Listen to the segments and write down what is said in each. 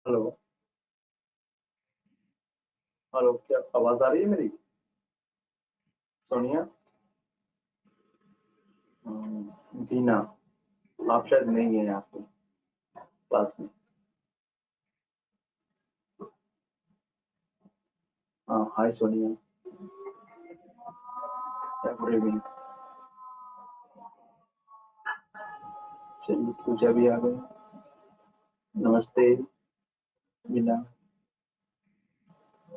Hello. Hello, क्या आवाज आ रही है मेरी? सोनिया। बीना। आप शायद नहीं है यहाँ पे क्लास में। हाँ, हाय सोनिया। Good evening. चलिए, पूजा भी आ गई। नमस्ते बीना।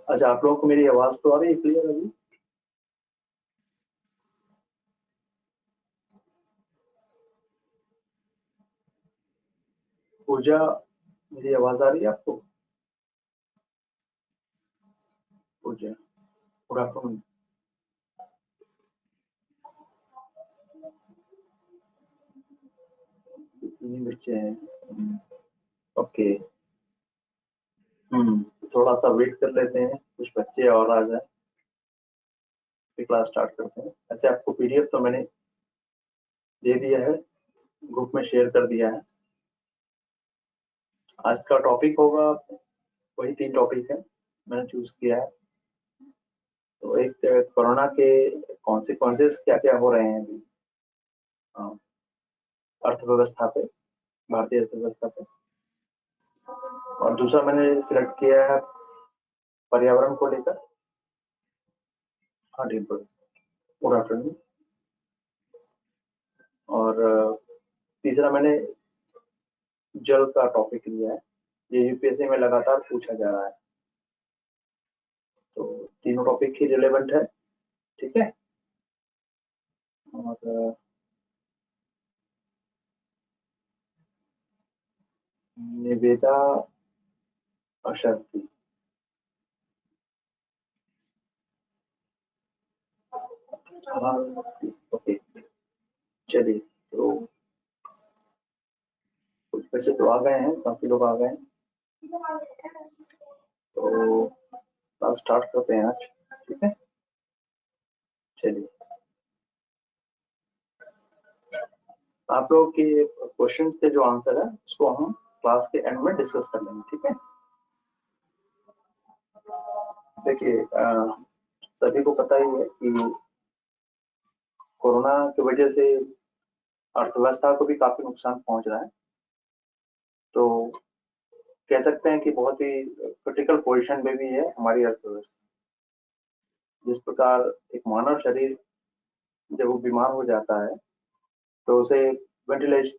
अच्छा, आप लोगों को मेरी आवाज तो आ रही है क्लियर अभी? पूजा, मेरी आवाज आ रही है आपको? पूजा, गुड आफ्टरनून। तीन बच्चे हैं। ओके। थोड़ा सा वेट कर लेते हैं, कुछ बच्चे और आ जाए, फिर क्लास स्टार्ट करते हैं। ऐसे आपको पीडीएफ तो मैंने दे दिया है, ग्रुप में शेयर कर दिया है। आज का टॉपिक होगा, वही 3 टॉपिक है मैंने चूज किया है। तो एक कोरोना के कॉन्सिक्वेंसेस क्या क्या हो रहे हैं अभी अर्थव्यवस्था पे, भारतीय अर्थव्यवस्था पे। और दूसरा मैंने सिलेक्ट किया है पर्यावरण को लेकर। हाँ, डिम्पल, गुड आफ्टरनून। और तीसरा मैंने जल का टॉपिक लिया है, ये यूपीएससी में लगातार पूछा जा रहा है। तो तीनों टॉपिक ही रिलेवेंट है, ठीक है। और निवेदा अशर्ती। हाँ, ओके। चलिए, तो कुछ बच्चे तो आ गए हैं, काफी लोग आ गए हैं। तो क्लास स्टार्ट करते हैं आज, ठीक है। चलिए, आप लोग के क्वेश्चंस के जो आंसर है उसको हम क्लास के एंड में डिस्कस कर लेंगे, ठीक है। देखिए, सभी को पता ही है कि कोरोना की वजह से अर्थव्यवस्था को भी काफी नुकसान पहुंच रहा है। तो कह सकते हैं कि बहुत ही क्रिटिकल पोजीशन में भी है हमारी अर्थव्यवस्था। जिस प्रकार एक मानव शरीर जब वो बीमार हो जाता है तो उसे वेंटिलेशन,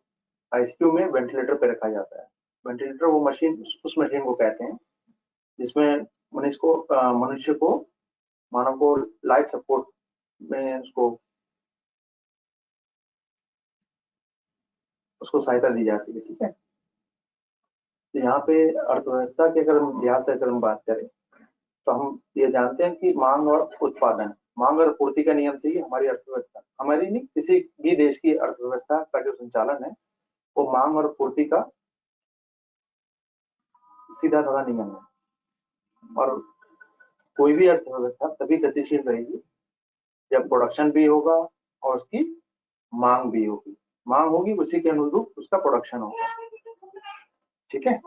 आईसीयू में वेंटिलेटर पे रखा जाता है। वेंटिलेटर वो मशीन, उस मशीन को कहते हैं जिसमें मनुष्य को, मानव को लाइफ सपोर्ट में उसको उसको सहायता दी जाती है, ठीक है। तो यहाँ पे अर्थव्यवस्था की अगर हम लिहाज से अगर हम बात करें तो हम ये जानते हैं कि मांग और उत्पादन, मांग और पूर्ति का नियम से ही हमारी अर्थव्यवस्था, हमारी नहीं, किसी भी देश की अर्थव्यवस्था का जो संचालन है वो मांग और पूर्ति का सीधा साधा नियम है। और कोई भी अर्थव्यवस्था तभी गतिशील रहेगी जब प्रोडक्शन भी होगा और उसकी मांग भी होगी। मांग होगी, उसी के अनुरूप उसका प्रोडक्शन होगा, ठीक है।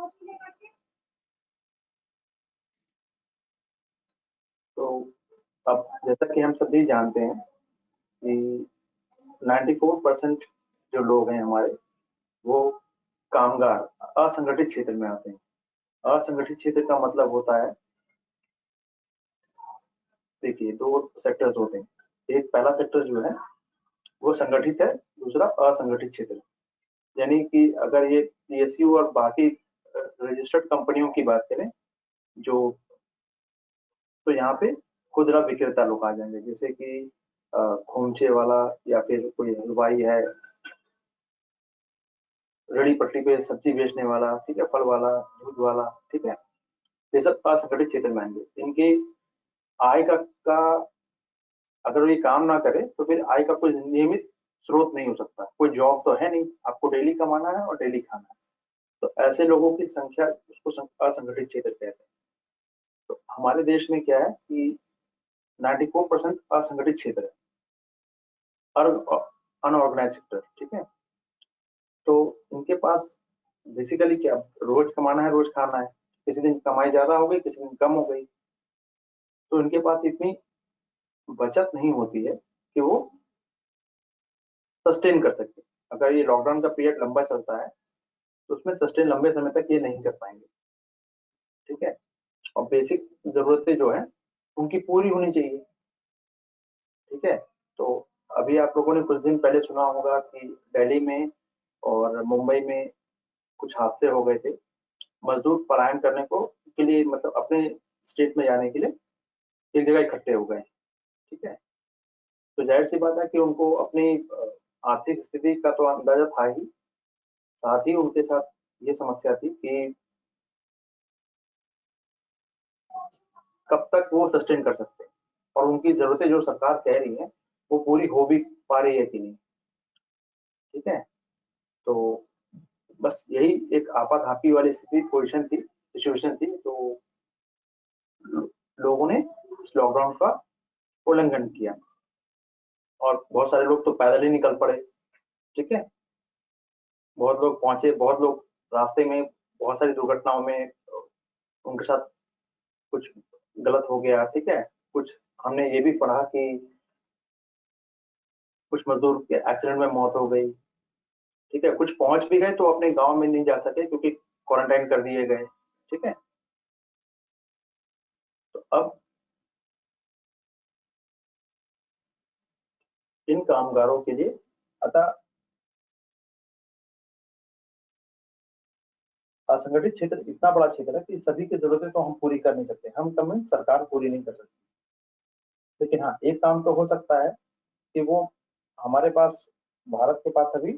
तो अब जैसा कि हम सभी जानते हैं कि 94% जो लोग हैं हमारे, वो कामगार असंगठित क्षेत्र में आते हैं। असंगठित क्षेत्र का मतलब होता है, देखिए, 2 सेक्टर्स होते हैं। एक पहला सेक्टर जो है वो संगठित है, दूसरा असंगठित क्षेत्र। यानी कि अगर ये पीएसयू और बाकी रजिस्टर्ड कंपनियों की बात करें, जो, तो यहाँ पे खुदरा विक्रेता लोग आ जाएंगे, जैसे कि खोमचे वाला, या फिर कोई हलवाई है, रेडी पट्टी पे सब्जी बेचने वाला, ठीक है, फल वाला, दूध वाला, ठीक है। ये सब असंगठित क्षेत्र में आएंगे। इनके आय का अगर ये काम ना करे तो फिर आय का कोई नियमित स्रोत नहीं हो सकता। कोई जॉब तो है नहीं, आपको डेली कमाना है और डेली खाना है। तो ऐसे लोगों की संख्या, उसको असंगठित क्षेत्र कहते हैं। तो हमारे देश में क्या है कि 94% असंगठित क्षेत्र है, अनऑर्गेनाइज सेक्टर, ठीक है। तो इनके पास बेसिकली क्या, रोज कमाना है, रोज खाना है, किसी दिन कमाई ज्यादा हो गई, किसी दिन कम हो गई, तो इनके पास इतनी बचत नहीं होती है कि वो सस्टेन कर सके। अगर ये लॉकडाउन का पीरियड लंबा चलता है तो उसमें सस्टेन लंबे समय तक ये नहीं कर पाएंगे। ठीक है, और बेसिक जरूरतें जो है उनकी पूरी होनी चाहिए। ठीक है, तो अभी आप लोगों ने कुछ दिन पहले सुना होगा कि दिल्ली में और मुंबई में कुछ हादसे हो गए थे। मजदूर पलायन करने को के लिए, मतलब अपने स्टेट में जाने के लिए एक जगह इकट्ठे हो गए। ठीक है, तो जाहिर सी बात है कि उनको अपनी आर्थिक स्थिति का तो अंदाजा था ही, साथ ही उनके साथ ये समस्या थी कि कब तक वो सस्टेन कर सकते हैं और उनकी जरूरतें जो सरकार कह रही है वो पूरी हो भी पा रही है कि नहीं। ठीक है, तो बस यही एक आपाधापी वाली स्थिति, पोजीशन थी, सिचुएशन थी। तो लोगों ने इस लॉकडाउन का उल्लंघन किया और बहुत सारे लोग तो पैदल ही निकल पड़े। ठीक है, बहुत लोग पहुंचे, बहुत लोग रास्ते में, बहुत सारी दुर्घटनाओं में उनके साथ कुछ गलत हो गया। ठीक है, कुछ हमने ये भी पढ़ा कि कुछ मजदूर के एक्सीडेंट में मौत हो गई। ठीक है, कुछ पहुंच भी गए तो अपने गांव में नहीं जा सके क्योंकि क्वारंटाइन कर दिए गए। ठीक है, तो अब इन कामगारों के लिए, अतः असंगठित क्षेत्र इतना बड़ा क्षेत्र है कि सभी की जरूरतें तो हम पूरी कर नहीं सकते, हम कम में सरकार पूरी नहीं कर सकती। लेकिन हाँ, एक काम तो हो सकता है कि वो हमारे पास, भारत के पास अभी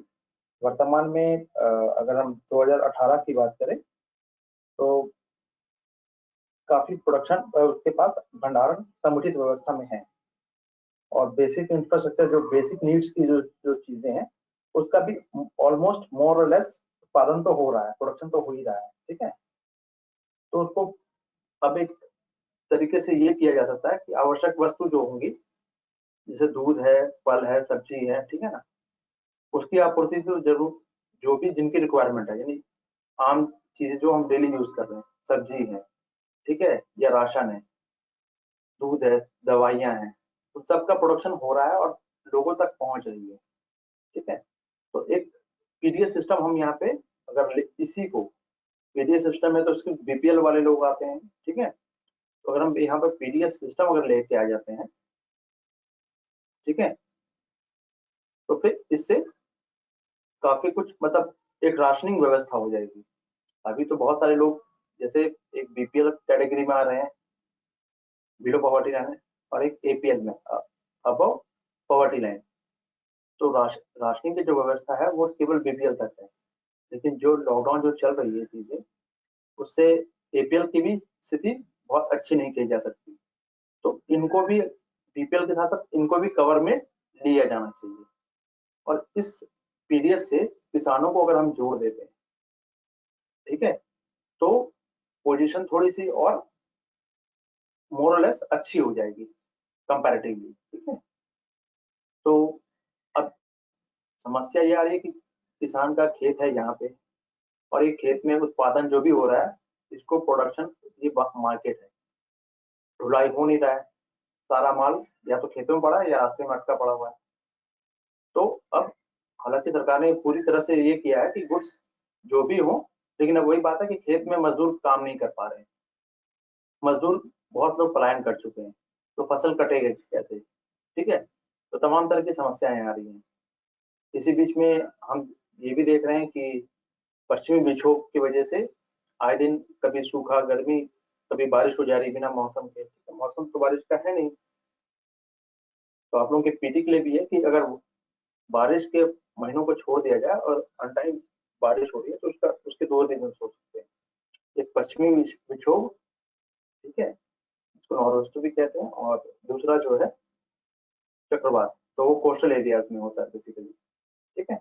वर्तमान में अगर हम 2018 की बात करें तो काफी प्रोडक्शन उसके पास भंडारण समुचित व्यवस्था में है। और बेसिक इंफ्रास्ट्रक्चर, जो बेसिक नीड्स की जो जो चीजें हैं, उसका भी ऑलमोस्ट मोर और लेस उत्पादन तो हो रहा है, प्रोडक्शन तो हो ही रहा है। ठीक है, तो उसको अब एक तरीके से ये किया जा सकता है कि आवश्यक वस्तु जो होंगी, जैसे दूध है, फल है, सब्जी है, ठीक है ना, उसकी आपूर्ति तो जरूर, जो भी जिनकी रिक्वायरमेंट है, यानी आम चीजें जो हम डेली यूज कर रहे हैं, सब्जी है, ठीक है, या राशन है, दूध है, दवाइयां हैं, उन सबका प्रोडक्शन हो रहा है और लोगों तक पहुंच रही है। ठीक है, तो एक पीडीएस सिस्टम हम यहाँ पे, अगर इसी को पीडीएस सिस्टम है तो उसके बीपीएल वाले लोग आते हैं। ठीक है, तो अगर हम यहाँ पे पीडीएस सिस्टम अगर लेके आ जाते हैं, ठीक है, तो फिर इससे काफी कुछ, मतलब एक राशनिंग व्यवस्था हो जाएगी। अभी तो बहुत सारे लोग जैसे एक बीपीएल कैटेगरी में आ रहे हैं, बिलो पॉवर्टी लाइन है, और एक एपीएल में, अबव पॉवर्टी लाइन। तो राशनिंग की जो व्यवस्था है वो केवल बीपीएल तक है। लेकिन जो लॉकडाउन जो चल रही है चीजें, उससे एपीएल की भी स्थिति बहुत अच्छी नहीं कही जा सकती। तो इनको भी, बीपीएल के साथ साथ इनको भी कवर में लिया जाना चाहिए। और इस पीडीएस से किसानों को अगर हम जोड़ देते हैं, ठीक है, तो पोजीशन थोड़ी सी और मोर और लेस अच्छी हो जाएगी कंपैरेटिवली। ठीक है, तो अब समस्या ये आ रही है कि किसान का खेत है यहाँ पे, और ये खेत में उत्पादन जो भी हो रहा है, इसको प्रोडक्शन, ये मार्केट है, ढुलाई हो नहीं रहा है, सारा माल या तो खेतों में पड़ा है या रास्ते में अटका पड़ा हुआ है। तो अब हालांकि सरकार ने पूरी तरह से ये किया है कि गुड्स जो भी हो, लेकिन अब वही बात है कि खेत में मजदूर काम नहीं कर पा रहे हैं, मजदूर बहुत लोग पलायन कर चुके हैं, तो फसल कटेगी कैसे। ठीक है, तो तमाम तरह की समस्याएं आ रही हैं। इसी बीच में हम ये भी देख रहे हैं कि पश्चिमी विक्षोभ की वजह से आए दिन कभी सूखा, गर्मी, कभी बारिश हो जा रही बिना मौसम के। मौसम तो बारिश का है नहीं। तो आप लोगों के पीटी के लिए भी है कि अगर बारिश के महीनों को छोड़ दिया जाए और अनटाइम बारिश हो रही है तो उसका, उसके दो रीजन हो सकते हैं। एक पश्चिमी विक्षोभ, ठीक है, इसको नॉर्थ भी कहते हैं, और दूसरा जो है चक्रवात, तो वो कोस्टल एरियाज में होता है बेसिकली। ठीक है,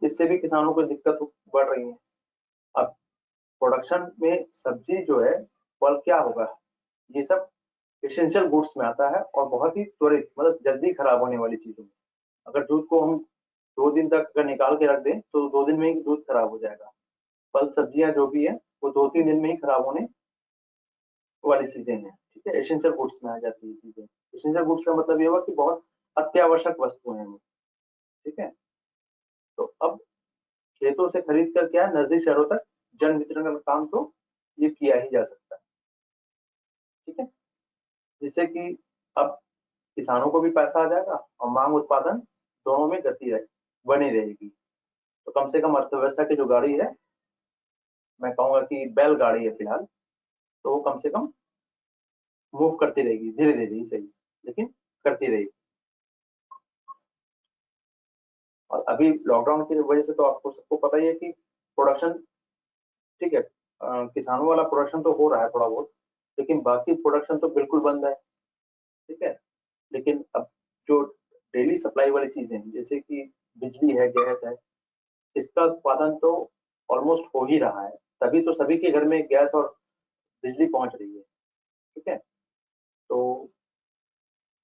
इससे भी किसानों को दिक्कत बढ़ रही है। अब प्रोडक्शन में सब्जी जो है, फल क्या होगा, ये सब एसेंशियल गुड्स में आता है और बहुत ही त्वरित, मतलब जल्दी खराब होने वाली चीजों में। अगर दूध को हम 2 दिन तक अगर निकाल के रख दें तो 2 दिन में ही दूध खराब हो जाएगा। फल सब्जियां जो भी है वो 2-3 दिन में ही खराब होने वाली चीजें हैं। ठीक है, एसेंशियल गुड्स में आ जाती है चीजें। एसेंशियल गुड्स का मतलब ये हुआ कि बहुत अत्यावश्यक वस्तुएं हैं वो। ठीक है, तो अब खेतों से खरीद कर क्या नजदीक शहरों तक जन वितरण का काम तो ये किया ही जा सकता है। ठीक है, जिससे कि अब किसानों को भी पैसा आ जाएगा और मांग उत्पादन दोनों में गति बनी रहेगी। तो कम से कम अर्थव्यवस्था की जो गाड़ी है, मैं कहूंगा कि बैलगाड़ी है फिलहाल, तो वो कम से कम मूव करती रहेगी, धीरे धीरे ही सही, लेकिन करती रहेगी। और अभी लॉकडाउन की वजह से तो आपको सबको पता ही है कि प्रोडक्शन, ठीक है, किसानों वाला प्रोडक्शन तो हो रहा है थोड़ा बहुत, लेकिन बाकी प्रोडक्शन तो बिल्कुल बंद है। ठीक है, लेकिन अब जो डेली सप्लाई वाली चीजें हैं जैसे कि बिजली है, गैस है, इसका उत्पादन तो ऑलमोस्ट हो ही रहा है, तभी तो सभी के घर में गैस और बिजली पहुंच रही है। ठीक है, तो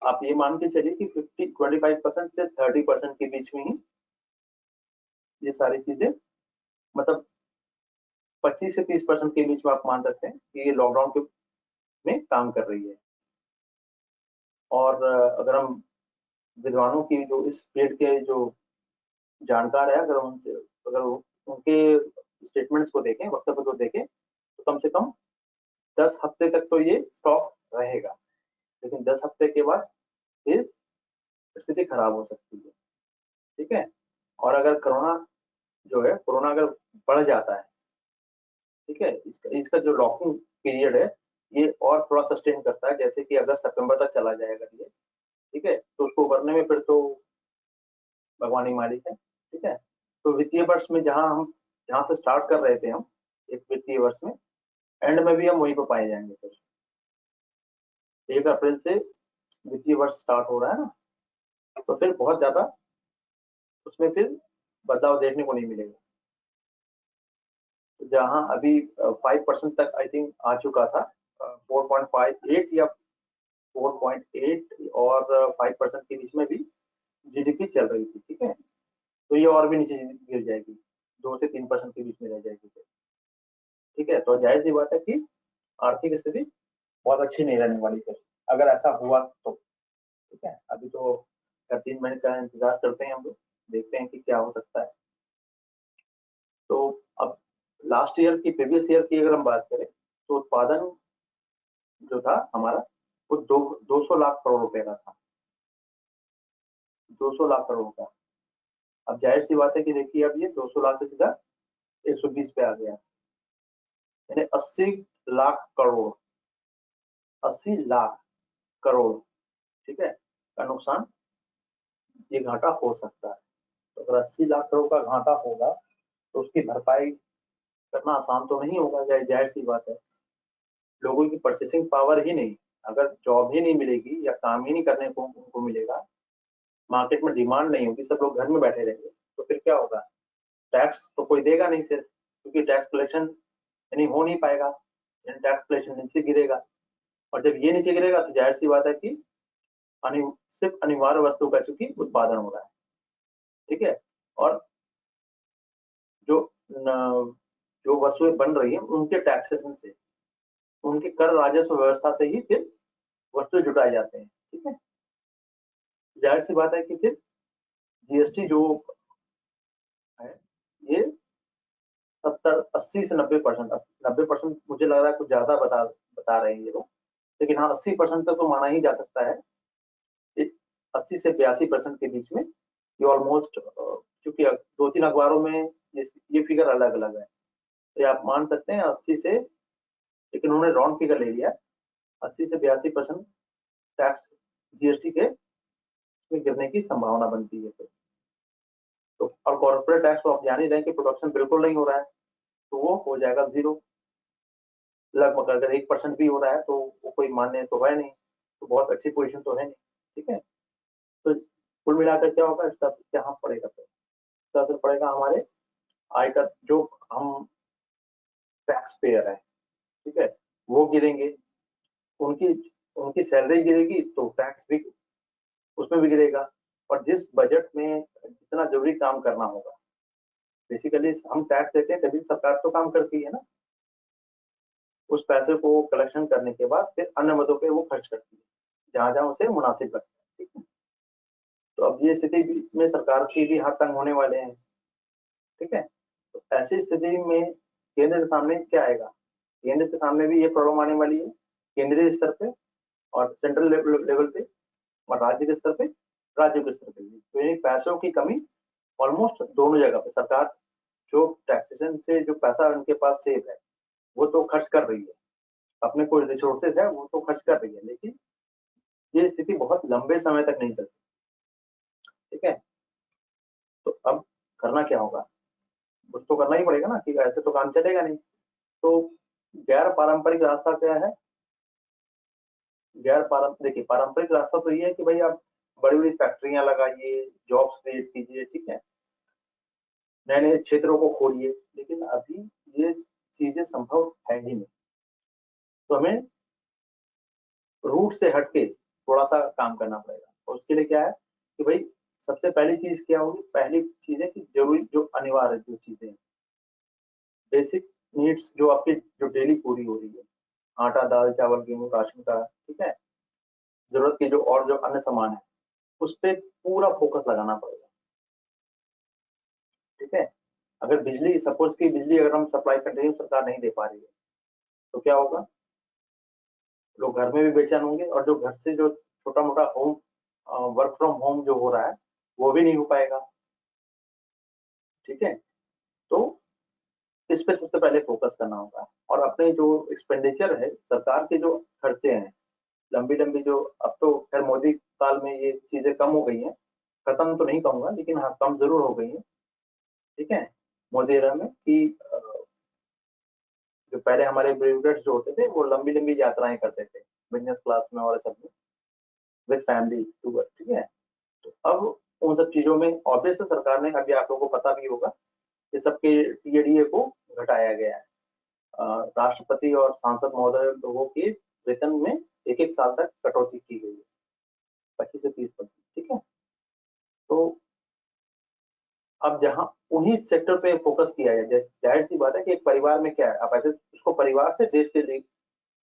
आप ये मान के चलिए कि 25% से 30% के बीच में ही ये सारी चीजें, मतलब 25 से 30% के बीच में आप मान सकते हैं कि ये लॉकडाउन के में काम कर रही है। और अगर हम विद्वानों की जो इस फील्ड के जो जानकार है, अगर उनसे, अगर उनके स्टेटमेंट्स को देखें, वक्तव्य को देखें, तो कम से कम 10 हफ्ते तक तो ये स्टॉक रहेगा, लेकिन 10 हफ्ते के बाद फिर स्थिति खराब हो सकती है। ठीक है, और अगर कोरोना अगर बढ़ जाता है, ठीक है, इसका इसका जो लॉकिंग पीरियड है ये और थोड़ा सस्टेन करता है, जैसे कि अगस्त सितंबर तक चला जाएगा ये। ठीक है, तो उसको करने में फिर तो भगवान ही मालिक है। ठीक है, तो वित्तीय वर्ष में जहाँ से स्टार्ट कर रहे थे हम, एक वित्तीय वर्ष में एंड में भी हम वहीं पर पाए जाएंगे। फिर 1 अप्रैल से वित्तीय वर्ष स्टार्ट हो रहा है ना, तो फिर बहुत ज्यादा उसमें फिर बदलाव देखने को नहीं मिलेगा। तो जहाँ अभी 5% तक आई थिंक आ चुका था, 4.58 या 4.8 और 5% के बीच में भी जीडीपी चल रही थी। ठीक है, तो ये और भी नीचे गिर जाएगी, 2 से 3% के बीच में रह जाएगी। ठीक है, तो जाहिर सी बात है कि आर्थिक स्थिति बहुत अच्छी नहीं रहने वाली फिर, अगर ऐसा हुआ तो। ठीक है, अभी तो 3 महीने का इंतजार करते हैं हम लोग, देखते हैं कि क्या हो सकता है। तो अब लास्ट ईयर की, प्रीवियस ईयर की अगर हम बात करें, तो उत्पादन जो था हमारा वो 200 लाख करोड़ रुपए का था, 200 लाख करोड़ का। अब जाहिर सी बात है कि देखिए अब ये 200 लाख से सीधा 120 पे आ गया, यानी 80 लाख करोड़, 80 लाख करोड़, ठीक है, का नुकसान, ये घाटा हो सकता है। तो अगर 80 लाख करोड़ का घाटा होगा तो उसकी भरपाई करना आसान तो नहीं होगा, जाहिर सी बात है। लोगों की परचेसिंग पावर ही नहीं, अगर जॉब ही नहीं मिलेगी या काम ही नहीं करने को उनको मिलेगा, मार्केट में डिमांड नहीं होगी, सब लोग घर में बैठे रहेंगे, तो फिर क्या होगा? टैक्स तो कोई देगा नहीं फिर, क्योंकि टैक्स कलेक्शन यानी हो नहीं पाएगा, यानी टैक्स कलेक्शन नीचे गिरेगा। और जब ये नीचे गिरेगा तो जाहिर सी बात है कि सिर्फ अनिवार्य वस्तु का चूंकि उत्पादन हो रहा है। ठीक है, और जो जो वस्तुएं बन रही है उनके टैक्सेशन से, उनके कर राजस्व व्यवस्था से ही फिर वस्तुएं जुटाए जाते हैं। ठीक है, जाहिर सी बात है कि फिर जीएसटी जो है ये 70, 80 से 90%, 90% मुझे लग रहा है कुछ ज्यादा बता रहे हैं ये लोग, लेकिन हाँ 80% तक तो माना ही जा सकता है। 80 से 82% के बीच में ये ऑलमोस्ट, क्योंकि 2-3 अखबारों में ये फिगर अलग अलग है, तो आप मान सकते हैं 80 से, लेकिन उन्होंने राउंड फिगर ले लिया, 80 से 82% टैक्स जीएसटी के में गिरने की संभावना बनती है फिर। तो और कॉर्पोरेट टैक्स तो आप जान ही रहे हैं कि प्रोडक्शन बिल्कुल नहीं हो रहा है, तो वो हो जाएगा जीरो लगभग। अगर 1% भी हो रहा है तो वो कोई मान्य तो है नहीं, तो बहुत अच्छी पोजीशन तो है नहीं। ठीक है, तो कुल मिलाकर क्या होगा, इसका असर क्या हम पड़ेगा? फिर इसका असर पड़ेगा हमारे आयकर, जो हम टैक्स पेयर है, ठीक है, वो गिरेंगे, उनकी उनकी सैलरी गिरेगी तो टैक्स भी उसमें भी गिरेगा। और जिस बजट में जितना जरूरी काम करना होगा, बेसिकली हम टैक्स देते हैं तभी सरकार तो काम करती है ना। उस पैसे को कलेक्शन करने के बाद फिर अन्य मदों पे वो खर्च करती है जहां जहां उसे मुनासिब लगता है। ठीक है, तो अब ये स्थिति में सरकार की भी हाथ तंग होने वाले हैं। ठीक है, तो ऐसी स्थिति में केंद्र के सामने क्या आएगा? केंद्र के सामने भी ये प्रॉब्लम आने वाली है, केंद्रीय स्तर पे और सेंट्रल लेवल पे, और राज्य के स्तर पे, राज्यों के स्तर पे भी। तो ये पैसों की कमी ऑलमोस्ट दोनों जगह पे। सरकार जो टैक्सेशन से जो पैसा उनके पास सेव है वो तो खर्च कर रही है, अपने कोई रिसोर्सेज है वो तो खर्च कर रही है, लेकिन ये स्थिति बहुत लंबे समय तक नहीं चलती। ठीक है, तो अब करना क्या होगा? कुछ तो करना ही पड़ेगा ना, कि ऐसे तो काम चलेगा नहीं। तो गैर पारंपरिक रास्ता क्या है? देखिए, पारंपरिक रास्ता तो ये है कि भाई आप बड़ी बड़ी फैक्ट्रियां लगाइए, जॉब्स क्रिएट कीजिए, ठीक है, नए नए क्षेत्रों को खोलिए, लेकिन अभी ये चीजें संभव है ही नहीं। तो हमें रूट से हटके थोड़ा सा काम करना पड़ेगा, और उसके लिए क्या है कि भाई सबसे पहली चीज क्या होगी? पहली चीज है कि जरूरी जो अनिवार्य जो चीजें हैं, बेसिक नीड्स जो आपकी जो डेली पूरी हो रही है, आटा दाल चावल गेहूं राशन का, ठीक है, जरूरत की जो और जो अन्य सामान है उस पर पूरा फोकस लगाना पड़ेगा। ठीक है, अगर बिजली, सपोज की बिजली अगर हम सप्लाई कंटिन्यू सरकार नहीं दे पा रही है तो क्या होगा? लोग घर में भी बेचैन होंगे, और जो घर से जो छोटा मोटा होम वर्क फ्रॉम होम जो हो रहा है वो भी नहीं हो पाएगा। ठीक है, तो इस पे सबसे पहले फोकस करना होगा, और अपने जो एक्सपेंडिचर है, सरकार के जो खर्चे हैं लंबी लंबी जो, अब तो खैर मोदी काल में ये चीजें कम हो गई हैं, खत्म तो नहीं कहूंगा लेकिन हाँ कम जरूर हो गई हैं। ठीक है, मोदी एरा में कि जो पहले हमारे ब्यूरोक्रेट्स जो होते थे वो लंबी लंबी यात्राएं करते थे बिजनेस क्लास में और सब में, विद फैमिली टूर। ठीक है, तो अब उन सब चीजों में ऑब्वियस सरकार ने, अभी आप लोगों को पता भी होगा, ये सबके टीएडीए को घटाया गया है। राष्ट्रपति और सांसद महोदय लोगों के वेतन में एक एक साल तक कटौती की गई है, 25 से 30%। ठीक है, तो अब जहां उन्हीं सेक्टर पे फोकस किया है, जैसे जाहिर सी बात है कि एक परिवार में क्या है, आप ऐसे उसको परिवार से देश के लिए,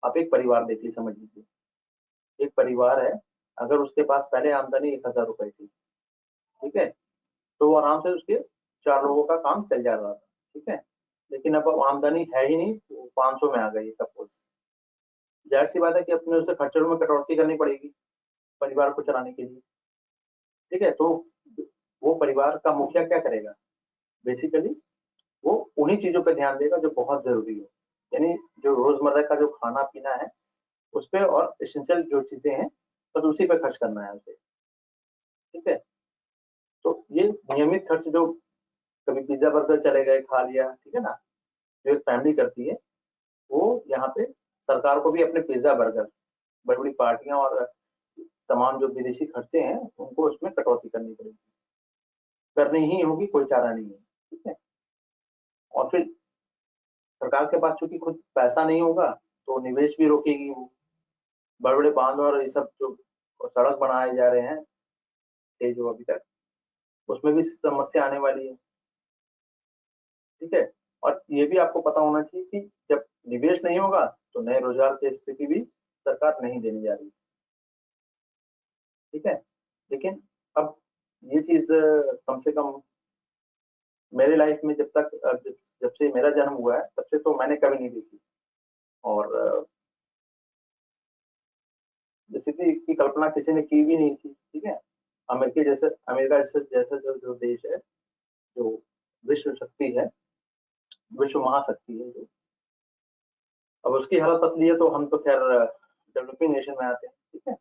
आप एक परिवार देख लीजिए, समझ लीजिए एक परिवार है, अगर उसके पास पहले आमदनी 1,000 रुपए थी, ठीक है, तो वो आराम से उसके 4 लोगों का काम चल जा रहा था। ठीक है, लेकिन अब आमदनी है ही नहीं, तो 500 में आ गई सपोज। जाहिर सी बात है कि अपने उसे खर्चों में कटौती करनी पड़ेगी परिवार को चलाने के लिए। ठीक है, तो वो परिवार का मुखिया क्या करेगा? बेसिकली वो उन्हीं चीजों पर ध्यान देगा जो बहुत जरूरी हो, यानी जो रोजमर्रा का जो खाना पीना है उस पर, और एसेंशियल जो चीजें हैं बस उसी पे खर्च करना है उसे। ठीक है, तो ये नियमित खर्च जो कभी पिज्जा बर्गर चले गए खा लिया, ठीक है ना, जो एक फैमिली करती है, वो यहाँ पे सरकार को भी अपने पिज्जा बर्गर, बड़ी बड़ी पार्टियां और तमाम जो विदेशी खर्चे हैं उनको उसमें कटौती करनी पड़ेगी, करनी ही होगी, कोई चारा नहीं है। ठीक है, और फिर सरकार के पास चूंकि खुद पैसा नहीं होगा तो निवेश भी रोकेगी वो। बड़े बड़े बांध और ये सब जो सड़क बनाए जा रहे हैं, ये जो अभी तक, उसमें भी समस्या आने वाली है। ठीक है, और ये भी आपको पता होना चाहिए कि जब निवेश नहीं होगा तो नए रोजगार की स्थिति भी सरकार नहीं देने जा रही। ठीक है, लेकिन अब ये चीज कम से कम मेरे लाइफ में जब तक जब से मेरा जन्म हुआ है तब से तो मैंने कभी नहीं देखी, और स्थिति की कल्पना किसी ने की भी नहीं थी। ठीक है, अमेरिका जैसे जैसे जो देश है, जो विश्व शक्ति है, विश्व महाशक्ति है जो, अब उसकी हालत पतली है तो हम तो खैर डेवलपिंग नेशन में आते हैं। ठीक है,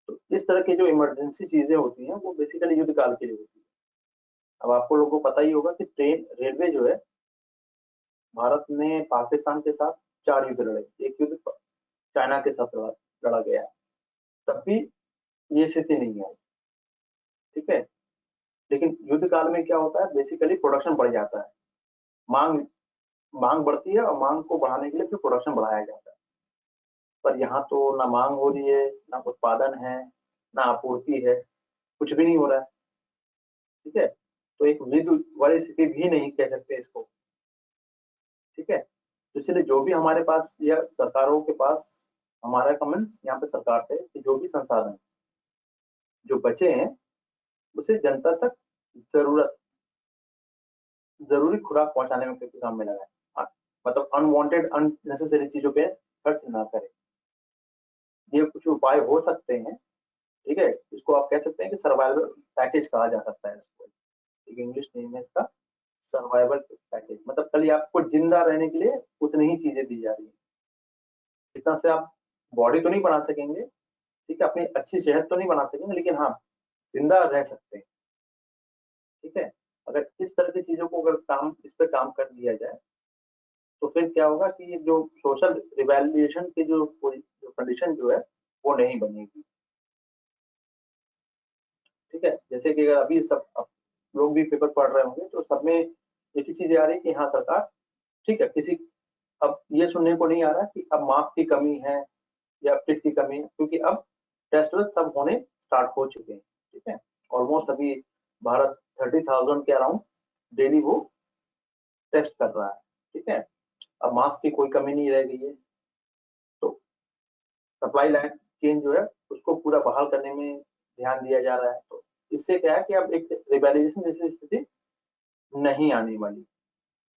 तो इस तरह की जो इमरजेंसी चीजें होती हैं वो बेसिकली युद्ध काल के लिए होती है। अब आपको लोगों को पता ही होगा कि ट्रेन रेलवे जो है, भारत ने पाकिस्तान के साथ 4 युद्ध लड़े, एक युद्ध चाइना के साथ लड़ा गया, तब भी ये स्थिति नहीं आई। ठीक है, लेकिन युद्ध काल में क्या होता है, बेसिकली प्रोडक्शन बढ़ जाता है, मांग मांग बढ़ती है, और मांग को बढ़ाने के लिए फिर प्रोडक्शन बढ़ाया जाता है। पर यहाँ तो ना मांग हो रही है, ना उत्पादन है, ना आपूर्ति है, कुछ भी नहीं हो रहा है। ठीक है, तो एक विद वाली स्थिति भी नहीं कह सकते इसको, ठीक है। तो इसलिए जो भी हमारे पास या सरकारों के पास, हमारा कमेंट्स यहाँ पे सरकार से कि जो भी संसाधन जो बचे हैं उसे जनता तक जरूरी खुराक पहुंचाने में किसी काम में लगाए। हाँ, मतलब अनवांटेड अननेसेसरी चीजों पे खर्च ना करें। ये कुछ उपाय हो सकते हैं, ठीक है। इसको आप कह सकते हैं कि सर्वाइवल पैकेज कहा जा सकता है इसको, एक इंग्लिश नेम है इसका, सर्वाइवल पैकेज। मतलब कल आपको जिंदा रहने के लिए उतनी ही चीजें दी जा रही है, इतना से आप बॉडी तो नहीं बना सकेंगे, ठीक है, अपनी अच्छी सेहत तो नहीं बना सकेंगे, लेकिन हाँ जिंदा रह सकते हैं, ठीक है। अगर इस तरह की चीजों को अगर इस पर काम कर दिया जाए तो फिर क्या होगा कि ये जो सोशल रिवैल्यूएशन की जो कंडीशन जो है वो नहीं बनेगी, ठीक है। जैसे कि अगर अभी सब लोग भी पेपर पढ़ रहे होंगे तो सब में एक ही चीज आ रही है कि हाँ सरकार, ठीक है, किसी अब ये सुनने को नहीं आ रहा कि अब मास्क की कमी है या किट की कमी है, क्योंकि अब टेस्ट सब होने स्टार्ट हो चुके हैं, ठीक है। ऑलमोस्ट अभी भारत 30,000 के अराउंड डेली वो टेस्ट कर रहा है, ठीक है। अब मास्क की कोई कमी नहीं रह गई है, तो सप्लाई लाइन चेन जो है उसको पूरा बहाल करने में ध्यान दिया जा रहा है। तो इससे क्या है कि अब एक रिवैल्यूएशन जैसी स्थिति नहीं आने वाली,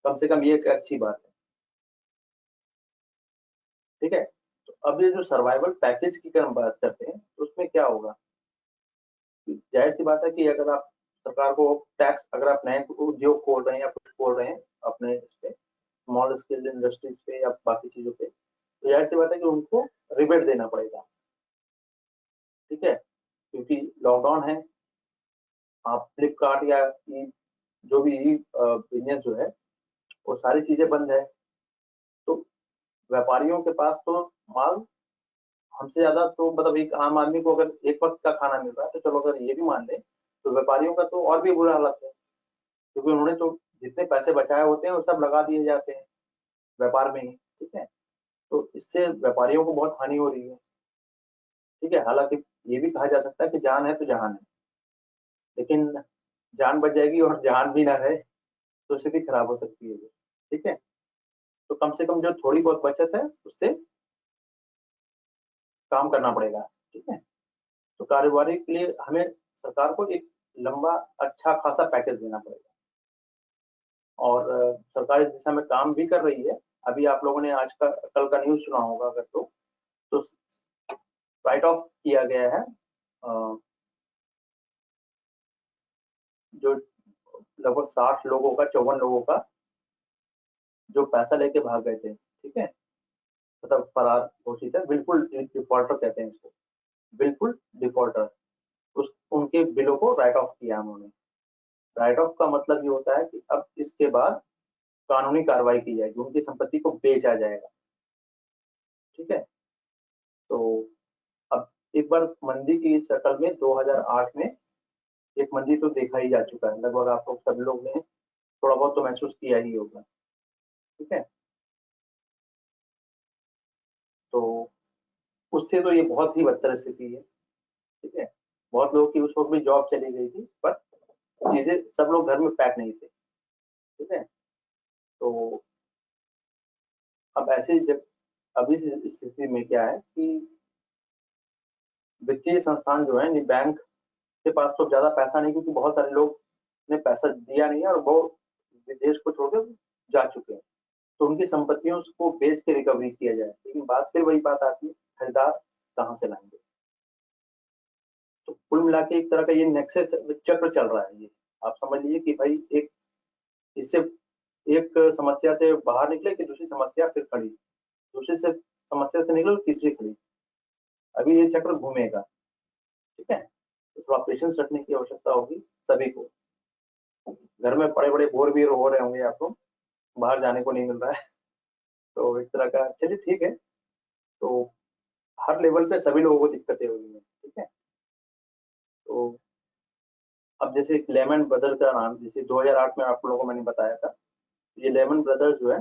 कम से कम ये एक अच्छी बात है, ठीक है। तो अब ये जो सर्वाइवल पैकेज की अगर हम बात करते हैं तो उसमें क्या होगा, जाहिर सी बात है कि अगर आप सरकार को टैक्स, अगर आप नए उद्योग खोल रहे हैं या कुछ खोल रहे हैं अपने इस पे स्मॉल स्केल इंडस्ट्रीज पे या बाकी चीजों पे, तो जाहिर सी बात है कि उनको रिबेट देना पड़ेगा, ठीक है। क्योंकि लॉकडाउन है, आप फ्लिपकार्ट या जो भी बिजनेस जो है वो सारी चीजें बंद है, तो व्यापारियों के पास तो माल हमसे ज्यादा, तो मतलब एक आम आदमी को अगर एक वक्त का खाना मिल रहा है तो चलो अगर ये भी मान लें, तो व्यापारियों का तो और भी बुरा हालत है, क्योंकि उन्होंने तो जितने पैसे बचाए होते हैं वो सब लगा दिए जाते हैं व्यापार में ही, ठीक है। तो इससे व्यापारियों को बहुत हानि हो रही है, ठीक है। हालांकि ये भी कहा जा सकता है कि जान है तो जहान है, लेकिन जान बच जाएगी और जहान भी ना रहे तो स्थिति खराब हो सकती है, ठीक है। तो कम से कम जो थोड़ी बहुत बचत है उससे काम करना पड़ेगा, ठीक है। तो कारोबारी के लिए हमें सरकार को एक लंबा अच्छा खासा पैकेज देना पड़ेगा, और सरकार इस दिशा में काम भी कर रही है। अभी आप लोगों ने आज का कल का न्यूज सुना होगा अगर तो राइट ऑफ किया गया है जो लगभग 60 लोगों का, 54 लोगों का जो पैसा लेके भाग गए थे, ठीक है, मतलब फरार घोषित है, बिल्कुल डिफॉल्टर कहते हैं इसको, बिल्कुल डिफॉल्टर, उस उनके बिलों को राइट ऑफ किया उन्होंने। राइट ऑफ का मतलब ये होता है कि अब इसके बाद कानूनी कार्रवाई की जाएगी, उनकी संपत्ति को बेचा जाएगा, ठीक है। तो अब एक बार मंदी की शक्ल में 2008 में एक मंदी तो देखा ही जा चुका है, लगभग आप लोग सभी लोग ने थोड़ा बहुत तो महसूस किया ही होगा, ठीक है। तो उससे तो ये बहुत ही बदतर स्थिति है, ठीक है। बहुत लोगों की उस वक्त भी जॉब चली गई थी, पर चीजें सब लोग घर में पैक नहीं थे, ठीक है। तो अब ऐसे जब अभी इस स्थिति में क्या है कि वित्तीय संस्थान जो है, बैंक के पास तो ज्यादा पैसा नहीं, क्योंकि बहुत सारे लोग ने पैसा दिया नहीं है और वो विदेश को छोड़कर जा चुके हैं, तो उनकी संपत्तियों को बेच के रिकवरी किया जाए। लेकिन बात फिर वही बात आती है, खरीदार कहाँ से लाएंगे। तो कुल मिला के एक तरह का ये नेक्सस चक्र चल रहा है, ये आप समझ लीजिए कि भाई एक इससे एक समस्या से बाहर निकले कि दूसरी समस्या फिर खड़ी, दूसरी से समस्या से निकले तो तीसरी खड़ी, अभी ये चक्र घूमेगा, ठीक है। तो थोड़ा पेशेंस रखने की आवश्यकता होगी सभी को। घर में बड़े बड़े बोर भी हो रहे होंगे आपको, बाहर जाने को नहीं मिल रहा है, तो एक तरह का चलिए ठीक है। तो हर लेवल पे सभी लोगों को दिक्कतें हो रही है, ठीक है। तो अब जैसे लेमन ब्रदर का नाम, जैसे 2008 में आप लोगों को मैंने बताया था, ये लेमन ब्रदर जो है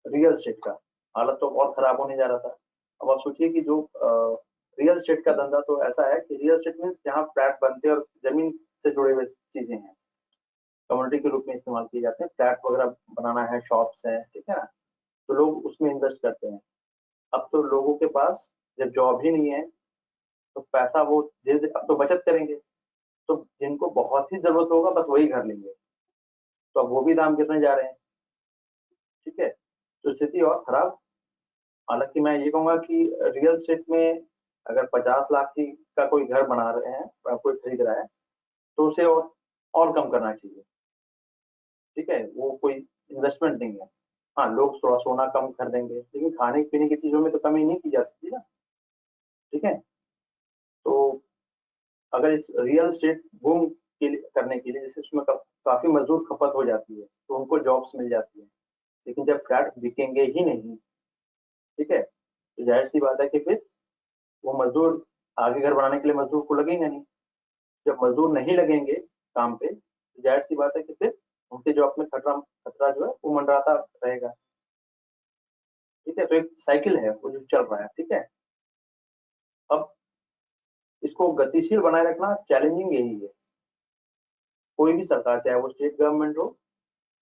रियल एस्टेट का हालत तो और खराब होने जा रहा था। अब आप सोचिए कि जो रियल एस्टेट का धंधा तो ऐसा है कि रियल एस्टेट मीन जहाँ फ्लैट बनते हैं और जमीन से जुड़े हुए चीजें हैं, कम्युनिटी के रूप में इस्तेमाल किए जाते हैं। फ्लैट वगैरह बनाना है, शॉप्स है, ठीक है ना, तो लोग उसमें इन्वेस्ट करते हैं। अब तो लोगों के पास जब जॉब ही नहीं है तो पैसा वो धीरे धीरे अब तो बचत करेंगे, तो जिनको बहुत ही जरूरत होगा बस वही घर लेंगे, तो अब वो भी दाम गिरने जा रहे हैं, ठीक है, तो स्थिति और खराब। हालांकि मैं ये कहूंगा कि रियल स्टेट में अगर 50 लाख की का कोई घर बना रहे हैं, कोई खरीद रहा है, तो उसे और कम करना चाहिए, ठीक है, वो कोई इन्वेस्टमेंट नहीं है। हाँ, लोग थोड़ा सोना कम खरीदेंगे, लेकिन खाने पीने की चीजों में तो कमी नहीं की जा सकती ना, ठीक है। तो अगर इस रियल एस्टेट बूम के लिए करने के लिए, जैसे उसमें काफी मजदूर खपत हो जाती है तो उनको जॉब्स मिल जाती है, लेकिन जब फ्लैट बिकेंगे ही नहीं, ठीक है, तो जाहिर सी बात है कि फिर वो मजदूर आगे घर बनाने के लिए मजदूर को लगेंगे नहीं। जब मजदूर नहीं लगेंगे काम पे, तो जाहिर सी बात है कि फिर उनके जॉब में खतरा खतरा जो है वो मंडराता रहेगा, ठीक है। तो एक साइकिल है वो जो चल रहा है, ठीक है। अब इसको गतिशील बनाए रखना चैलेंजिंग यही है। कोई भी सरकार, चाहे वो स्टेट गवर्नमेंट हो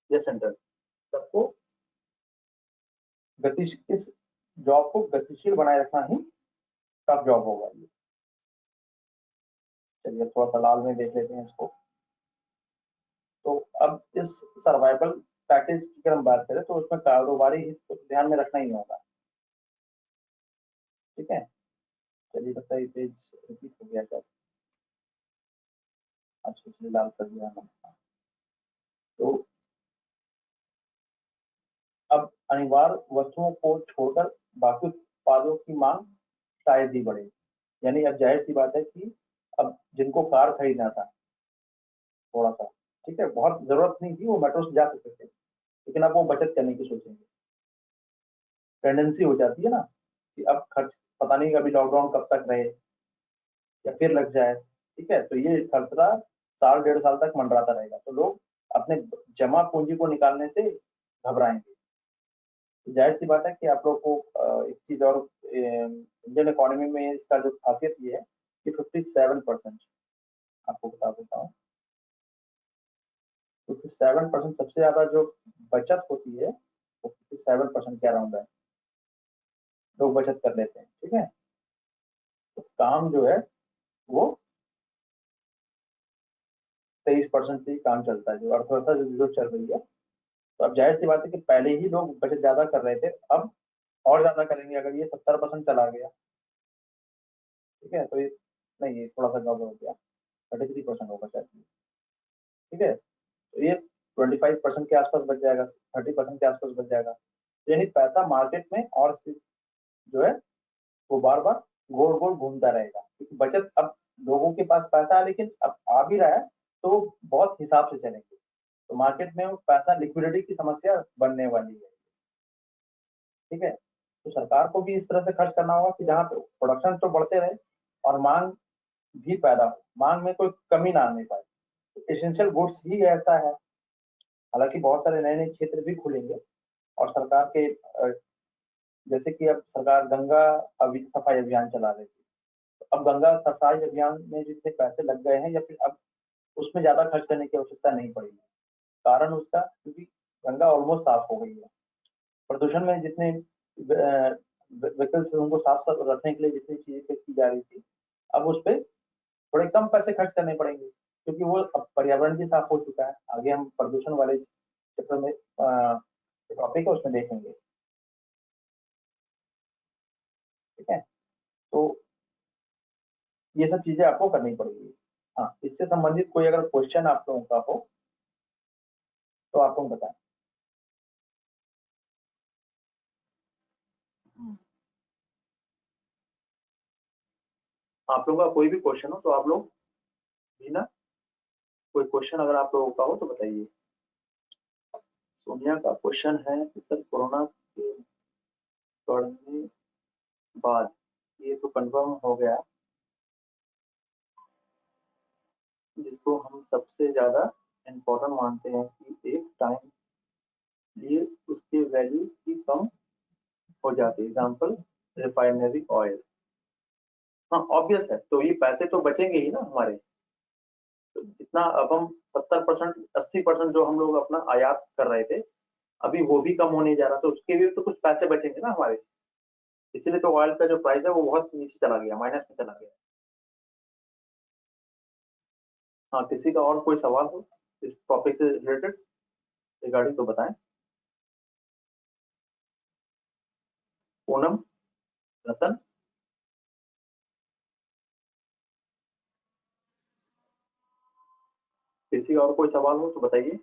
या सेंट्रल, सबको गतिशील इस जॉब को गतिशील बनाए रखना ही टफ जॉब होगा ये। चलिए थोड़ा सा लाल में देख लेते हैं इसको। तो अब इस सर्वाइवल पैकेज की अगर हम बात करें तो उसमें कारोबारी हित को ध्यान में रखना ही होगा, ठीक है। चलिए लगता है ये पेज रिपीट हो गया क्या? अच्छा, इसलिए लाल कर दिया हमने। तो अब अनिवार्य वस्तुओं को छोड़कर बाकी उत्पादों की मांग शायद ही बढ़े। यानी अब जाहिर सी बात है कि अब जिनको कार खरीदना था थोड़ा सा, ठीक है, बहुत जरूरत नहीं थी, वो मेट्रो से जा सकते थे, लेकिन अब वो बचत करने की सोचेंगे। टेंडेंसी हो जाती है ना कि अब खर्च पता नहीं अभी लॉकडाउन कब तक रहे या फिर लग जाए, ठीक है, तो ये खर्चा साल डेढ़ साल तक मंडराता रहेगा, तो लोग अपने जमा पूंजी को निकालने से घबराएंगे। तो जाहिर सी बात है कि आप लोग को एक चीज और, इंडियन इकोनॉमी में इसका जो खासियत ये है कि 57%, आपको बता देता हूँ, 57% सबसे ज्यादा जो बचत होती है वो 57% के अराउंड है, लोग बचत कर लेते हैं, ठीक है। तो काम जो है वो 23% से ही काम चलता है, जो अर्थव्यवस्था जो चल रही है। तो अब जाहिर सी बात है कि पहले ही लोग बचत ज्यादा कर रहे थे, अब और ज्यादा करेंगे अगर ये 70% चला गया, ठीक है। तो ये नहीं, ये थोड़ा सा गड़बड़ हो गया, 33% होगा शायद, ठीक है। तो ये 25% के आसपास बच जाएगा, 30% के आसपास बच जाएगा, यानी पैसा मार्केट में और जो है वो बार बार गोल गोल घूमता रहेगा, क्योंकि बचत अब लोगों के पास पैसा है, लेकिन अब आ भी रहा है तो बहुत हिसाब से चलेंगे, तो मार्केट में वो पैसा लिक्विडिटी की समस्या बनने वाली है, ठीक है। तो सरकार को भी इस तरह से खर्च करना होगा कि जहाँ पे प्रोडक्शन तो बढ़ते रहे और मांग भी पैदा हो, मांग में कोई कमी ना आने पाए। तो एसेंशियल गुड्स ही ऐसा है, हालांकि बहुत सारे नए नए क्षेत्र भी खुलेंगे और सरकार के जैसे कि अब सरकार गंगा सफाई अभियान चला रही थी, तो अब गंगा सफाई अभियान में जितने पैसे लग गए हैं या फिर अब उसमें ज्यादा खर्च करने की आवश्यकता नहीं पड़ेगी। कारण उसका क्योंकि गंगा ऑलमोस्ट साफ हो गई है। प्रदूषण में जितने व्हीकल्स उनको साफ साफ रखने के लिए जितनी चीजें की जा रही थी, अब उस पर थोड़े कम पैसे खर्च करने पड़ेंगे, क्योंकि वो अब पर्यावरण भी साफ हो चुका है। आगे हम प्रदूषण वाले क्षेत्र में टॉपिक है उसमें देखेंगे, ठीक है। तो ये सब चीजें आपको करनी पड़ेगी। हाँ, इससे संबंधित कोई अगर क्वेश्चन आप लोगों का हो तो आप लोग बताएं। आप लोगों का कोई भी क्वेश्चन हो तो आप लोग भी ना, कोई क्वेश्चन अगर आप लोगों का हो तो बताइए। सोनिया का क्वेश्चन है कि सर कोरोना के बढ़ने बाद ये तो कंफर्म हो गया, जिसको हम सबसे ज्यादा इम्पोर्टेंट मानते हैं कि एक टाइम लिए उसकी वैल्यू की कम हो जाती है, एग्जाम्पल रिफाइनरी ऑयल। हाँ ऑब्वियस है, तो ये पैसे तो बचेंगे ही ना हमारे, तो जितना अब हम 70% 80% जो हम लोग अपना आयात कर रहे थे, अभी वो भी कम होने जा रहा, तो उसके भी तो कुछ पैसे बचेंगे ना हमारे। इसीलिए तो ऑयल का जो प्राइस है वो बहुत नीचे चला गया, माइनस में चला गया। हाँ, किसी का और कोई सवाल हो इस टॉपिक से रिलेटेड रिगार्डिंग तो बताएं। पूनम, रतन, किसी का और कोई सवाल हो तो बताइए।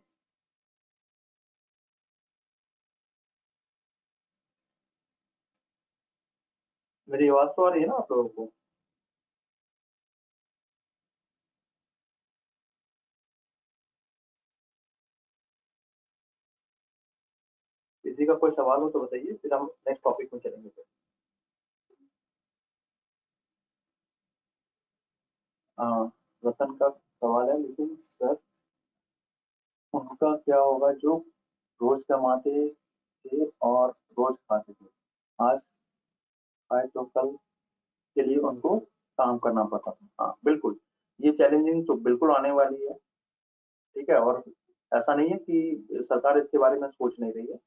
मेरी आवाज तो आ रही है ना आप लोगों को? किसी का कोई सवाल हो तो बताइए, फिर हम नेक्स्ट टॉपिक में चलेंगे फिर। हाँ, रतन का सवाल है, लेकिन सर उनका क्या होगा जो रोज कमाते थे और रोज खाते थे, आज आए तो कल के लिए उनको काम करना पड़ता था। हाँ बिल्कुल, ये चैलेंजिंग तो बिल्कुल आने वाली है। ठीक है, और ऐसा नहीं है कि सरकार इसके बारे में सोच नहीं रही है।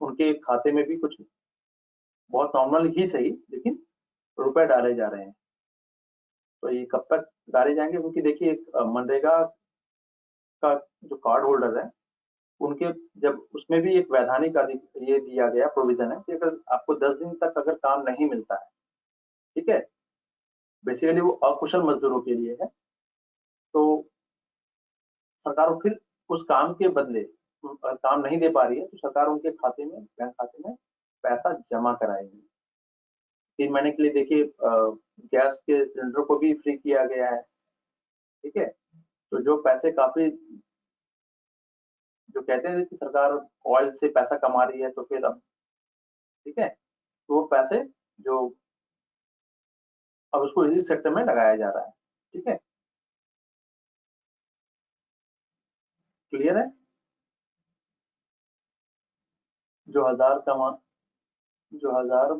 उनके खाते में भी कुछ बहुत नॉर्मल ही सही, लेकिन रुपए डाले जा रहे हैं। तो ये कब तक डाले जाएंगे, क्योंकि देखिए मनरेगा का जो कार्ड होल्डर है उनके, जब उसमें भी एक वैधानिक ये दिया गया प्रोविजन है कि अगर आपको 10 दिन तक अगर काम नहीं मिलता है, ठीक है, बेसिकली वो अकुशल मजदूरों के लिए है, तो सरकार फिर उस काम के बदले काम नहीं दे पा रही है तो सरकार उनके खाते में, बैंक खाते में पैसा जमा कराएगी। 3 महीने के लिए देखिए गैस के सिलेंडर को भी फ्री किया गया है। ठीक है, तो जो पैसे काफी, जो कहते हैं कि सरकार ऑयल से पैसा कमा रही है तो फिर अब, ठीक है, तो वो पैसे जो अब उसको इसी सेक्टर में लगाया जा रहा है। ठीक है, क्लियर है? जो हजार कमा जो हजार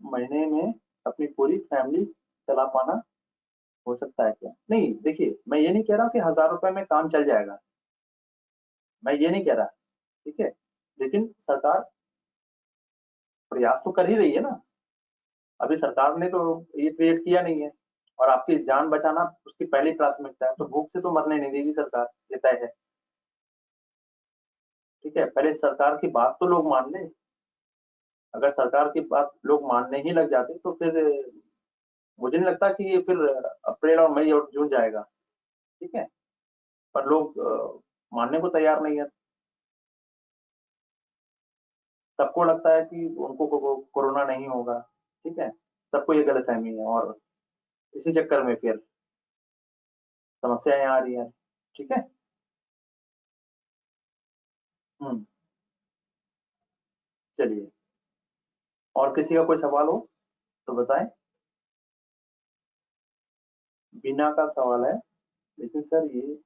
महीने में अपनी पूरी फैमिली चला पाना हो सकता है क्या? नहीं, देखिए मैं ये नहीं कह रहा कि 1000 रुपए में काम चल जाएगा, मैं ये नहीं कह रहा। ठीक है, लेकिन सरकार प्रयास तो कर ही रही है ना। अभी सरकार ने तो ये क्रिएट किया नहीं है, और आपकी जान बचाना उसकी पहली प्राथमिकता है, तो भूख से तो मरने नहीं देगी सरकार, ये तय है। ठीक है, पहले सरकार की बात तो लोग मान ले। अगर सरकार की बात लोग मानने ही लग जाते तो फिर मुझे नहीं लगता कि ये फिर अप्रैल और मई और जून जाएगा। ठीक है, पर लोग मानने को तैयार नहीं है। सबको लगता है कि उनको कोरोना नहीं होगा। ठीक है, सबको ये गलतफहमी है, और इसी चक्कर में फिर समस्याएं आ रही है। ठीक है। हम्म, चलिए, और किसी का कोई सवाल हो तो बताएं। बीना का सवाल है, लेकिन सर ये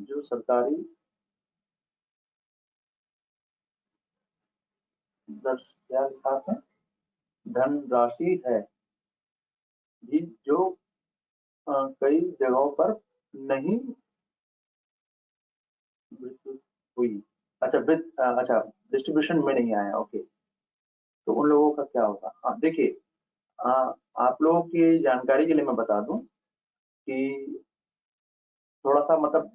जो सरकारी क्या लिखा है, धनराशि है जी जो कई जगहों पर नहीं वितरित हुई। अच्छा, अच्छा, डिस्ट्रीब्यूशन में नहीं आया, ओके। तो उन लोगों का क्या होगा? हाँ देखिए, अ, आप लोगों की जानकारी के लिए मैं बता दूं कि थोड़ा सा मतलब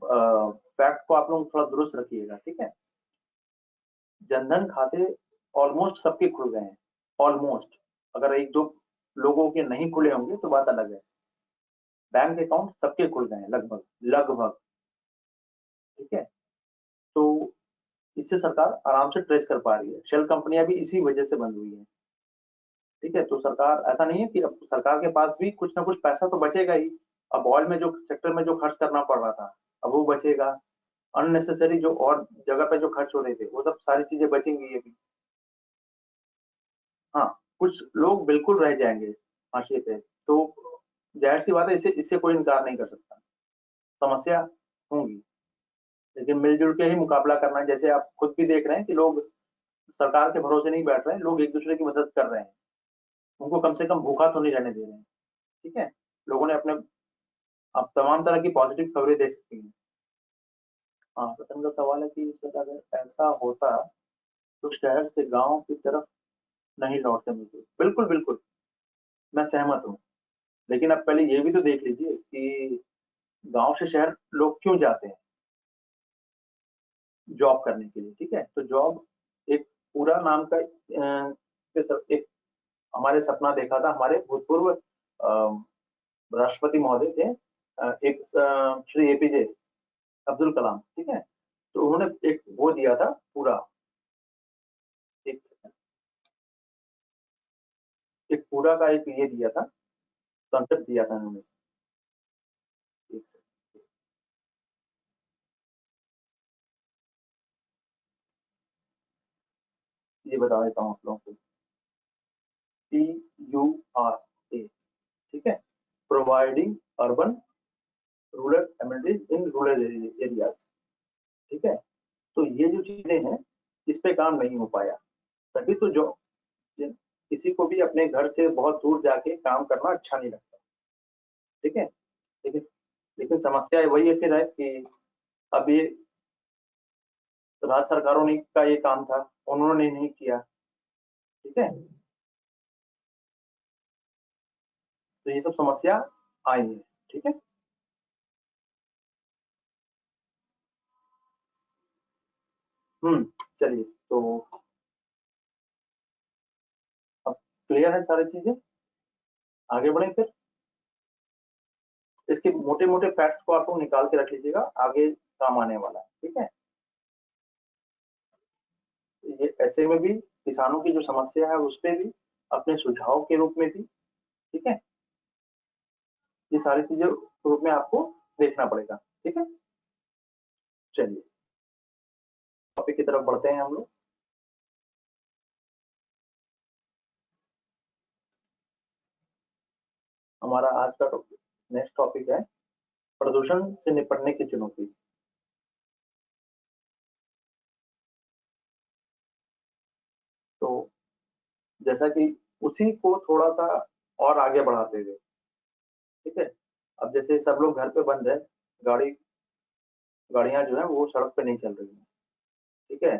फैक्ट को आप लोग थोड़ा दुरुस्त रखिएगा। ठीक है, जनधन खाते ऑलमोस्ट सबके खुल गए हैं, ऑलमोस्ट। अगर एक दो लोगों के नहीं खुले होंगे तो बात अलग है। बैंक अकाउंट सबके खुल गए हैं लगभग, लगभग। ठीक है, तो इससे सरकार आराम से ट्रेस कर पा रही है, शेल कंपनियां भी इसी वजह से बंद हुई है। ठीक है, तो सरकार, ऐसा नहीं है कि अब सरकार के पास भी कुछ ना कुछ पैसा तो बचेगा ही। अब ऑयल में जो सेक्टर में जो खर्च करना पड़ रहा था, अब वो बचेगा। अननेसेसरी जो और जगह पे जो खर्च हो रहे थे वो सब सारी चीजें बचेंगी ये भी। हाँ, कुछ लोग बिल्कुल रह जाएंगे हाशिए पे, तो जाहिर सी बात है, इससे इससे कोई इनकार नहीं कर सकता। समस्या होंगी, लेकिन मिलजुल के ही मुकाबला करना है। जैसे आप खुद भी देख रहे हैं कि लोग सरकार के भरोसे नहीं बैठ रहे हैं, लोग एक दूसरे की मदद कर रहे हैं। उनको कम से कम भूखा तो नहीं रहने दे रहे हैं। ठीक है, लोगों ने अपने आप तमाम तरह की पॉजिटिव खबरें दे सकती हैं। हाँ, रतन का सवाल है कि सर अगर ऐसा होता तो शहर से गांव की तरफ नहीं लौटते मजदूर। बिल्कुल बिल्कुल, मैं सहमत हूँ। लेकिन अब पहले ये भी तो देख लीजिए कि गांव से शहर लोग क्यों जाते हैं? जॉब करने के लिए, ठीक है। तो जॉब एक पूरा नाम का एक हमारे सपना देखा था हमारे भूतपूर्व राष्ट्रपति महोदय थे, एक श्री एपीजे अब्दुल कलाम, ठीक है। तो उन्होंने एक वो दिया था पूरा, एक सेकंड, एक पूरा का एक ये दिया था, कॉन्सेप्ट दिया था उन्होंने। एक सेकंड, ये बता देता हूँ आप लोगों को। PURA, ठीक है, providing urban rural amenities in rural areas, ठीक है। तो ये जो चीजें हैं, इस पे काम नहीं हो पाया। तभी तो जो किसी को भी अपने घर से बहुत दूर जाके काम करना अच्छा नहीं लगता, ठीक है। लेकिन लेकिन समस्या वही है फिर है कि अब ये राज्य सरकारों ने का ये काम था, उन्होंने नहीं किया, ठीक है। तो ये सब समस्या आई है, ठीक है। चलिए, तो अब क्लियर है सारी चीजें, आगे बढ़े फिर। इसके मोटे मोटे फैक्ट्स को आपको निकाल के रख लीजिएगा, आगे काम आने वाला है, ठीक है। ये ऐसे में भी किसानों की जो समस्या है उस पे भी अपने सुझाव के रूप में भी, ठीक है, ये सारी चीजें रूप में आपको देखना पड़ेगा, ठीक है। चलिए, टॉपिक की तरफ बढ़ते हैं हम लोग। हमारा आज का टॉपिक, नेक्स्ट टॉपिक है प्रदूषण से निपटने की चुनौती। तो जैसा कि उसी को थोड़ा सा और आगे बढ़ाते हुए, ठीक है। अब जैसे सब लोग घर पे बंद है, गाड़ी गाड़ियां जो है वो सड़क पे नहीं चल रही है, ठीक है।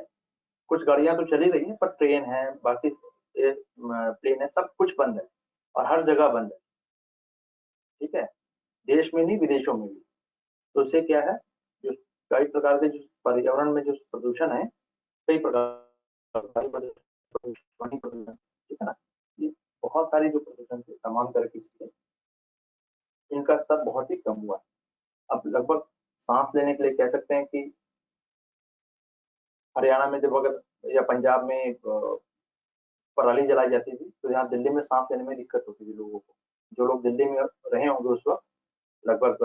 कुछ गाड़ियां तो चली रही हैं, पर ट्रेन है, बाकी प्लेन है, सब कुछ बंद है और हर जगह बंद है, ठीक है। देश में नहीं, विदेशों में भी। तो इससे क्या है, जो कई प्रकार के जो पर्यावरण में जो प्रदूषण है, कई प्रकार का प्रदूषण, ध्वनि प्रदूषण, ठीक है ना, ये बहुत सारी जो प्रदूषण थे, तमाम तरह की चीजें, इनका स्तर बहुत ही कम हुआ है। अब लगभग सांस लेने के लिए कह सकते हैं कि हरियाणा में जब अगर या पंजाब में पराली जलाई जाती थी, तो यहाँ दिल्ली में सांस लेने में दिक्कत होती थी लोगों को। जो लोग दिल्ली में रहे होंगे उस वक्त, लगभग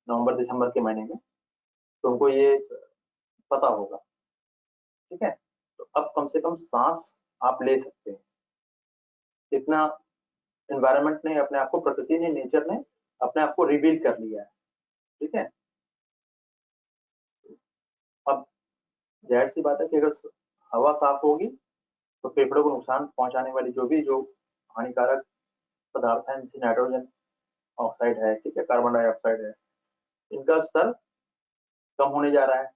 नवंबर दिसंबर के महीने में, तो उनको ये पता होगा, ठीक है। तो अब कम से कम सांस आप ले सकते हैं, इतना एनवायरनमेंट ने अपने आप को, प्रकृति ने, नेचर ने अपने आप को रिवील कर लिया है, ठीक है। अब जाहिर सी बात है कि अगर हवा साफ होगी तो फेफड़ों को नुकसान पहुंचाने वाली जो हानिकारक पदार्थ हैं, जैसे नाइट्रोजन ऑक्साइड है, ठीक है, कार्बन डाइऑक्साइड है, इनका स्तर कम होने जा रहा है।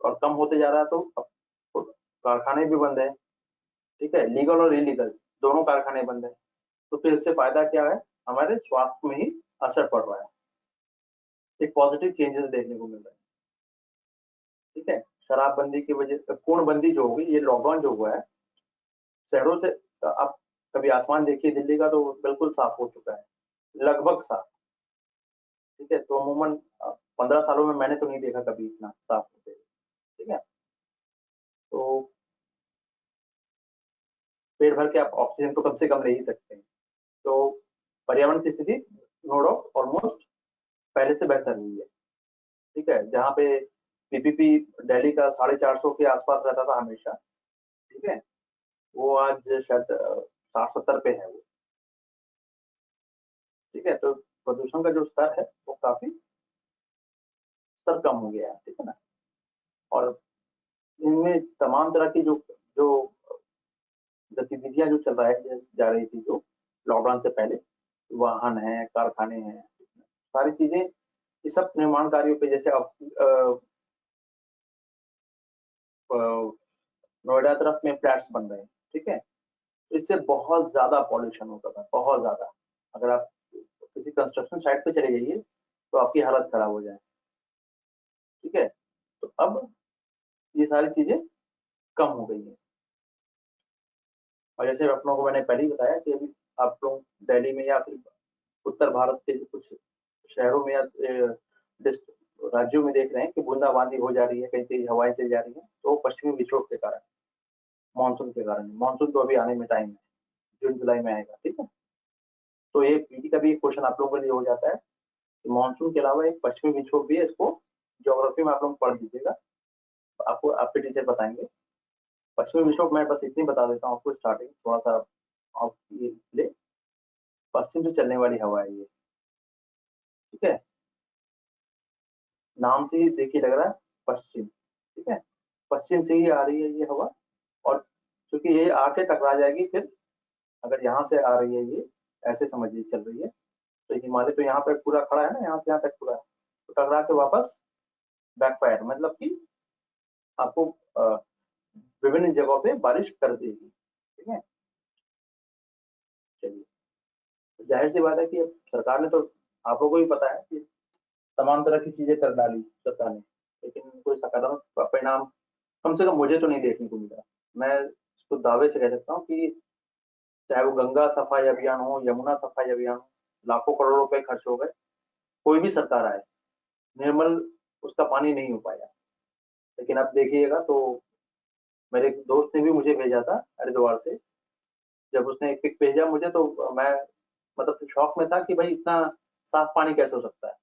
और कम होते जा रहा है तो अब कारखाने भी बंद है, ठीक है, लीगल और इलीगल दोनों कारखाने बंद है। तो फिर इससे फायदा क्या है, हमारे स्वास्थ्य में ही असर पड़ रहा है, एक पॉजिटिव चेंजेस देखने को मिल रहे हैं, ठीक है। शराबबंदी की वजह से पूर्णबंदी जो होगी, ये लॉकडाउन जो हुआ है, शहरों से आप कभी आसमान देखिए दिल्ली का, तो बिल्कुल साफ हो चुका है, लगभग साफ, ठीक है। तो अमूमन 15 सालों में मैंने तो नहीं देखा कभी इतना साफ होते हुए, ठीक है। तो पेट भर के आप ऑक्सीजन तो कम से कम ले ही सकते हैं। तो पर्यावरण की स्थिति नो डाउट ऑलमोस्ट पहले से बेहतर हुई है, ठीक है। जहाँ पे पीपीपी दिल्ली का 450 के आसपास रहता था हमेशा, ठीक है, वो आज शायद 60-70 पे है वो, ठीक है। तो प्रदूषण का जो स्तर है वो काफी स्तर कम हो गया है, ठीक है ना। और इनमें तमाम तरह की जो जो गतिविधियां जो चल रहा है जा रही थी जो लॉकडाउन से पहले, वाहन है, कारखाने हैं, सारी चीजें ये सब निर्माण कार्यों पे, जैसे अब नोएडा तरफ में फ्लैट्स बन रहे हैं, ठीक है, तो इससे बहुत ज्यादा पॉल्यूशन होता था, बहुत ज्यादा। अगर आप किसी कंस्ट्रक्शन साइट पे चले जाइए तो आपकी हालत खराब हो जाए, ठीक है। तो अब ये सारी चीजें कम हो गई है। और जैसे अपनों को मैंने पहले ही बताया कि अभी आप लोग दिल्ली में या फिर उत्तर भारत के कुछ शहरों में या राज्यों में देख रहे हैं कि बूंदाबांदी हो जा रही है, कहीं तेज हवाएं चल जा रही हैं, तो पश्चिमी विक्षोभ के कारण, मानसून के कारण। मानसून तो अभी आने में टाइम है, जून जुलाई में आएगा, ठीक है। तो ये पीटी का भी एक क्वेश्चन आप लोगों के लिए हो जाता है कि मानसून के अलावा एक पश्चिमी विक्षोभ भी है, इसको ज्योग्राफी में आप लोग पढ़ दीजिएगा, आपको आपके टीचर बताएंगे। पश्चिमी विक्षोभ मैं बस इतनी बता देता हूँ आपको स्टार्टिंग, थोड़ा सा आप ये ले, पश्चिम से चलने वाली हवा है ये, ठीक है। नाम से ही देखिए लग रहा है पश्चिम, ठीक है, पश्चिम से ही आ रही है ये हवा। और क्योंकि ये आके टकरा जाएगी, फिर अगर यहाँ से आ रही है ये, ऐसे समझिए चल रही है, तो हिमालय तो यहाँ पे पूरा खड़ा है ना, यहाँ से यहाँ तक पूरा है, तो टकरा के वापस बैकफायर, मतलब कि आपको विभिन्न जगहों पे बारिश कर देगी, ठीक है। चलिए, तो जाहिर सी बात है कि अब सरकार ने तो, आप लोगों को भी पता है कि तमाम तरह की चीजें कर डाली सरकार ने, लेकिन कोई सकारात्मक परिणाम कम से कम मुझे तो नहीं देखने को मिला। मैं इसको दावे से कह सकता हूँ कि चाहे वो गंगा सफाई अभियान हो, यमुना सफाई अभियान हो, लाखों करोड़ रुपए खर्च हो गए, कोई भी सरकार आए, निर्मल उसका पानी नहीं हो पाया। लेकिन अब देखिएगा तो मेरे एक दोस्त ने भी मुझे भेजा था हरिद्वार से, जब उसने एक पिक भेजा मुझे तो मैं मतलब शौक में था कि भाई इतना साफ पानी कैसे हो सकता है।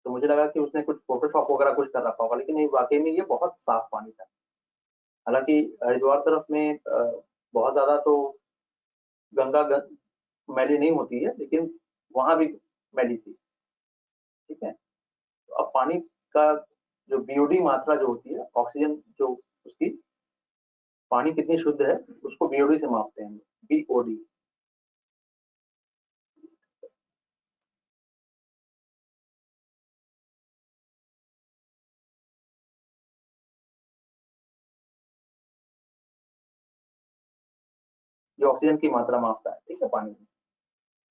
तो मुझे लगा कि उसने कुछ फोटोशॉप वगैरह कुछ कर रखा होगा, लेकिन ये वाकई में ये बहुत साफ पानी था। हालांकि हरिद्वार तरफ में बहुत ज्यादा तो गंगा मैली नहीं होती है, लेकिन वहां भी मैली थी, ठीक है। तो अब पानी का जो बीओडी मात्रा जो होती है, ऑक्सीजन जो उसकी, पानी कितनी शुद्ध है उसको बीओडी से मापते हैं, बीओडी। ये ऑक्सीजन की मात्रा मापता है, ठीक है, पानी में।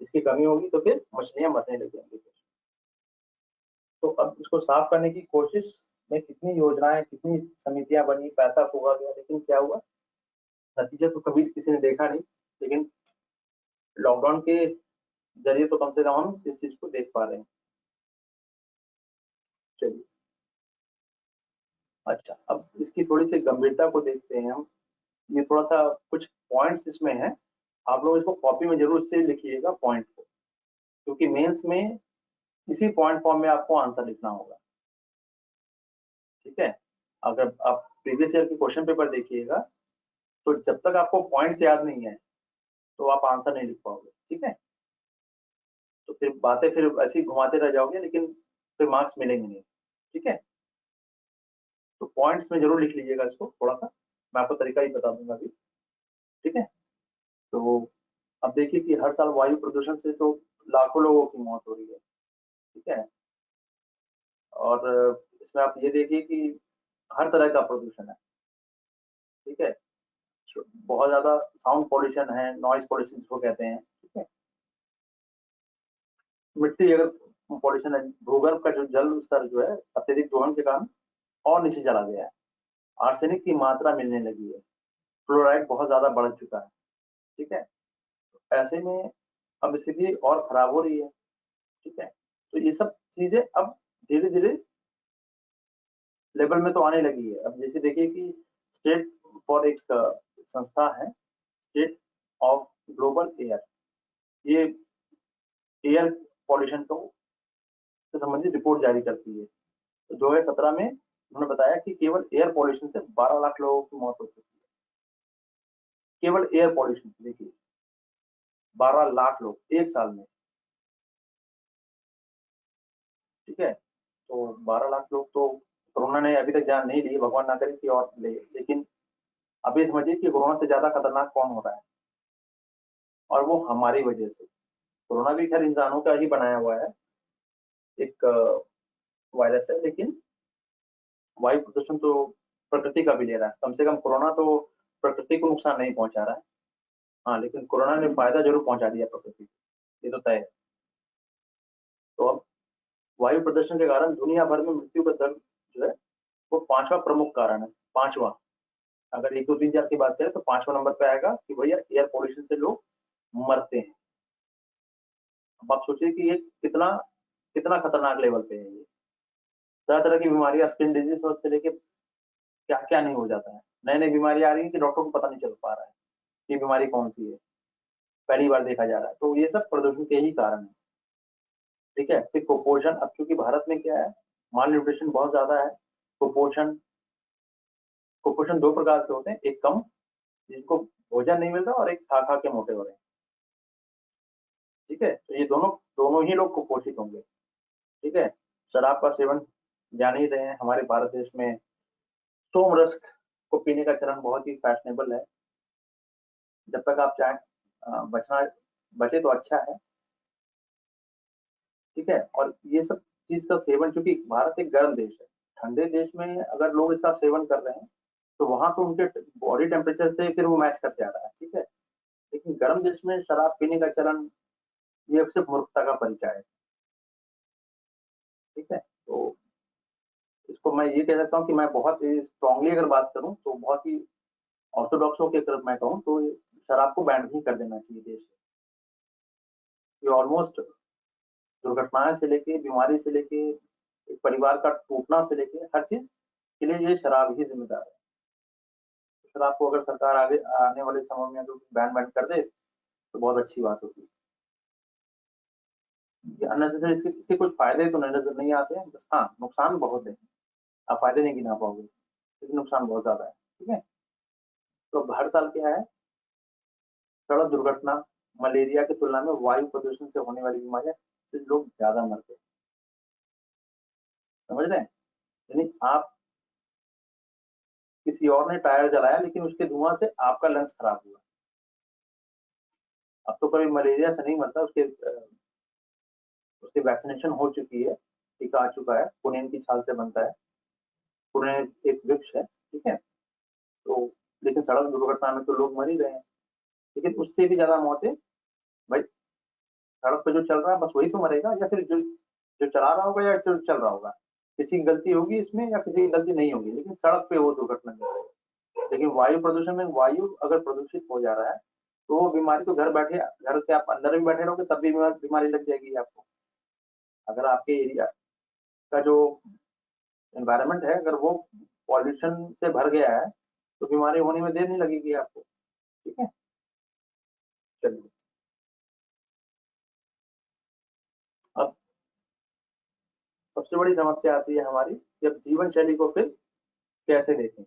इसकी कमी होगी तो फिर मछलियां मरने लग जाएंगी। तो अब इसको साफ करने की कोशिश में कितनी योजनाएं, कितनी समितियां बनी, पैसा फूका गया, लेकिन क्या हुआ, नतीजा तो कभी किसी ने देखा नहीं। लेकिन लॉकडाउन के जरिए तो कम से कम हम इस चीज को देख पा रहे हैं। चलिए, अच्छा, अब इसकी थोड़ी सी गंभीरता को देखते हैं हम। ये थोड़ा सा कुछ पॉइंट्स इसमें है, आप लोग इसको कॉपी में जरूर से लिखिएगा पॉइंट को, क्योंकि मेंस में इसी पॉइंट फॉर्म में आपको आंसर लिखना होगा, ठीक है। अगर आप प्रीवियस ईयर के क्वेश्चन पेपर देखिएगा तो जब तक आपको पॉइंट्स याद नहीं है तो आप आंसर नहीं लिख पाओगे, ठीक है। तो फिर बातें फिर ऐसे ही घुमाते रह जाओगे, लेकिन फिर मार्क्स मिलेंगे नहीं, ठीक है। तो पॉइंट्स में जरूर लिख लीजिएगा इसको थोड़ा सा, मैं आपको तरीका ही बता दूंगा अभी, ठीक है। तो अब देखिए कि हर साल वायु प्रदूषण से तो लाखों लोगों की मौत हो रही है, ठीक है। और इसमें आप ये देखिए कि हर तरह का प्रदूषण है, ठीक है। बहुत ज्यादा साउंड पॉल्यूशन है, नॉइज पॉल्यूशन जिसको कहते हैं, ठीक है। मिट्टी अगर पॉल्यूशन है, भूगर्भ का जो जल स्तर जो है अत्यधिक दोहन के कारण और नीचे चला गया है, आर्सेनिक की मात्रा मिलने लगी है, फ्लोराइड बहुत ज्यादा बढ़ चुका है, ठीक है। ऐसे में अब स्थिति और खराब हो रही है, ठीक है। तो ये सब चीजें अब धीरे धीरे लेवल में तो आने लगी है। अब जैसे देखिए कि स्टेट फॉर एक संस्था है, स्टेट ऑफ ग्लोबल एयर, ये एयर पॉल्यूशन को से संबंधित रिपोर्ट जारी करती है। तो 2017 में उन्होंने बताया कि केवल एयर पॉल्यूशन से 12 लाख लोगों की मौत हो चुकी है, केवल एयर पॉल्यूशन से, देखिए 12 लाख लोग एक साल में, ठीक है। तो 12 लाख लोग तो कोरोना ने अभी तक जान नहीं ली, भगवान ना करे कि और ले, लेकिन अब ये समझिए कि कोरोना से ज्यादा खतरनाक कौन हो रहा है, और वो हमारी वजह से, कोरोना भी खैर इंसानों का ही बनाया हुआ है एक वायरस है, लेकिन वायु प्रदूषण तो प्रकृति का भी ले रहा है। कम से कम कोरोना तो प्रकृति को नुकसान नहीं पहुंचा रहा है। हाँ, लेकिन कोरोना ने फायदा जरूर पहुंचा दिया प्रकृति को, ये तो तय है। तो अब वायु प्रदूषण के कारण दुनिया भर में मृत्यु का दर जो है वो 5वां प्रमुख कारण है। 5वां, अगर 1-2-3-4 की बात करें तो 5वां नंबर पे आएगा कि भैया एयर पोल्यूशन से लोग मरते हैं। अब आप सोचिए कि ये कितना कितना खतरनाक लेवल पे है ये। तरह तरह की बीमारियां, स्किन डिजीज से लेके क्या क्या नहीं हो जाता है। नई नई बीमारी आ रही है कि डॉक्टर को पता नहीं चल पा रहा है कि बीमारी कौन सी है, पहली बार देखा जा रहा है। तो ये सब प्रदूषण के ही कारण है। ठीक है, फिर कुपोषण। अब चूंकि भारत में क्या है, माल न्यूट्रिशन बहुत ज्यादा है। कुपोषण कुपोषण 2 प्रकार के होते हैं, एक कम जिनको भोजन नहीं मिलता, और एक खा खा के मोटे हो रहे हैं। ठीक है, तो ये दोनों दोनों ही लोग कुपोषित होंगे। ठीक है, शराब का सेवन जान ही रहे हैं, हमारे भारत देश में सोम रस को पीने का चलन बहुत ही फैशनेबल है। जब तक आप चाहे बचना बचे तो अच्छा है। ठीक है, और ये सब चीज का सेवन, चूंकि भारत एक गर्म देश है, ठंडे देश में अगर लोग इसका सेवन कर रहे हैं तो वहां तो उनके बॉडी टेम्परेचर से फिर वो मैच करके आ रहा है। ठीक है, लेकिन गर्म देश में शराब पीने का चलन ये सिर्फ मूर्खता का परिचय है। ठीक है, तो इसको मैं ये कह सकता हूँ कि मैं बहुत स्ट्रांगली अगर बात करूँ तो बहुत ही ऑर्थोडॉक्स होकर तरफ मैं कहूँ तो शराब को बैन ही कर देना चाहिए देश से। ये ऑलमोस्ट दुर्घटनाएं से लेके, बीमारी से लेके, एक परिवार का टूटना से लेके हर चीज के लिए ये शराब ही जिम्मेदार है। शराब को अगर सरकार आगे आने वाले समय में अगर बैन बैन कर दे तो बहुत अच्छी बात होगी। अननेसेसरी इसके कुछ फायदे तो नजर नहीं आते हैं, बस हाँ नुकसान बहुत है। आप फायदे नहीं गिना पाओगे, लेकिन नुकसान बहुत ज्यादा है। ठीक है, तो हर साल क्या है, सड़क दुर्घटना, मलेरिया की तुलना में वायु प्रदूषण से होने वाली बीमारियां से लोग ज्यादा मरते हैं। समझ रहे हैं? यानी आप किसी और ने टायर जलाया लेकिन उसके धुआं से आपका लंग्स खराब हुआ। अब तो कोई मलेरिया से नहीं मरता, उसके उसकी वैक्सीनेशन हो चुकी है, टीका आ चुका है, पुनेन की छाल से बनता है। पुनेन एक वृक्ष है। ठीक है, तो लेकिन सड़क दुर्घटना में तो लोग मर ही रहे हैं। लेकिन उससे भी ज्यादा मौतें भाई सड़क पे जो चल रहा है बस वही तो मरेगा, या फिर जो जो चला रहा होगा या जो चल रहा होगा, किसी की गलती होगी इसमें या किसी की गलती नहीं होगी, लेकिन सड़क पे वो दुर्घटना नहीं होगी। लेकिन वायु प्रदूषण में वायु अगर प्रदूषित हो जा रहा है तो वो बीमारी तो घर बैठे, घर के आप अंदर भी बैठे रहोगे तब भी बीमारी लग जाएगी आपको। अगर आपके एरिया का जो एनवायरनमेंट है अगर वो पॉल्यूशन से भर गया है तो बीमारी होने में देर नहीं लगेगी आपको। ठीक है, चलिए अब सबसे बड़ी समस्या आती है हमारी कि अब जीवन शैली को फिर कैसे देखें,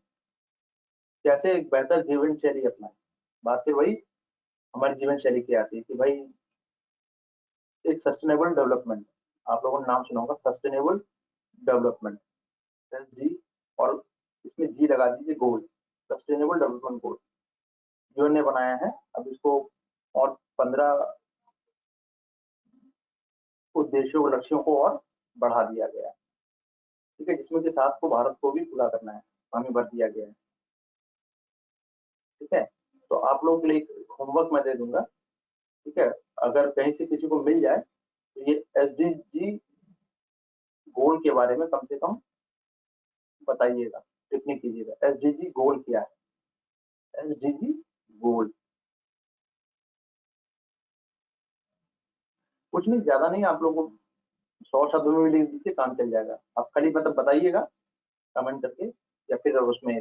कैसे एक बेहतर जीवन शैली अपनाएं। बात फिर वही हमारी जीवन शैली की आती है कि भाई एक सस्टेनेबल डेवलपमेंट, आप लोगों ने नाम सुना होगा सस्टेनेबल डेवलपमेंट, जी, और इसमें जी लगा दीजिए, गोल, सस्टेनेबल डेवलपमेंट गोल यूएन ने बनाया है। अब इसको और 15 उद्देश्यों और लक्ष्यों को और बढ़ा दिया गया है। ठीक है, जिसमें के 7 को भारत को भी पूरा करना है, हमें भर दिया गया है। ठीक है, तो आप लोगों के लिए एक होमवर्क मैं दे दूंगा। ठीक है, अगर कहीं से किसी को मिल जाए तो ये एसडीजी गोल के बारे में कम से कम बताइएगा, टिप्पणी कीजिएगा। एसडीजी गोल क्या है? एसडीजी गोल कुछ नहीं, ज्यादा नहीं, आप लोगों को 100 शब्दों में भी लिख दीजिए, काम चल जाएगा। आप खाली मतलब बताइएगा कमेंट करके या फिर उसमें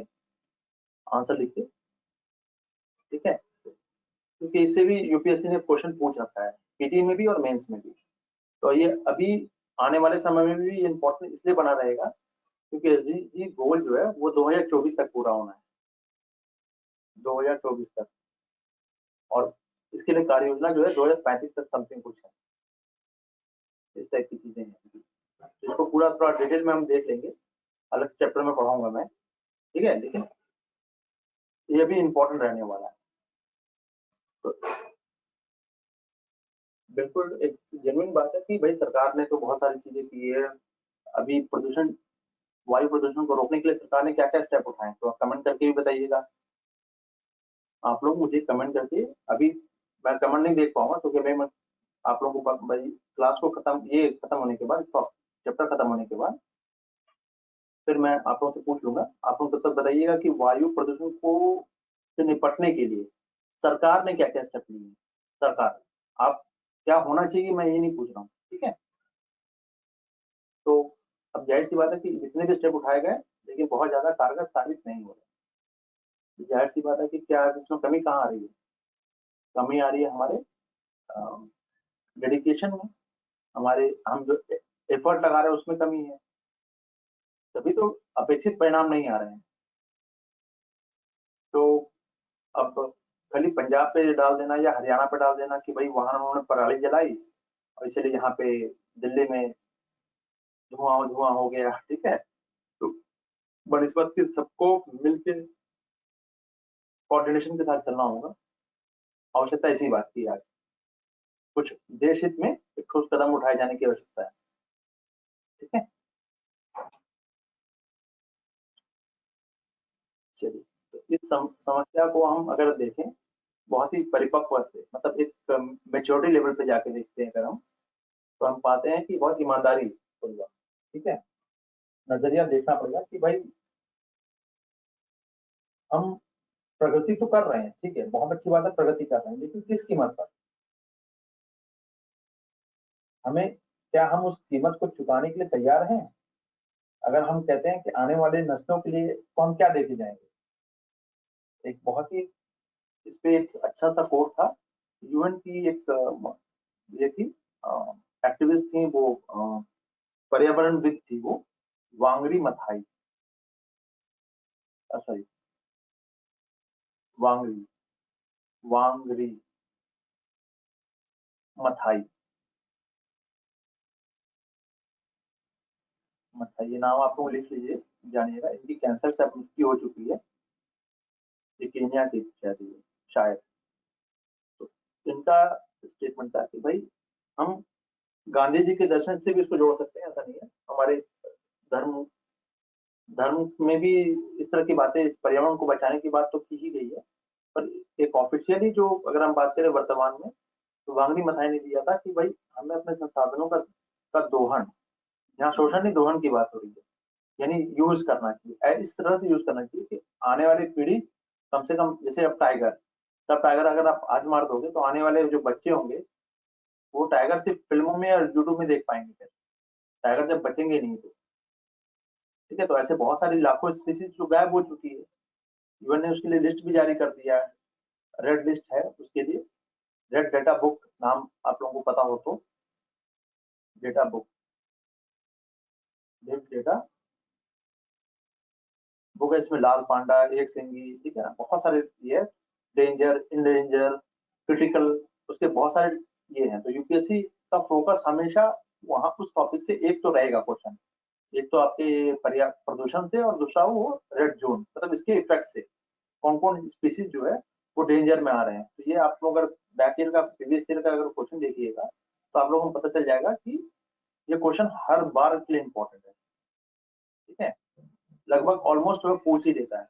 आंसर लिख के। ठीक है, क्योंकि इससे भी यूपीएससी ने क्वेश्चन पूछ रखा है, पीटी में भी और मेंस में भी। तो ये अभी आने वाले समय में भी इम्पोर्टेंट इसलिए बना रहेगा क्योंकि एसडीजी गोल जो है वो 2024 तक पूरा होना है, 2024 तक। और इसके लिए कार्य योजना जो है 2035 तक समथिंग कुछ है, इस टाइप की चीजें हैं। इसको पूरा थोड़ा डिटेल में हम देख लेंगे, अलग चैप्टर में पढ़ाऊंगा मैं। ठीक है, लेकिन ये भी इम्पोर्टेंट रहने वाला है। तो बिल्कुल एक जेन्युइन बात है कि भाई सरकार ने तो बहुत सारी चीजें की है। अभी प्रदूषण, वायु प्रदूषण को रोकने के लिए सरकार ने क्या क्या स्टेप उठाए, तो आप कमेंट करके भी बताइएगा। आप लोग मुझे कमेंट करके, अभी मैं कमेंट नहीं देख पाऊंगा क्योंकि मैं आप लोगों को भाई क्लास को खत्म, ये खत्म होने के बाद, चैप्टर खत्म होने के बाद फिर मैं आप लोगों से पूछ लूंगा। आप लोग तब तक बताइएगा कि वायु प्रदूषण को से निपटने के लिए सरकार ने क्या क्या स्टेप लिए हैं। सरकार, आप क्या होना चाहिए मैं ये नहीं पूछ रहा हूँ, ठीक है। तो अब जाहिर सी बात है कि जितने भी स्टेप उठाए गए लेकिन बहुत ज्यादा कारगर साबित नहीं हो रहे। जाहिर सी बात है कि क्या इसमें कमी कहाँ आ रही है? कमी आ रही है हमारे डेडिकेशन में, हमारे हम जो एफर्ट लगा रहे हैं उसमें कमी है, तभी तो अपेक्षित परिणाम नहीं आ रहे हैं। तो अब खाली पंजाब पे डाल देना या हरियाणा पे डाल देना कि भाई वहां उन्होंने पराली जलाई और इसलिए यहाँ पे दिल्ली में धुआं धुआं हो गया, ठीक है। तो बनस्पत के सबको मिलकर कोऑर्डिनेशन के साथ चलना होगा। आवश्यकता इसी बात की आज, कुछ देश हित में एक ठोस कदम उठाए जाने की आवश्यकता है, ठीक है। चलिए, तो इस समस्या को हम अगर देखें बहुत ही परिपक्व से, मतलब एक मेच्योरिटी लेवल पे जाके देखते हैं अगर हम, तो हम पाते हैं कि बहुत ईमानदारी होगा, ठीक है। नजरिया देखना पड़ेगा कि भाई हम प्रगति तो कर रहे हैं, ठीक है, बहुत अच्छी बात है, प्रगति कर रहे हैं, लेकिन किस कीमत पर? हमें, क्या हम उस कीमत को चुकाने के लिए तैयार हैं? अगर हम कहते हैं कि आने वाले नस्लों के लिए, तो हम क्या देके जाएंगे? एक बहुत ही, इस पे एक अच्छा सा कोट था, यूएन की एक ये थी, एक्टिविस्ट थी वो, पर्यावरणविद थी वो, वांगरी मथाई, सॉरी, वांगरी, वांगरी मथाई, मथाई, ये नाम आप लोग लिख लीजिए, जानिएगा। इनकी कैंसर से मृत्यु हो चुकी है, ये केन्या की शायद शायद। तो इनका स्टेटमेंट था कि भाई हम गांधी जी के दर्शन से भी इसको जोड़ सकते हैं, ऐसा नहीं है। हमारे धर्म धर्म में भी इस तरह की बातें, इस पर्यावरण को बचाने की बात तो की ही गई है। पर एक ऑफिशियली जो अगर हम बात करें वर्तमान में, तो वांगनी मथाई ने दिया था कि भाई हमें अपने संसाधनों का दोहन, यहाँ शोषण नहीं दोहन की बात हो रही है, यानी यूज करना चाहिए, इस तरह से यूज करना चाहिए कि आने वाली पीढ़ी कम से कम, जैसे अब टाइगर, तब टाइगर अगर आप आज मार दोगे तो आने वाले जो बच्चे होंगे वो टाइगर सिर्फ फिल्मों में और यूट्यूब में देख पाएंगे, फिर टाइगर जब बचेंगे नहीं तो, ठीक है। तो ऐसे बहुत सारी लाखों स्पीसीज जो गायब हो चुकी है, यूएन ने उसके लिए लिस्ट भी जारी कर दिया है, रेड लिस्ट है उसके लिए, रेड डेटा बुक नाम आप लोगों को पता हो तो, data book, red data book है, इसमें लाल पांडा, एक सिंगी, ठीक है ना, बहुत सारे ये, डेंजर, इंडेंजर, क्रिटिकल, उसके बहुत सारे ये हैं। तो यूपीएससी का फोकस हमेशा वहां उस टॉपिक से एक तो रहेगा क्वेश्चन, एक तो आपके प्रदूषण से और दूसरा वो रेड जोन, मतलब इसके इफेक्ट से कौन कौन स्पीसीज जो है वो डेंजर में आ रहे हैं। तो ये आप लोग अगर बैक ईयर का, प्रीवियस ईयर का अगर क्वेश्चन देखिएगा तो आप लोगों को पता चल जाएगा कि ये क्वेश्चन हर बार के लिए इंपॉर्टेंट है, ठीक है। लगभग ऑलमोस्ट वो पूछ ही देता है।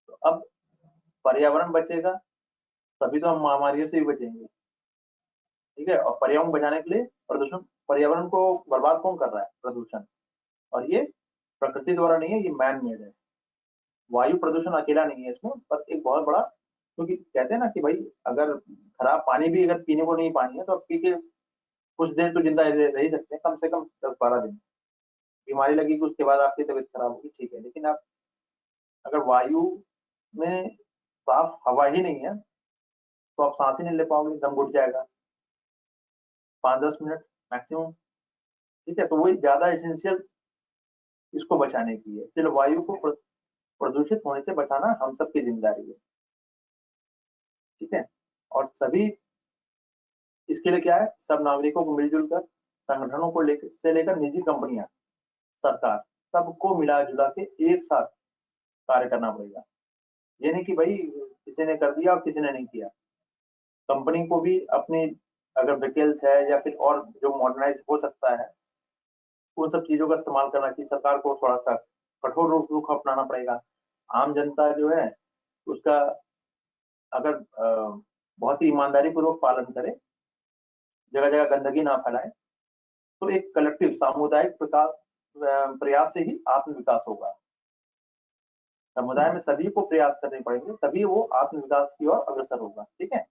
तो अब पर्यावरण बचेगा तभी तो हम महामारियों से भी बचेंगे, ठीक है। और पर्यावरण बचाने के लिए प्रदूषण, पर्यावरण को बर्बाद कौन कर रहा है? प्रदूषण। और ये प्रकृति द्वारा नहीं है, ये मैन मेड है। वायु प्रदूषण अकेला नहीं है इसमें, पर एक बहुत बड़ा, क्योंकि कहते हैं ना कि भाई अगर खराब पानी भी अगर पीने को नहीं पानी है तो आप पी के कुछ देर तो जिंदा रह ही सकते हैं, कम से कम 10-12 दिन। बीमारी लगेगी उसके बाद आपकी तबीयत खराब होगी, ठीक है, लेकिन आप अगर वायु में साफ हवा ही नहीं है तो आप सांस ही नहीं ले पाओगे, दम घुट जाएगा 5-10 मिनट मैक्सिमम, ठीक है। तो वही ज्यादा एसेंशियल इसको बचाने की है, इसलिए वायु को प्रदूषित होने से बचाना हम सबकी जिम्मेदारी है, ठीक है। और सभी, इसके लिए क्या है, सब नागरिकों को मिलजुल कर, संगठनों को लेकर से लेकर निजी कंपनियां, सरकार, सबको मिला जुला के एक साथ कार्य करना पड़ेगा। ये नहीं कि भाई किसी ने कर दिया और किसी ने नहीं किया। कंपनी को भी अपनी अगर व्हीकल्स है या फिर और जो मॉडर्नाइज हो सकता है, उन सब चीजों का इस्तेमाल करना चाहिए। सरकार को थोड़ा सा कठोर रुख अपनाना पड़ेगा। आम जनता जो है उसका अगर बहुत ही ईमानदारी पूर्वक पालन करे, जगह जगह गंदगी ना फैलाए, तो एक कलेक्टिव सामुदायिक प्रयास से ही आत्म विकास होगा। समुदाय में सभी को प्रयास करने पड़ेंगे, तभी वो आत्म विकास की ओर अग्रसर होगा। ठीक है,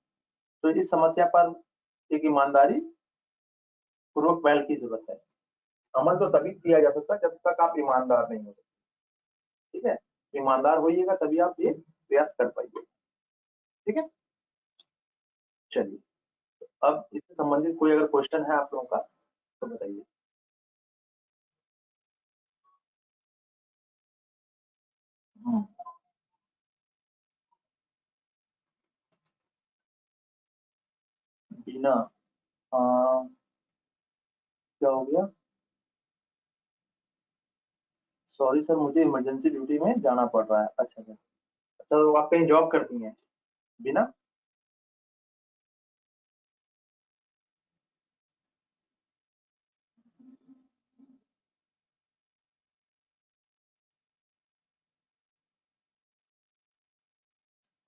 तो इस समस्या पर एक ईमानदारी पूर्वक पहल की जरूरत है। अमल तो तभी किया जा सकता है जब तक आप ईमानदार नहीं हो। ठीक है, ईमानदार होइएगा तभी आप ये प्रयास कर पाइए। ठीक है, चलिए, अब इससे संबंधित कोई अगर क्वेश्चन है आप लोगों का तो बताइए। बीना, क्या हो गया? सॉरी सर, मुझे इमरजेंसी ड्यूटी में जाना पड़ रहा है। अच्छा सर, अच्छा तो आप कहीं जॉब करती हैं बीना?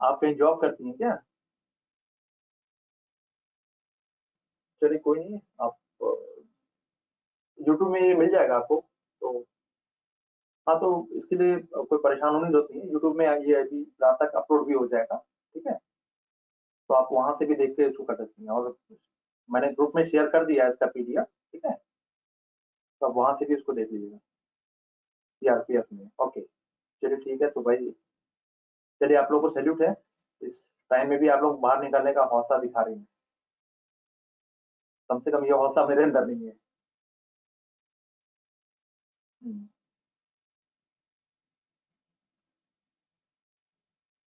आप कहीं जॉब करती हैं क्या? चलिए कोई नहीं, आप यूट्यूब में ये मिल जाएगा आपको। तो हाँ, तो इसके लिए कोई परेशान होने की जरूरत नहीं है। यूट्यूब में ये अभी रात तक अपलोड भी हो जाएगा। ठीक है, तो आप वहां से भी देख के इसको कर सकती हैं, और मैंने ग्रुप में शेयर कर दिया है इसका पीडीएफ। ठीक है, तो आप वहां से भी उसको देख लीजिएगा सीआरपीएफ में। ओके, चलिए ठीक है। तो भाई चलिए, आप लोगों को सैल्यूट है, इस टाइम में भी आप लोग बाहर निकलने का हौसला दिखा रही हैं। कम से कम ये हौसला मेरे अंदर नहीं है। हम्म,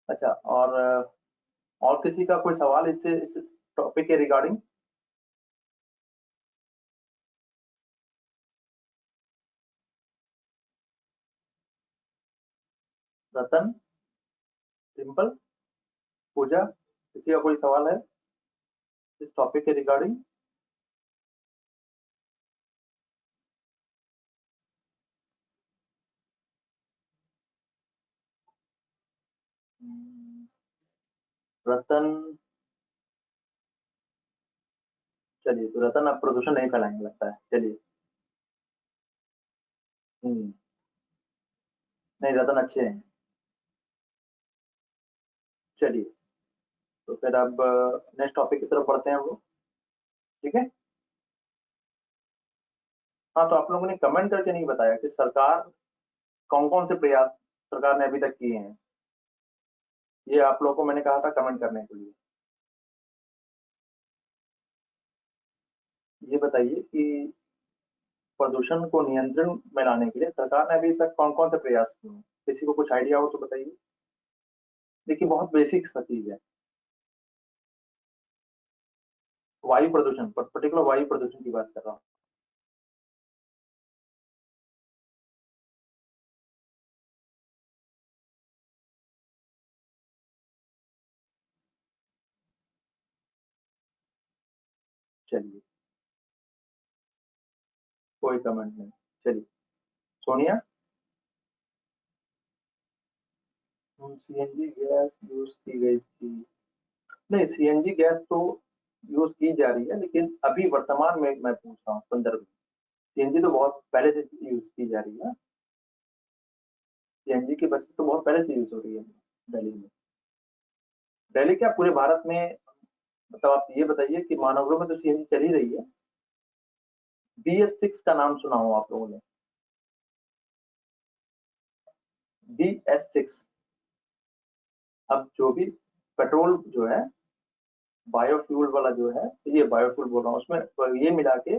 अच्छा, और किसी का कोई सवाल इससे इस टॉपिक के रिगार्डिंग? रतन, सिंपल, पूजा, किसी का कोई सवाल है इस टॉपिक के रिगार्डिंग? रतन, चलिए, तो रतन अब प्रदूषण नहीं फैलाएंगे लगता है। चलिए। हम्म, नहीं, रतन अच्छे हैं। चलिए, तो फिर अब नेक्स्ट टॉपिक की तरफ बढ़ते हैं हम लोग। ठीक है। हाँ, तो आप लोगों ने कमेंट करके नहीं बताया कि सरकार कौन कौन से प्रयास सरकार ने अभी तक किए हैं। ये आप लोगों को मैंने कहा था कमेंट करने के लिए। ये बताइए कि प्रदूषण को नियंत्रण में लाने के लिए सरकार ने अभी तक कौन कौन से प्रयास किए हैं। किसी को कुछ आइडिया हो तो बताइए। देखिए, बहुत बेसिक सा चीज है। वायु प्रदूषण, पर्टिकुलर वायु प्रदूषण की बात कर रहा हूँ। चलिए, कोई कमेंट नहीं। चलिए, सोनिया, सीएनजी गैस यूज की गई थी? नहीं, सीएनजी गैस तो यूज की जा रही है, लेकिन अभी वर्तमान में मैं पूछ रहा हूँ संदर्भ में। सीएनजी तो बहुत पहले से यूज की जा रही है। सीएनजी की बसें तो बहुत पहले से यूज हो रही है दिल्ली में। दिल्ली क्या, पूरे भारत में? मतलब आप ये बताइए कि महानगरों में तो सीएनजी चल ही रही है। BS6 का नाम सुना हो आप लोगों ने? BS6। अब जो भी पेट्रोल जो है, बायोफ्यूल वाला जो है, ये बायोफ्यूल बोल रहा हूँ, उसमें ये मिला के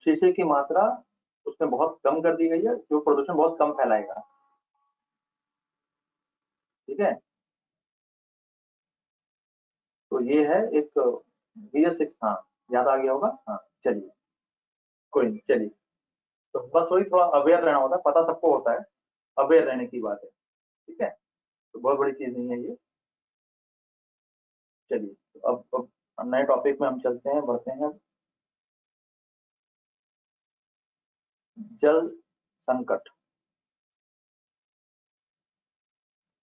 शीशे की मात्रा उसमें बहुत कम कर दी गई है, जो प्रदूषण बहुत कम फैलाएगा। ठीक है, तो ये है एक BS6। हाँ, याद आ गया होगा। हाँ, चलिए, कोई नहीं, चलिए। तो बस वही थोड़ा अवेयर रहना होता है, पता सबको होता है, अवेयर रहने की बात है। ठीक है, तो बहुत बड़ी चीज नहीं है ये। चलिए, तो अब नए टॉपिक में हम चलते हैं, बढ़ते हैं। जल संकट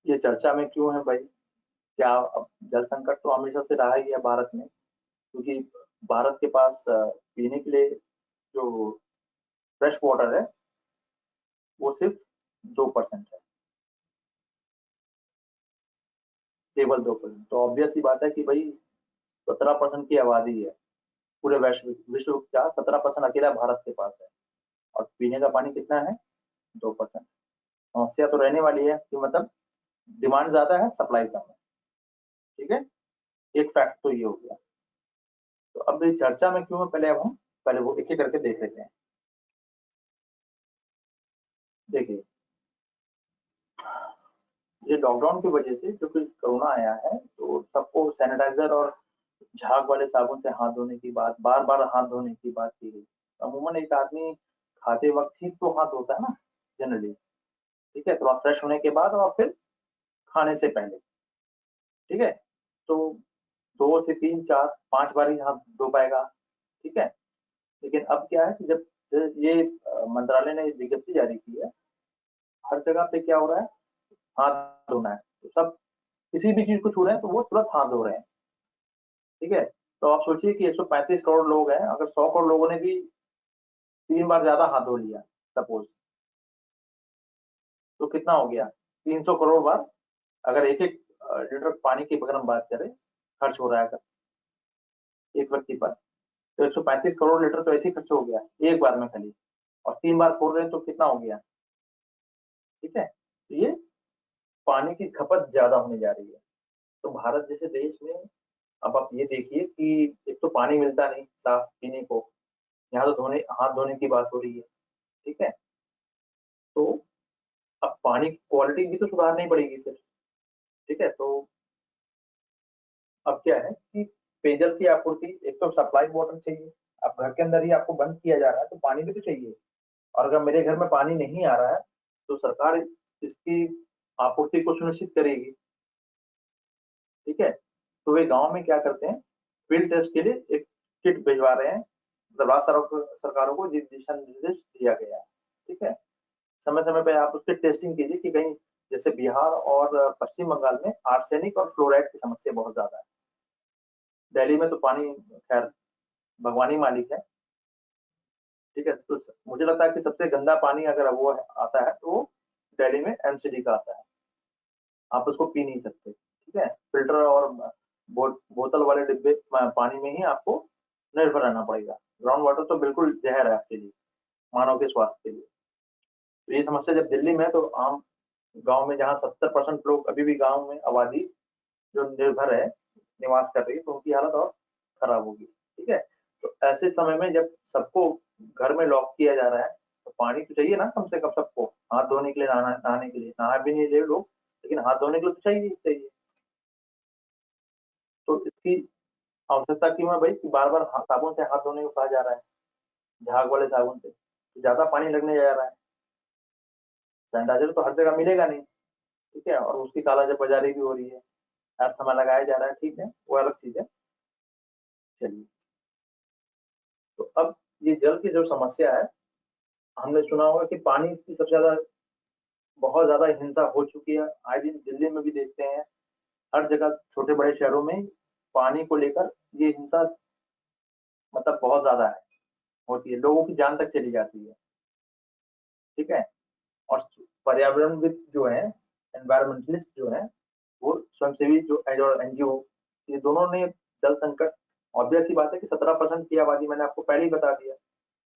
ये चर्चा में क्यों है भाई? क्या अब जल संकट तो हमेशा से रहा ही है भारत में, क्योंकि भारत के पास पीने के लिए जो फ्रेश वाटर है वो सिर्फ 2% है, केवल 2%। तो ऑब्वियस ही बात है कि भाई 17% की आबादी है पूरे विश्व का, 17% अकेला भारत के पास है, और पीने का पानी कितना है? 2%। समस्या तो रहने वाली है कि मतलब डिमांड ज्यादा है, सप्लाई कम है। ठीक है, एक फैक्ट तो ये हो गया। तो अब ये चर्चा में क्यों है, पहले अब हम पहले वो एक एक करके देख लेते हैं। देखिए, ये लॉकडाउन की वजह से जो कि कोरोना आया है, तो सबको सैनिटाइजर और झाग वाले साबुन से हाथ धोने की बात, बार बार हाथ धोने की बात की गई। अमूमन एक आदमी खाते वक्त ही तो हाथ धोता है ना, जनरली। ठीक है, थोड़ा फ्रेश होने के बाद और फिर खाने से पहले। ठीक है, तो 2 से 3, 4, 5 बार ही हाथ धो पाएगा। ठीक है, लेकिन अब क्या है कि जब ये मंत्रालय ने विज्ञप्ति जारी की है, हर जगह पे क्या हो रहा है, हाथ धोना है। तो सब किसी भी चीज को छू रहे हैं तो वो तुरंत हाथ धो रहे हैं। ठीक है, तो आप सोचिए कि 135 करोड़ लोग हैं, अगर 100 करोड़ लोगों ने भी 3 बार ज्यादा हाथ धो लिया सपोज, तो कितना हो गया? 300 करोड़ बार। अगर एक एक लीटर पानी की अगर हम बात करें, खर्च हो रहा है एक व्यक्ति पर, तो 135 करोड़ लीटर तो ऐसे ही खर्च हो गया एक बार में खाली। और 3 बार खोल रहे हैं तो कितना हो गया? ठीक है, तो ये पानी की खपत ज्यादा होने जा रही है। तो भारत जैसे देश में अब आप ये देखिए कि एक तो पानी मिलता नहीं साफ पीने को, यहाँ तो धोने हाथ धोने की बात हो रही है। ठीक है, तो अब पानी की क्वालिटी भी तो सुधारनी पड़ेगी फिर। ठीक है, तो अब क्या है कि पेयजल की आपूर्ति, एक तो सप्लाई वाटर चाहिए। अब घर के अंदर ही आपको बंद किया जा रहा है तो पानी भी तो चाहिए। और अगर मेरे घर में पानी नहीं आ रहा है तो सरकार इसकी आपूर्ति को सुनिश्चित करेगी। ठीक है, तो वे गांव में क्या करते हैं, फील्ड टेस्ट के लिए एक किट भिजवा रहे हैं। मतलब राज्य सरकारों को दिशा निर्देश दिया गया है। ठीक है, समय समय पे आप उसकी टेस्टिंग कीजिए कि कहीं, जैसे बिहार और पश्चिम बंगाल में आर्सेनिक और फ्लोराइड की समस्या बहुत ज्यादा है। दिल्ली में तो पानी खैर भगवान ही मालिक है। ठीक है, तो मुझे लगता है कि सबसे गंदा पानी अगर वो आता है तो वो दिल्ली में एमसीडी का आता है। आप उसको पी नहीं सकते। ठीक है, फिल्टर और बोतल वाले डिब्बे पानी में ही आपको निर्भर रहना पड़ेगा। ग्राउंड वाटर तो बिल्कुल जहर है आपके लिए, मानव के स्वास्थ्य के लिए। तो ये समस्या जब दिल्ली में है, तो आम गांव में जहाँ 70% लोग अभी भी, गांव में आबादी जो निर्भर है, निवास कर रही है, तो उनकी हालत और खराब होगी। ठीक है, तो ऐसे समय में जब सबको घर में लॉक किया जा रहा है, तो पानी तो चाहिए ना कम से कम सबको, हाथ धोने के लिए, नहाने के लिए। नहा भी नहीं रहे लोग, लेकिन हाथ धोने के लिए तो चाहिए ही चाहिए। तो इसकी आवश्यकता क्यों है भाई कि बार बार साबुन से हाथ धोने को कहा जा रहा है, झाग वाले साबुन से? तो ज्यादा पानी लगने जा रहा है। सैनिटाइजर तो हर जगह मिलेगा नहीं। ठीक है, और उसकी कालाबाजारी भी हो रही है, अस्थमा लगाया जा रहा है। ठीक है, वो अलग चीज है। चलिए, तो अब ये जल की जो समस्या है, हमने सुना होगा कि पानी की सबसे ज्यादा, बहुत ज्यादा हिंसा हो चुकी है। आए दिन दिल्ली में भी देखते हैं, हर जगह छोटे बड़े शहरों में पानी को लेकर ये हिंसा मतलब बहुत ज्यादा है, होती है, लोगों की जान तक चली जाती है। ठीक है, और पर्यावरणविद जो है, एनवायरमेंटलिस्ट जो है, वो स्वयंसेवी जो एनजीओ, ये दोनों ने जल संकट, ऑब्वियस ही बात है कि 17% की आबादी, मैंने आपको पहले ही बता दिया।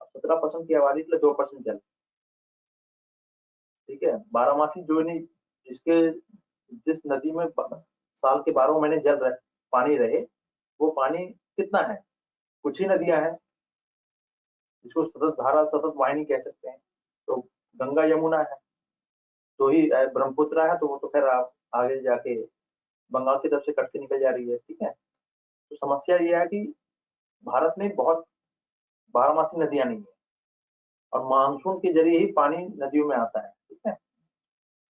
अब 17% की आबादी के लिए 2% जल। ठीक है, बारहमासी जो नहीं, जिसके जिस नदी में साल के 12 महीने पानी रहे, वो पानी कितना है? कुछ ही नदियां हैं जिसको सतत धारा, सतत वाहिनी कह सकते हैं। तो गंगा यमुना है, तो ही ब्रह्मपुत्र है, तो वो तो खैर आप आगे जाके बंगाल की तरफ से कट के निकल जा रही है। ठीक है, तो समस्या ये है कि भारत में बहुत बारहमासी नदियां नहीं है, और मानसून के जरिए ही पानी नदियों में आता है। ठीक है,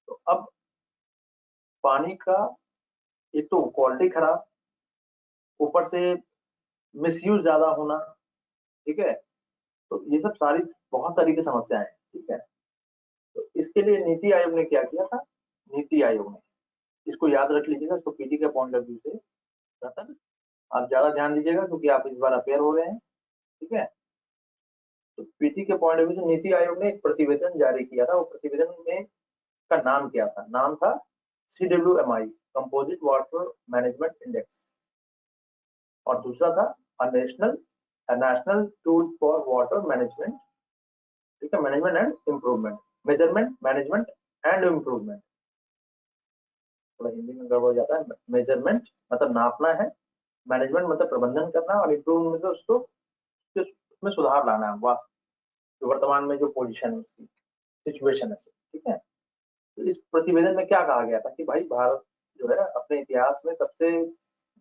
तो अब पानी का एक तो क्वालिटी खराब, ऊपर से मिसयूज ज्यादा होना, ठीक है। तो ये सब सारी बहुत सारी की समस्याएं हैं, ठीक है। तो इसके लिए नीति आयोग ने क्या किया था, नीति आयोग ने, इसको याद रख लीजिएगा, इसको पीटी के पॉइंट ऑफ व्यू से रतन आप ज्यादा ध्यान दीजिएगा, क्योंकि आप इस बार अपेयर हो रहे हैं, ठीक है। तो पीटी के पॉइंट ऑफ व्यू से नीति आयोग ने एक प्रतिवेदन जारी किया था, वो प्रतिवेदन में का नाम क्या था, नाम था CWMI, composite water management index, और दूसरा था national national tool for water management, ठीक है, management and improvement, measurement management and improvement, थोड़ा हिंदी में गड़बड़ हो जाता है। मेजरमेंट मतलब नापना है, मैनेजमेंट मतलब प्रबंधन करना, और इम्प्रूवमेंट मतलब उसको उसमें सुधार लाना है, वाह, जो वर्तमान में जो पोजीशन है उसकी सिचुएशन है, ठीक है। तो इस प्रतिवेदन में क्या कहा गया था कि भाई भारत जो है अपने इतिहास में सबसे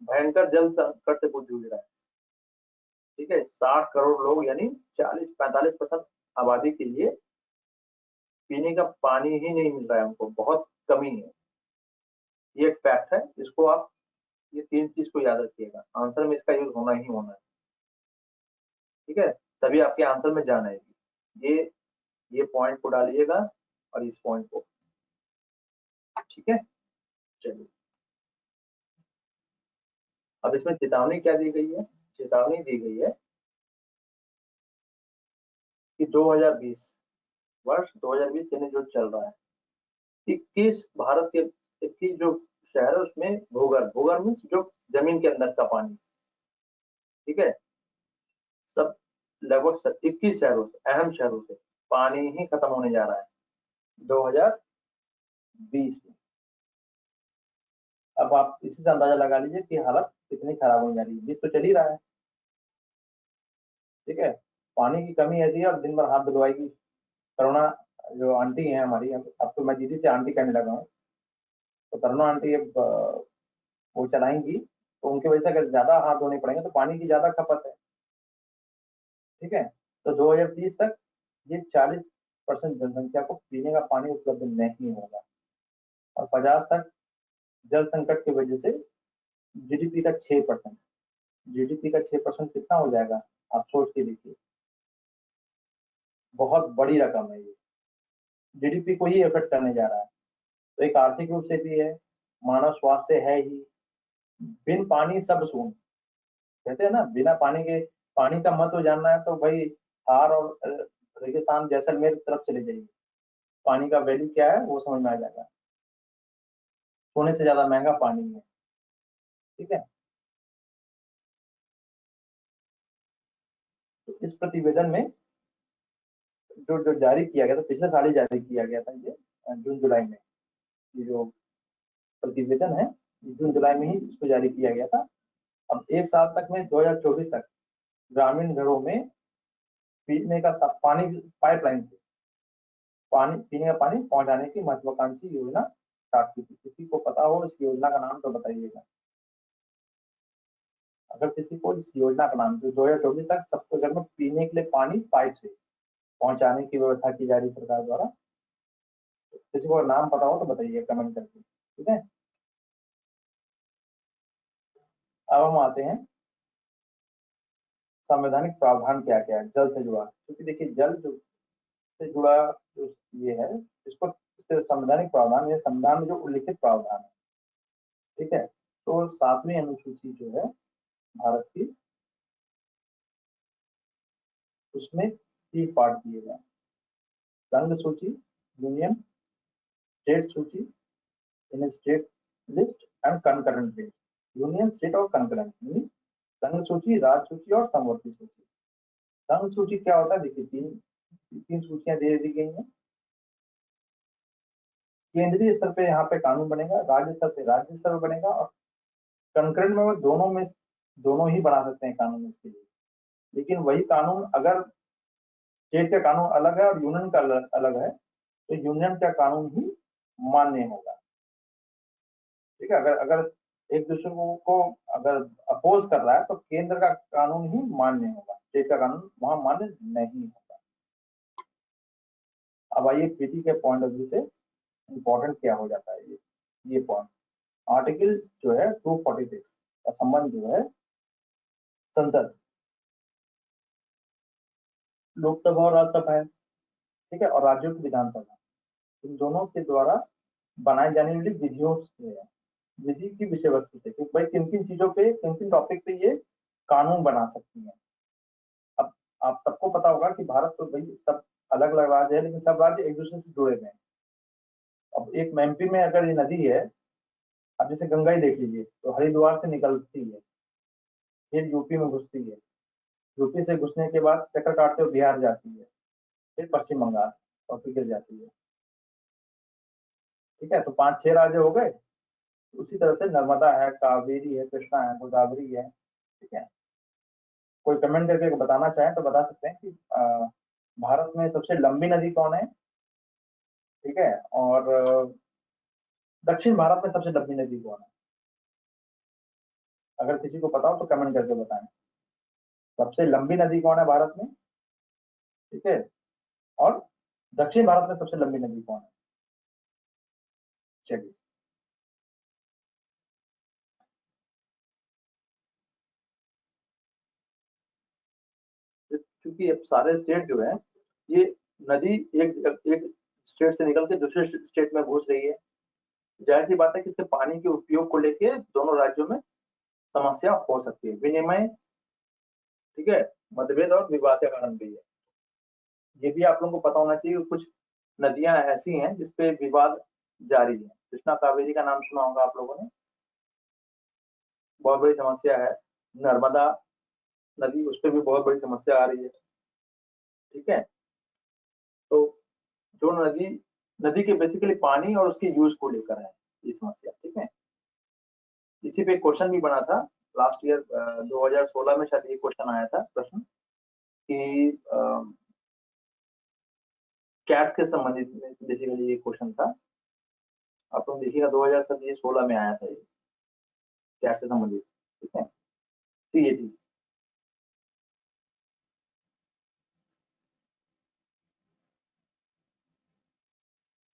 भयंकर जल संकट से जूझ रहा है, ठीक है। 60 करोड़ लोग यानी 40-45% आबादी के लिए पीने का पानी ही नहीं मिल रहा है, उनको बहुत कमी है, ये एक फैक्ट है। इसको आप ये 3 चीज को याद रखिएगा, आंसर में इसका यूज होना ही होना है, ठीक है, तभी आपके आंसर में जान आएगी। ये पॉइंट को डालिएगा और इस पॉइंट को, ठीक है। चलिए, अब इसमें चेतावनी क्या दी गई है, चेतावनी दी गई है कि 2020 वर्ष 2020 यानी जो चल रहा है, 21 भारत के 21 जो शहर है उसमें भूगर्भ, भूगर्भ मीन्स जो जमीन के अंदर का पानी, ठीक है, सब लगभग 21 शहरों से, अहम शहरों से पानी ही खत्म होने जा रहा है 2020 में। अब आप इसी से अंदाजा लगा लीजिए कि हालत कितनी खराब होने जा रही है, 20 तो चल ही रहा है, ठीक है। पानी की कमी ऐसी है, और दिन भर हाथ धुलवाएगी करुणा, जो आंटी है हमारी, अब तो मैं दीदी से आंटी कहने लगा हूँ, तो करुणा आंटी अब वो चलाएंगी, तो उनकी वजह से अगर ज्यादा हाथ धोने पड़ेंगे तो पानी की ज्यादा खपत है, ठीक है। तो 2030 तक ये 40% जनसंख्या को पीने का पानी उपलब्ध नहीं होगा, और 50 तक जल संकट की वजह से जीडीपी का 6%, जीडीपी का 6% कितना हो जाएगा, आप सोच के देखिए, बहुत बड़ी रकम है ये, जीडीपी को ही इफेक्ट करने जा रहा है। तो एक आर्थिक रूप से भी है, मानव स्वास्थ्य है ही, बिन पानी सब सून, कहते हैं ना, बिना पानी के, पानी का महत्व जानना है तो भाई थार और रेगिस्तान जैसलमेर की तरफ चले जाइए, पानी का वैल्यू क्या है वो समझ में आ जाएगा, सोने से ज्यादा महंगा पानी है, ठीक है। तो इस प्रतिवेदन में जो जो जारी किया गया था, पिछले साल ही जारी किया गया था ये, जून जुलाई में, ये जो प्रतिवेदन है जून जुलाई में ही इसको जारी किया गया था। अब एक साल तक में 2024 तक ग्रामीण घरों में पीने का पानी पाइपलाइन से पानी, पीने का पानी पहुंचाने की महत्वाकांक्षी योजना स्टार्ट की थी। किसी को पता हो इस योजना का नाम तो बताइएगा, अगर किसी को इस योजना का नाम, जो 2024 तक सबके घर में पीने के लिए पानी पाइप से पहुंचाने की व्यवस्था की जा रही सरकार द्वारा, किसी को नाम पता हो तो बताइए कमेंट करके, ठीक है। अब हम आते हैं संवैधानिक प्रावधान क्या क्या है जल से जुड़ा, क्योंकि देखिए जल जो से जुड़ा जो ये है, इसको संवैधानिक प्रावधान या संविधान में जो उल्लिखित प्रावधान है, ठीक है। तो 7वीं अनुसूची जो है भारत की, उसमें 3 पार्ट दिए गए, संघ सूची, यूनियन स्टेट सूची, इन state list and concurrent list, union state और कंकरेंट, संघ सूची, राज्य सूची और समवर्ती सूची। संघ सूची क्या होता है, देखिए तीन सूचियां दे दी गई हैं, केंद्रीय स्तर पे यहाँ पे कानून बनेगा, राज्य स्तर पे राज्य स्तर पे बनेगा, और कंकरेंट में वो दोनों ही बना सकते हैं कानून इसके लिए। लेकिन वही कानून अगर स्टेट का कानून अलग है और यूनियन का अलग है, तो यूनियन का कानून ही मान्य होगा, ठीक है। अगर अगर एक दूसरे को अगर अपोज कर रहा है तो केंद्र का कानून ही मान्य होगा, स्टेट का कानून वहां मान्य नहीं होगा। अब आइए पीटी के पॉइंट ऑफ व्यू से इम्पोर्टेंट क्या हो जाता है ये पॉइंट, आर्टिकल जो है 246 का संबंध जो है संसद, लोकसभा और राज्यसभा है, ठीक है, और राज्यों की विधानसभा, इन दोनों के द्वारा बनाई जाने वाली विधियों से है, विधि की विषय वस्तु से कि भाई किन किन चीजों पे, किन किन टॉपिक पे ये कानून बना सकती है। अब आप सबको पता होगा कि भारत तो भाई सब अलग अलग राज्य है, लेकिन सब राज्य एक दूसरे से जुड़े हुए हैं। अब एक एमपी में अगर ये नदी है, अब जैसे गंगा ही देख लीजिए, तो हरिद्वार से निकलती है, फिर यूपी में घुसती है, यूपी से घुसने के बाद चक्कर काटते हुए बिहार जाती है, फिर पश्चिम बंगाल और फिर गिर जाती है। ठीक है, तो 5-6 राज्य हो गए। उसी तरह से नर्मदा है, कावेरी है, कृष्णा है, गोदावरी है। ठीक है, कोई कमेंट करके बताना चाहे तो बता सकते हैं कि भारत में सबसे लंबी नदी कौन है। ठीक है, और दक्षिण भारत में सबसे लंबी नदी कौन है, अगर किसी को पता हो तो कमेंट करके बताएं। सबसे लंबी नदी कौन है भारत में, ठीक है, और दक्षिण भारत में सबसे लंबी नदी कौन है। चलिए, क्योंकि अब सारे स्टेट जो है, ये नदी एक एक स्टेट से निकल के दूसरे स्टेट में घुस रही है। जाहिर सी बात है कि इसके पानी के उपयोग को लेके दोनों राज्यों में समस्या हो सकती है, विनिमय, ठीक है, मतभेद और विवाद के कारण भी है। ये भी आप लोगों को पता होना चाहिए कि कुछ नदियां ऐसी हैं जिसपे विवाद जारी है। कृष्णा कावेरी का नाम सुना होगा आप लोगों ने, बहुत बड़ी समस्या है। नर्मदा नदी, उस पर भी बहुत बड़ी समस्या आ रही है। ठीक है, तो जो नदी नदी के बेसिकली पानी और उसके यूज को लेकर है ये समस्या। ठीक है, इसी पे क्वेश्चन भी बना था लास्ट ईयर, 2016 में शायद ये क्वेश्चन आया था, प्रश्न कि कैट के संबंधित में बेसिकली ये क्वेश्चन था। आप लोग देखिएगा 2016 में आया था ये, कैट से संबंधित। ठीक है, सीएटी।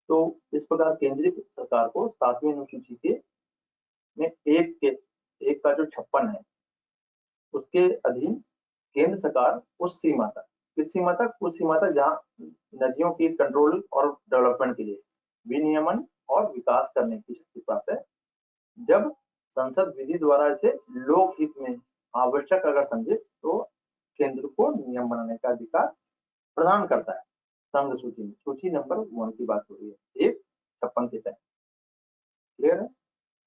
तो इस प्रकार केंद्रीय सरकार को 7वीं अनुसूची के में एक का जो 56 है, उसके अधीन केंद्र सरकार उस सीमा तक, किस सीमा तक, उस सीमा तक जहां नदियों की कंट्रोल और डेवलपमेंट के लिए विनियमन और विकास करने की शक्ति प्राप्त है, जब संसद विधि द्वारा इसे लोकहित में आवश्यक अगर समझे तो केंद्र को नियम बनाने का अधिकार प्रदान करता है। संघ सूची में सूची नंबर 1 की बात हो रही है, 156 के तहत। क्लियर है।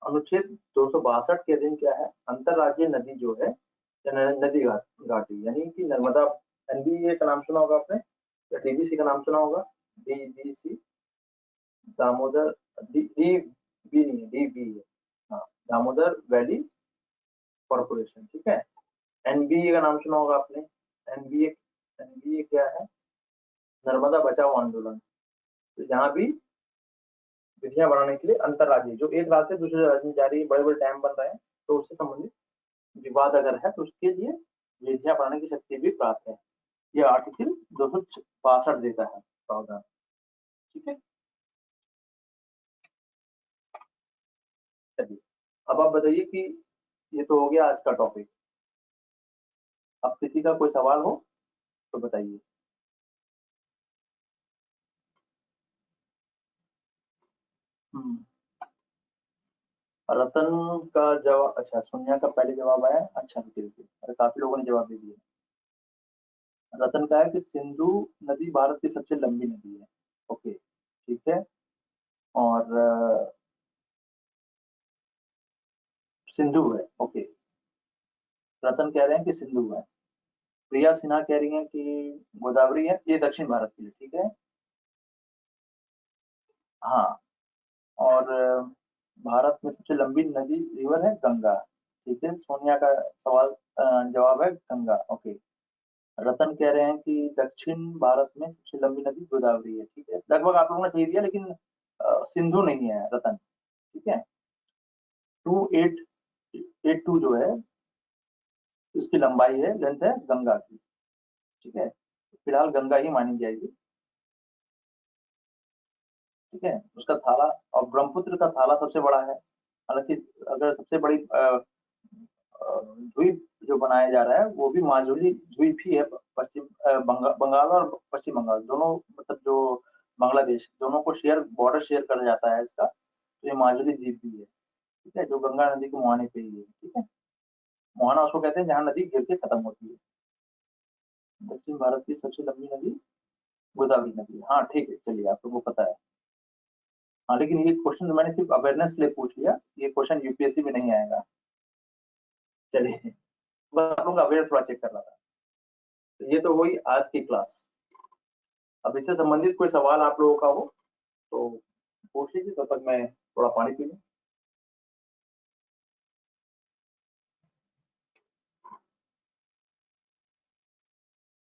अनुच्छेद 262 के अधीन क्या है, अंतरराज्यीय नदी जो है, नदी घाटी, यानी कि नर्मदा, एनबीए का नाम सुना होगा आपने, या डीबीसी का नाम सुना होगा, DBC, Damodar, D D B नहीं है, डीबी है, हाँ, दामोदर वैली कॉर्पोरेशन। ठीक है, एनबीए का नाम सुना होगा आपने, एनबीए, एनबीए क्या है, नर्मदा बचाओ आंदोलन। तो यहाँ भी विधियां बनाने के लिए अंतरराज्यीय, जो एक राज्य से दूसरे राज्य में जा रही है, बड़े बड़े डैम बन रहे हैं, तो उससे संबंधित विवाद अगर है तो उसके लिए विधियां बनाने की शक्ति भी प्राप्त है। यह आर्टिकल 262 देता है प्रावधान। ठीक है, चलिए, अब आप बताइए कि ये तो हो गया आज का टॉपिक। अब किसी का कोई सवाल हो तो बताइए। हम्म, रतन का जवाब, अच्छा, सोनिया का पहले जवाब आया, अच्छा रुकिए रुकिए, अरे काफी लोगों ने जवाब दे दिया। रतन का है कि सिंधु नदी भारत की सबसे लंबी नदी है। ओके, ठीक है, और सिंधु है। ओके, रतन कह रहे हैं कि सिंधु है। प्रिया सिन्हा कह रही हैं कि गोदावरी है, ये दक्षिण भारत के लिए। ठीक है, हाँ, और भारत में सबसे लंबी नदी रिवर है गंगा। ठीक है, सोनिया का सवाल, जवाब है गंगा। ओके, रतन कह रहे हैं कि दक्षिण भारत में सबसे लंबी नदी गोदावरी है। ठीक है, लगभग आप लोगों ने सही दिया, लेकिन सिंधु नहीं है, रतन। ठीक है, 2882 जो है उसकी लंबाई है, लेंथ है गंगा की। ठीक है, फिलहाल गंगा ही मानी जाएगी। ठीक है, उसका थाला, और ब्रह्मपुत्र का थाला सबसे बड़ा है। हालांकि अगर सबसे बड़ी द्वीप जो बनाया जा रहा है वो भी माजुली द्वीप ही है। पश्चिम बंगाल और पश्चिम बंगाल दोनों, मतलब जो बांग्लादेश, दोनों को शेयर, बॉर्डर शेयर कर जाता है इसका। तो ये माजुली द्वीप भी है, ठीक है, जो गंगा नदी के मुहाने पे ही है, ठीक है। मुहाना उसको कहते हैं जहाँ नदी गिर के खत्म होती है। दक्षिण भारत की सबसे लंबी नदी गोदावरी नदी है। हाँ ठीक है, चलिए आपको वो पता है। हाँ लेकिन ये क्वेश्चन तो मैंने सिर्फ अवेयरनेस के लिए पूछ लिया, ये क्वेश्चन यूपीएससी में नहीं आएगा। चलिए, बस आप लोग अवेयर थोड़ा चेक कर रहा था। तो ये तो हुई आज की क्लास। अब इससे संबंधित कोई सवाल आप लोगों का हो तो पूछ लीजिए, तब तक मैं थोड़ा पानी पी लूँ।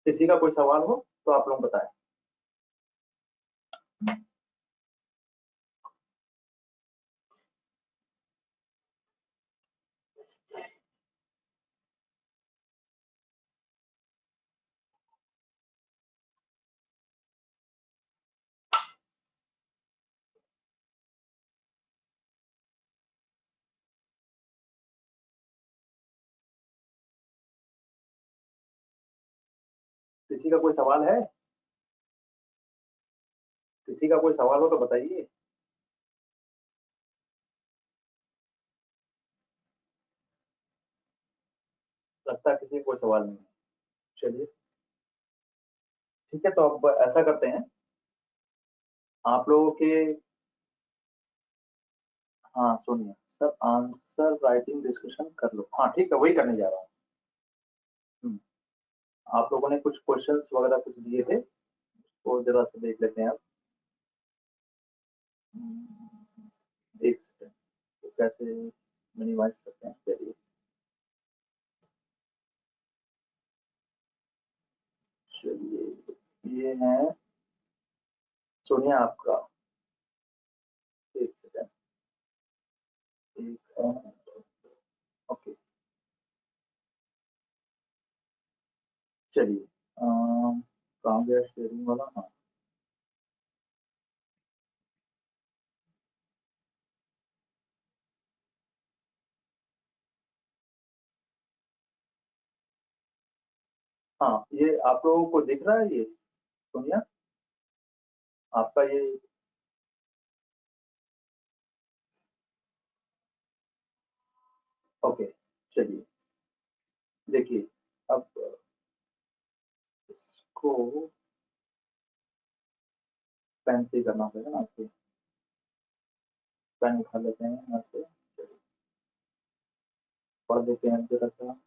किसी का कोई सवाल हो तो आप लोग बताएं। किसी का कोई सवाल है? किसी का कोई सवाल हो तो बताइए। लगता है किसी का कोई सवाल नहीं है। चलिए ठीक है, तो अब ऐसा करते हैं, आप लोगों के, हाँ सुनिए सर, आंसर राइटिंग डिस्कशन कर लो। हाँ ठीक है, वही करने जा रहा हूँ। हम्म, आप लोगों ने कुछ क्वेश्चंस वगैरह कुछ दिए थे, वो जरा से देख लेते हैं आप। एक सेकंड, तो कैसे मिनिमाइज करते हैं, चलिए। चलिए ये है, सुनिए आपका, एक सेकंड, एक, ओके चलिए, कहाँ गया शेयरिंग वाला, हाँ। हाँ ये आप लोगों को दिख रहा है, ये सुनिए, आपका ये, ओके चलिए, देखिए अब इसको पेन से करना पड़ेगा ना आपको। पेन उठा लेते हैं यहाँ से, पढ़ देते हैं जरा सा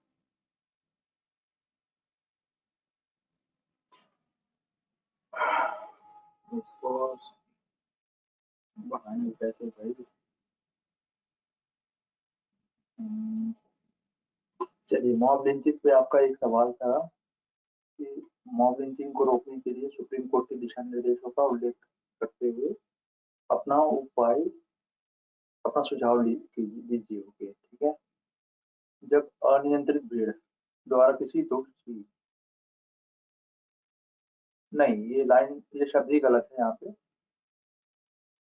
इसको, बढ़ाएंगे कैसे भाई। हम्म, चलिए, मॉब लिंचिंग पे आपका एक सवाल था कि मॉब लिंचिंग को रोकने के लिए सुप्रीम कोर्ट के दिशा निर्देशों का उल्लेख करते हुए अपना उपाय, अपना सुझाव दीजिए, ओके ठीक है। जब अनियंत्रित भीड़ द्वारा किसी दोषी, नहीं ये लाइन, ये शब्द ही गलत है यहाँ पे।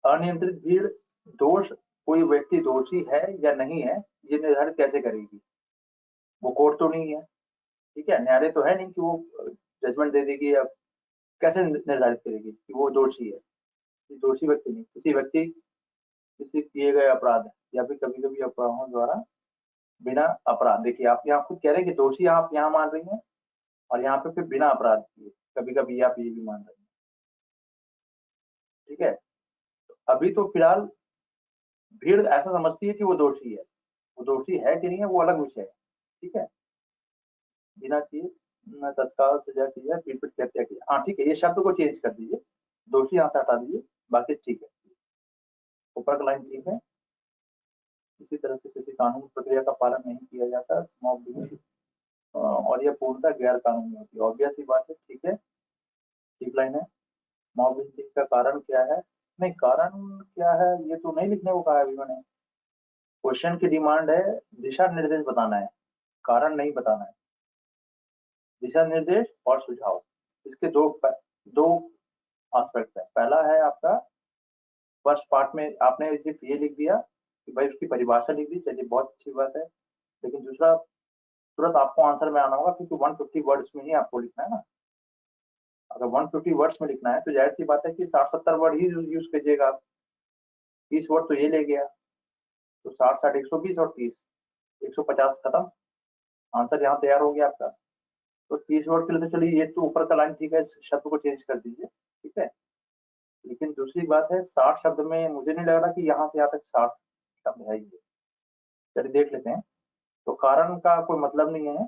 अनियंत्रित भीड़, दोष, कोई व्यक्ति दोषी है या नहीं है ये निर्धारित कैसे करेगी? वो कोर्ट तो नहीं है, ठीक है, न्यायालय तो है नहीं कि वो जजमेंट दे देगी, या कैसे निर्धारित करेगी कि वो दोषी है? ये दोषी व्यक्ति नहीं, किसी व्यक्ति, किसी किए गए अपराध या फिर कभी कभी अपराधों द्वारा बिना अपराध, देखिए आप यहाँ खुद कह रहे हैं कि दोषी आप यहाँ मान रही हैं, और यहाँ पे फिर बिना अपराध किए कभी कभी आप ये भी मान रहे हैं, ठीक है। अभी तो फिलहाल भीड़ ऐसा समझती है कि वो दोषी है, वो दोषी है कि नहीं है वो अलग विषय है, ठीक है। बिना किए न तत्काल सजा की है, पीट पीट की हत्या की, हाँ ठीक है, ये शब्द को चेंज कर दीजिए, दोषी यहाँ से हटा दीजिए, बाकी ठीक है, ऊपर का लाइन ठीक है। इसी तरह से किसी कानून प्रक्रिया का पालन नहीं किया जाता मॉब लिंचिंग, और यह पूर्णतः गैर कानूनी होती है, ऑब्वियस ही बात है, ठीक है, ठीक लाइन है। मॉब लिंचिंग का कारण क्या है? नहीं, कारण क्या है ये तो नहीं लिखने को कहा है अभी मैंने। क्वेश्चन की डिमांड है दिशा निर्देश बताना है, कारण नहीं बताना है। दिशा निर्देश और सुझाव, इसके दो एस्पेक्ट्स है। पहला है आपका, फर्स्ट पार्ट में आपने सिर्फ ये लिख दिया कि भाई उसकी परिभाषा लिख दी, चलिए बहुत अच्छी बात है। लेकिन दूसरा तुरंत आपको आंसर में आना होगा, क्योंकि 150 वर्ड्स में ही आपको लिखना है ना। अगर 150 वर्ड्स में लिखना है तो जाहिर सी बात है कि 60-70 वर्ड ही यूज कीजिएगा आप। 30 वर्ड तो ये ले गया, तो 60-60 120 और 30 150 खत्म, आंसर यहाँ तैयार हो गया आपका। तो 30 वर्ड के लिए तो चलिए, ये तो ऊपर का लाइन ठीक है, इस शब्द को चेंज कर दीजिए, ठीक है। लेकिन दूसरी बात है 60 शब्द में मुझे नहीं लग रहा कि यहाँ से यहाँ तक 60 शब्द है ये। चलिए देख लेते हैं। तो कारण का कोई मतलब नहीं है,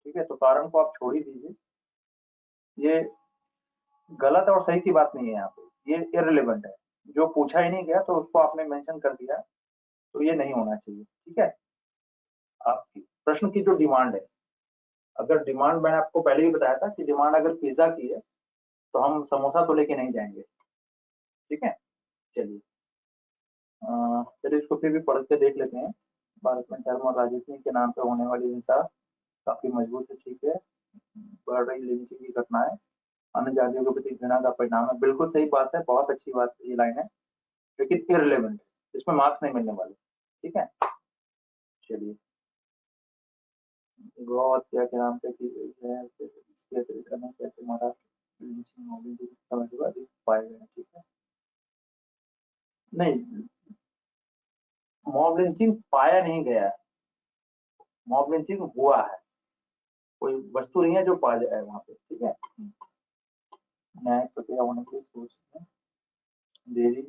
ठीक है, तो कारण को आप छोड़ ही दीजिए। ये गलत और सही की बात नहीं है यहाँ पे, ये इररिलेवेंट है। जो पूछा ही नहीं गया तो उसको आपने मेंशन कर दिया, तो ये नहीं होना चाहिए, ठीक है। आपकी प्रश्न की जो डिमांड है, अगर डिमांड मैंने आपको पहले ही बताया था कि डिमांड अगर पिज्जा की है तो हम समोसा तो लेके नहीं जाएंगे, ठीक है। चलिए चलिए इसको फिर भी पढ़ के देख लेते हैं। भारत में धर्म और राजनीति के नाम पर होने वाली हिंसा काफी मजबूत है, ठीक है। बढ़ रही लिंचिंग की घटनाएं अन्य जातियों के प्रति घृणा का परिणाम है, बिल्कुल सही बात है, बहुत अच्छी बात ये लाइन है, लेकिन इररिलेवेंट, इसमें मार्क्स नहीं मिलने वाले, ठीक है। चलिए गौ हत्या के नाम पे की गई है, इसके अतिरिक्त कैसे महाराष्ट्र लिंचिंग अधिक पाए गए हैं, ठीक है। नहीं, मॉब लिंचिंग पाया नहीं गया है, मॉब लिंचिंग हुआ है, कोई वस्तु नहीं है जो पाया जाए वहां पे, ठीक है। न्यायिक प्रक्रिया होने की सोच में देरी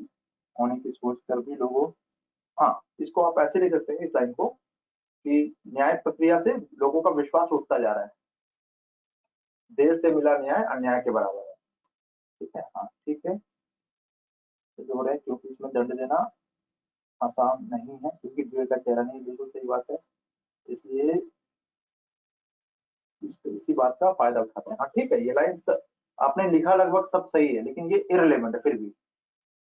होने की सोच कर भी लोगों, हाँ, इसको आप ऐसे लिख सकते हैं इस लाइन को कि न्याय प्रक्रिया से लोगों का विश्वास उठता जा रहा है, देर से मिला न्याय अन्याय के बराबर है, ठीक है। हाँ ठीक है, तो जो हो रहा है क्योंकि इसमें दंड देना आसान नहीं है, क्योंकि जुए का चेहरा नहीं, बिल्कुल सही बात है, इसलिए इसी बात का फायदा उठाते हैं। हाँ ठीक है, ये लाइन आपने लिखा लगभग सब सही है, लेकिन ये इररिलेवेंट है, फिर भी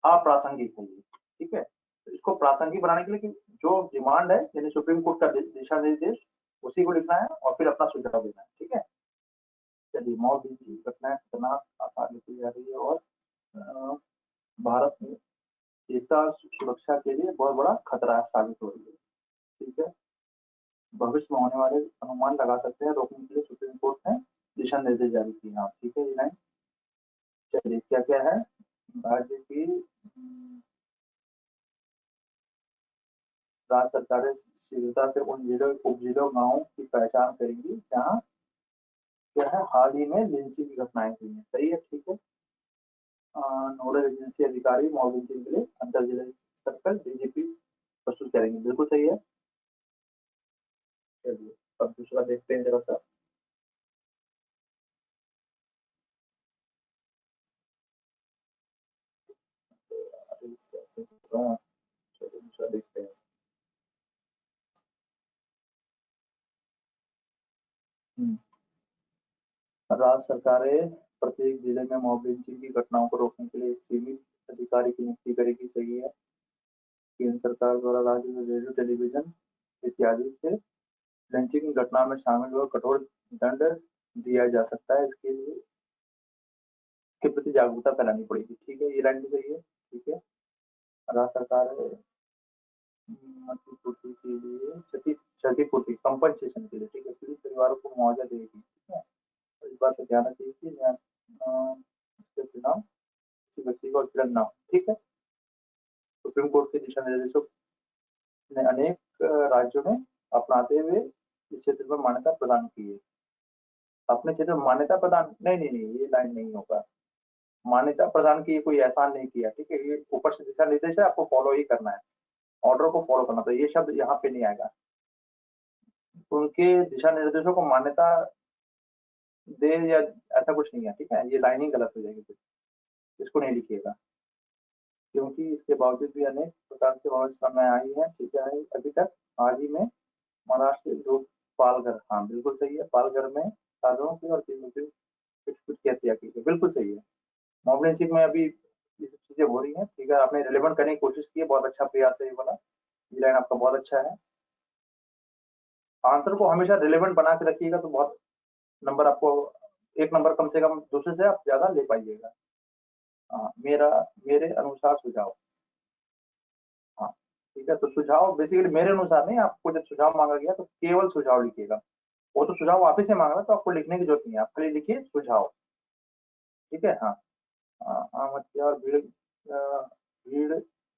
अप्रासंगिक है ये, ठीक है। तो इसको प्रासंगिक बनाने के लिए जो डिमांड है, यानी सुप्रीम कोर्ट का दिशा निर्देश, उसी को लिखना है और फिर अपना सुझाव देना है, ठीक है। चलिए मॉब लिंचिंग घटनाएं खतरनाक आकार लेती जा रही है और भारत में एकता सुरक्षा के लिए बहुत बड़ा खतरा साबित हो रही है, ठीक है। भविष्य में होने वाले अनुमान लगा सकते हैं, रोकने के लिए सुप्रीम कोर्ट ने दिशा निर्देश जारी किए हैं, ठीक है। ये लाइन चलिए क्या क्या है, राज्य की राज्य सरकारें शीघ्रता से उन जिलों उपजिलों गांवों की पहचान करेंगी जहां क्या है हाल ही में लिंचिंग की घटनाएं हुई हैं, सही है, ठीक है। नोडल एजेंसी अधिकारी मॉब लिंचिंग के लिए अंतर जिला स्तर पर डीजीपी प्रस्तुत करेंगे, बिल्कुल सही है। चलिए अब दूसरा देखते हैं जरा सा। चलिए दूसरा देखते हैं। राज्य सरकारें प्रत्येक जिले में मॉब लिंचिंग की घटनाओं को रोकने के लिए एक सीमित अधिकारी की नियुक्ति करेगी, सही है। केंद्र सरकार द्वारा राज्य में रेडियो टेलीविजन इत्यादि से लिंचिंग की घटना में शामिल हुए कठोर दंड दिया जा सकता है, इसके लिए के प्रति जागरूकता फैलानी पड़ेगी, ठीक है। ये लाइन भी सही है, ठीक है। राज्य सरकार क्षतिपूर्ति के लिए क्षतिपूर्ति कंपनसेशन के लिए, ठीक है, पीड़ित परिवारों को मुआवजा देगी, ठीक है। तो इस बात को ध्यान रखिए कि इसके परिणाम किसी व्यक्ति को उत्पीड़न ना हो, ठीक है। सुप्रीम कोर्ट के दिशा निर्देशों ने अनेक राज्यों में अपनाते हुए इस क्षेत्र में मान्यता प्रदान की है। अपने क्षेत्र में मान्यता प्रदान, नहीं नहीं नहीं, ये लाइन नहीं होगा, मान्यता प्रदान की कोई एहसान नहीं किया, ठीक है। ये ऊपर से दिशा निर्देश है, आपको फॉलो ही करना है, ऑर्डर को फॉलो करना, तो ये शब्द यहाँ पे नहीं आएगा। उनके दिशा निर्देशों को मान्यता दे या ऐसा कुछ नहीं है, ठीक है। ये लाइन ही गलत हो जाएगी, इसको नहीं लिखिएगा, क्योंकि इसके बावजूद भी अनेक प्रकार के बहुत सामने आई है, ठीक है। अभी तक हाल ही में महाराष्ट्र के लोग पालघर, हाँ बिल्कुल सही है, पालघर में साधुओं की और तीनों की कुछ की हत्या की है, बिल्कुल सही है। मॉब लिंचिंग में अभी ये सब चीजें हो रही हैं, ठीक है। आपने रिलेवेंट करने की कोशिश की है, बहुत अच्छा प्रयास है ये वाला, ये लाइन आपका बहुत अच्छा है। आंसर को हमेशा रिलेवेंट बना के रखिएगा तो बहुत नंबर आपको, एक नंबर कम से कम दूसरे से आप ज्यादा ले पाइएगा। हाँ, मेरे अनुसार सुझाव, हाँ ठीक है, तो सुझाव बेसिकली मेरे अनुसार नहीं, आपको जब सुझाव मांगा गया तो केवल सुझाव लिखिएगा। वो तो सुझाव वापिस से मांग रहा, तो आपको लिखने की जरूरत नहीं है, आप खाली लिखिए सुझाव। ठीक है, हाँ। आम हत्या और भीड़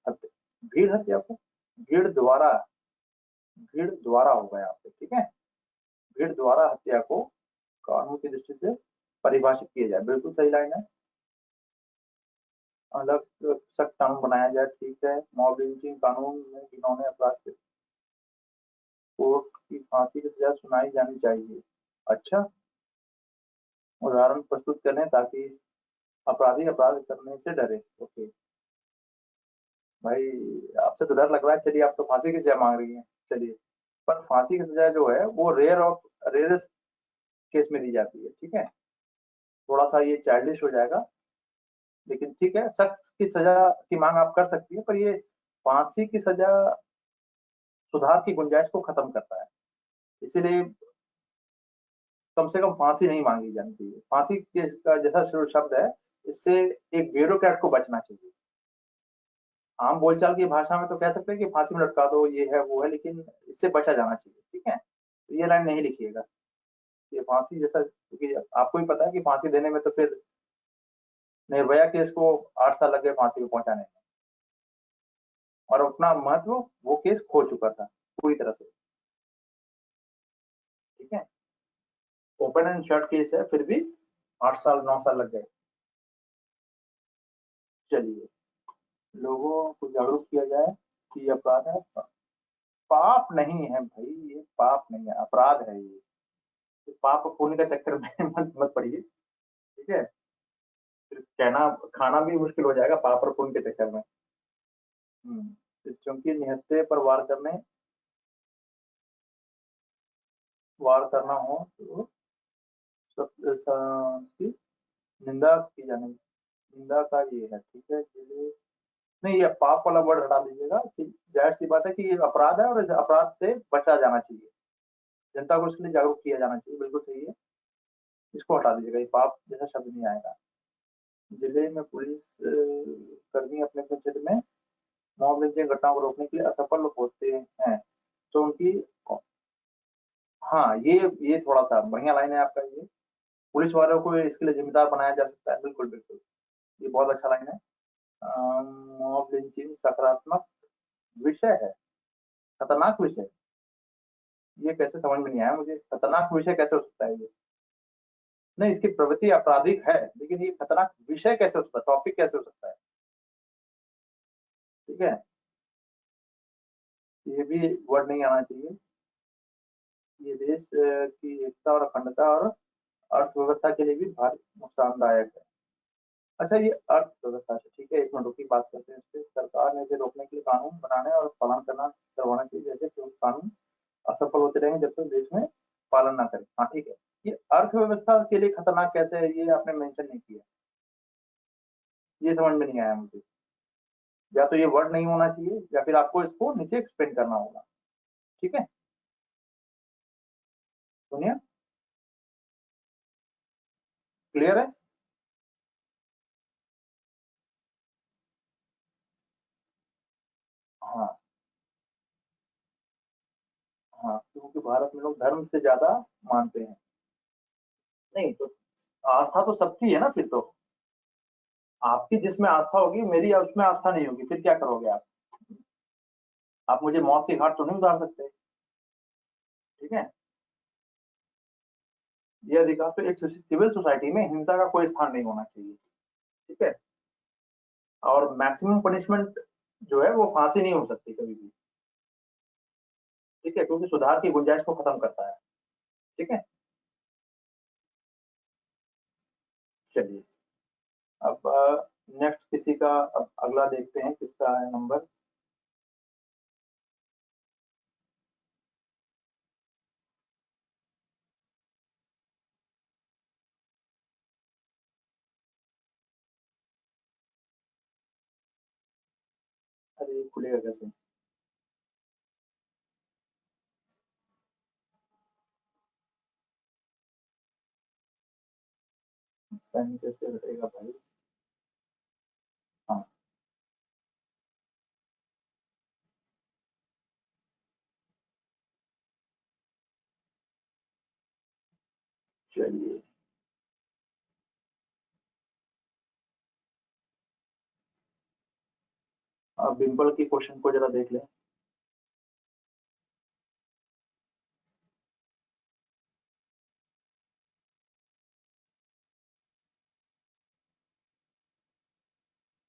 हत्या, भीड़ हत्या को भीड़ द्वारा होगा यहाँ पे। ठीक है, भीड़ द्वारा हत्या को कानून की दृष्टि से परिभाषित किया जाए, बिल्कुल सही लाइन है। अलग सख्त कानून बनाया जाए, ठीक है। मॉब लिंचिंग कानून में जिन्होंने अपराध किए, कोर्ट की फांसी की सजा सुनाई जानी चाहिए। अच्छा, उदाहरण प्रस्तुत करें ताकि अपराधी अपराध करने से डरे। ओके भाई, आपसे तो डर लग रहा है, चलिए आप तो फांसी की सजा मांग रही हैं, चलिए। पर फांसी की सजा जो है वो रेयरेस्ट केस में दी जाती है। ठीक है, थोड़ा सा ये चाइल्डिश हो जाएगा, लेकिन ठीक है, सख्त की सजा की मांग आप कर सकती है, पर ये फांसी की सजा सुधार की गुंजाइश को खत्म करता है, इसीलिए कम से कम फांसी नहीं मांगी जानी चाहिए। फांसी के का जैसा शब्द है, इससे एक ब्यूरोक्रेट को बचना चाहिए। आम बोलचाल की भाषा में तो कह सकते हैं कि फांसी में लटका दो, ये है वो है, लेकिन इससे बचा जाना चाहिए। ठीक है, तो ये लाइन नहीं लिखिएगा, ये फांसी जैसा, क्योंकि आपको भी पता है कि फांसी देने में तो फिर निर्भया केस को 8 साल लग गए फांसी में पहुंचाने में, और अपना महत्व वो केस खो चुका था पूरी तरह से। ठीक है, ओपन एंड शॉर्ट केस है, फिर भी 8 साल 9 साल लग गए। चलिए, लोगों को जागरूक किया जाए कि ये अपराध है, पाप नहीं है भाई, ये पाप नहीं है, अपराध है ये। तो पाप पुण्य का चक्कर में मत मत पड़िए। ठीक है, फिर कहना खाना भी मुश्किल हो जाएगा पाप और पुण्य के चक्कर में। तो चूंकि निहत्थे पर वार करना हो तो की निंदा की जानी, निंदा का ये है। ठीक है, नहीं, ये पाप वाला वर्ड हटा दीजिएगा, कि जाहिर सी बात है कि ये अपराध है और इस अपराध से बचा जाना चाहिए, जनता को इसके लिए जागरूक किया जाना चाहिए, बिल्कुल सही है। इसको हटा दीजिएगा, ये पाप जैसा शब्द नहीं आएगा। जिले में पुलिस कर्मी अपने अपने क्षेत्र में मॉब लिंचिंग घटनाओं को रोकने के लिए असफल होते हैं, तो उनकी, हाँ, ये थोड़ा सा बढ़िया लाइन है आपका, ये पुलिस वालों को इसके लिए जिम्मेदार बनाया जा सकता है, बिल्कुल बिल्कुल, ये बहुत अच्छा लाइन है। मॉब लिंचिंग सकारात्मक विषय है, खतरनाक विषय, ये कैसे समझ में नहीं आया मुझे, खतरनाक विषय कैसे हो सकता है ये? नहीं, इसकी प्रवृत्ति आपराधिक है, लेकिन ये खतरनाक विषय कैसे हो सकता है, टॉपिक कैसे हो सकता है? ठीक है, ये भी वर्ड नहीं आना चाहिए। ये देश की एकता और अखंडता और अर्थव्यवस्था के लिए भी भारी नुकसानदायक है। अच्छा, ये अर्थव्यवस्था से, ठीक है, एक मिनट की बात करते हैं इस पे। सरकार ने इसे रोकने के लिए कानून बनाने और पालन करवाना चाहिए, जैसे कि कानून असफल होते रहेंगे जब तक देश में पालन ना करें। हाँ ठीक है, ये अर्थव्यवस्था के लिए खतरनाक कैसे है, ये आपने मेंशन नहीं किया, ये समझ में नहीं आया मुझे। या तो ये वर्ड नहीं होना चाहिए, या फिर आपको इसको नीचे एक्सप्लेन करना होगा। ठीक है, सुनिए, क्लियर है? हाँ हाँ, क्योंकि भारत में लोग धर्म से ज्यादा मानते हैं। नहीं तो आस्था तो सबकी है ना, फिर तो आपकी जिसमें आस्था होगी, मेरी उसमें आस्था नहीं होगी, फिर क्या करोगे आप मुझे मौत की घाट तो नहीं उतार सकते। ठीक है, ये अधिकार तो एक सिविल सोसाइटी में हिंसा का कोई स्थान नहीं होना चाहिए। ठीक है, और मैक्सिमम पनिशमेंट जो है वो फांसी नहीं हो सकती कभी भी। ठीक है, क्योंकि सुधार की गुंजाइश को खत्म करता है। ठीक है, चलिए, अब नेक्स्ट किसी का, अब अगला देखते हैं किसका है नंबर। अरे ये खुलेगा कैसे, पेन कैसे हटेगा भाई? हाँ, चलिए, अब डिम्पल की क्वेश्चन को जरा देख लें।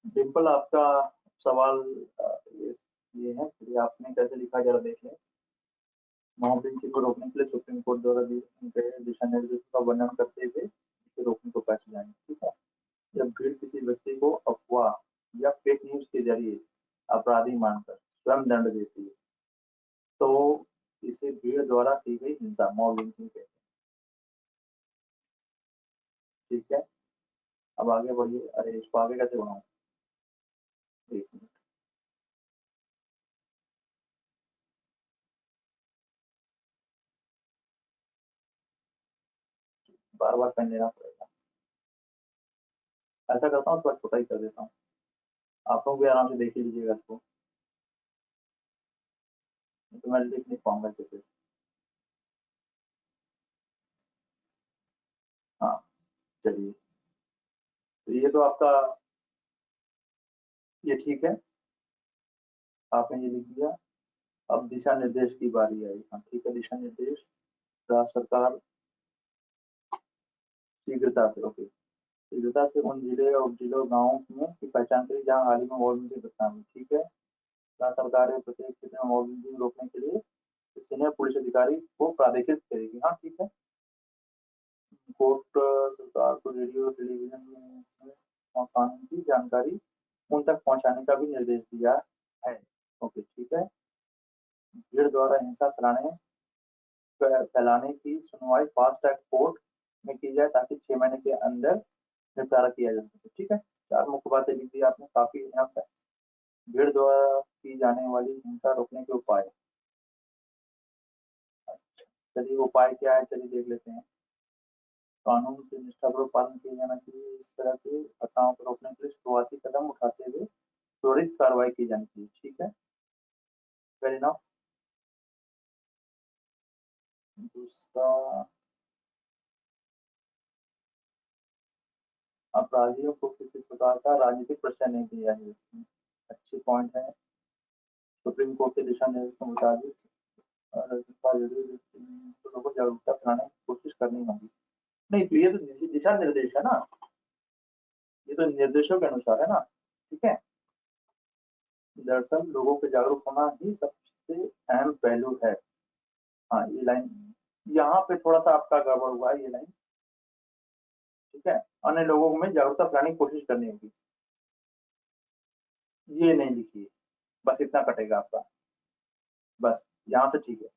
डिम्पल, आपका सवाल ये ये है कि आपने कैसे लिखा, जरा देख लें। महावृक्ष को रोकने के लिए सुप्रीम कोर्ट द्वारा दिए गए दिशा निर्देशों का वर्णन करते हुए इसे रोकने को कैसे जाएंगे। ठीक है, जब भीड़ किसी व्यक्ति को अफवाह या फेक न्यूज के जरिए अपराधी मानकर स्वयं दंड देती है तो इसे भीड़ द्वारा की गई हिंसा, मॉब लिंचिंग कहते हैं। ठीक है, अब आगे बढ़िए। अरे इसको आगे कैसे बनाऊं, एक मिनट, बार बार पेन लेना पड़ेगा। ऐसा करता हूँ, थोड़ा छोटा ही कर देता हूँ, आप लोग भी आराम से देख ही लीजिएगा इसको, तो मैं लिख नहीं पाऊंगा अच्छे से। हाँ, चलिए, तो ये तो आपका, ये ठीक है, आपने ये लिख दिया। अब दिशा निर्देश की बारी आई। हाँ ठीक है, दिशा निर्देश, राज्य सरकार शीघ्रता से, ओके, शीघ्रता से उन जिले और जिलों गाँवों में की पहचान करें जहाँ हाल ही में मॉब लिंचिंग घटना हुई। ठीक है, राज्य सरकार प्रत्येक क्षेत्र में मॉब लिंचिंग रोकने के लिए सीनियर पुलिस अधिकारी को प्राधिकृत करेगी। हाँ ठीक है, कोर्ट सरकार को रेडियो टेलीविजन में और कानून की जानकारी उन तक पहुंचाने का भी निर्देश दिया है। ओके ठीक है, भीड़ द्वारा हिंसा फैलाने की सुनवाई फास्ट ट्रैक कोर्ट में की जाए ताकि 6 महीने के अंदर निपटारा किया जा सके। ठीक है, चार मुख्य बातें लिख दी आपने, काफी इनफ है। भीड़ द्वारा की जाने वाली हिंसा रोकने के उपाय। अच्छा, चलिए उपाय क्या है, चलिए देख लेते हैं। कानून के निष्ठापूर्वक पालन किया जाना चाहिए। इस तरह की घटनाओं को रोकने के लिए शुरुआती कदम उठाते हुए त्वरित कार्रवाई की जानी चाहिए। ठीक है, वेरी इनफ। दूसरा, अपराधियों को किसी प्रकार का राजनीतिक प्रश्रय नहीं दिया है। अच्छी पॉइंट है। सुप्रीम कोर्ट के दिशा निर्देश के मुताबिक लोगों को जागरूकता फैलाने की कोशिश करनी होगी। नहीं तो ये तो दिशा निर्देश है ना, ये तो निर्देशों के अनुसार है ना। ठीक है, दरअसल लोगों को जागरूक होना ही सबसे अहम पहलू है। हाँ ये लाइन, यहाँ पे थोड़ा सा आपका गड़बड़ हुआ है, ये लाइन। ठीक है, अन्य लोगों में जागरूकता फैलाने की कोशिश करनी होगी, ये नहीं लिखिए, बस इतना कटेगा आपका, बस यहाँ से ठीक है।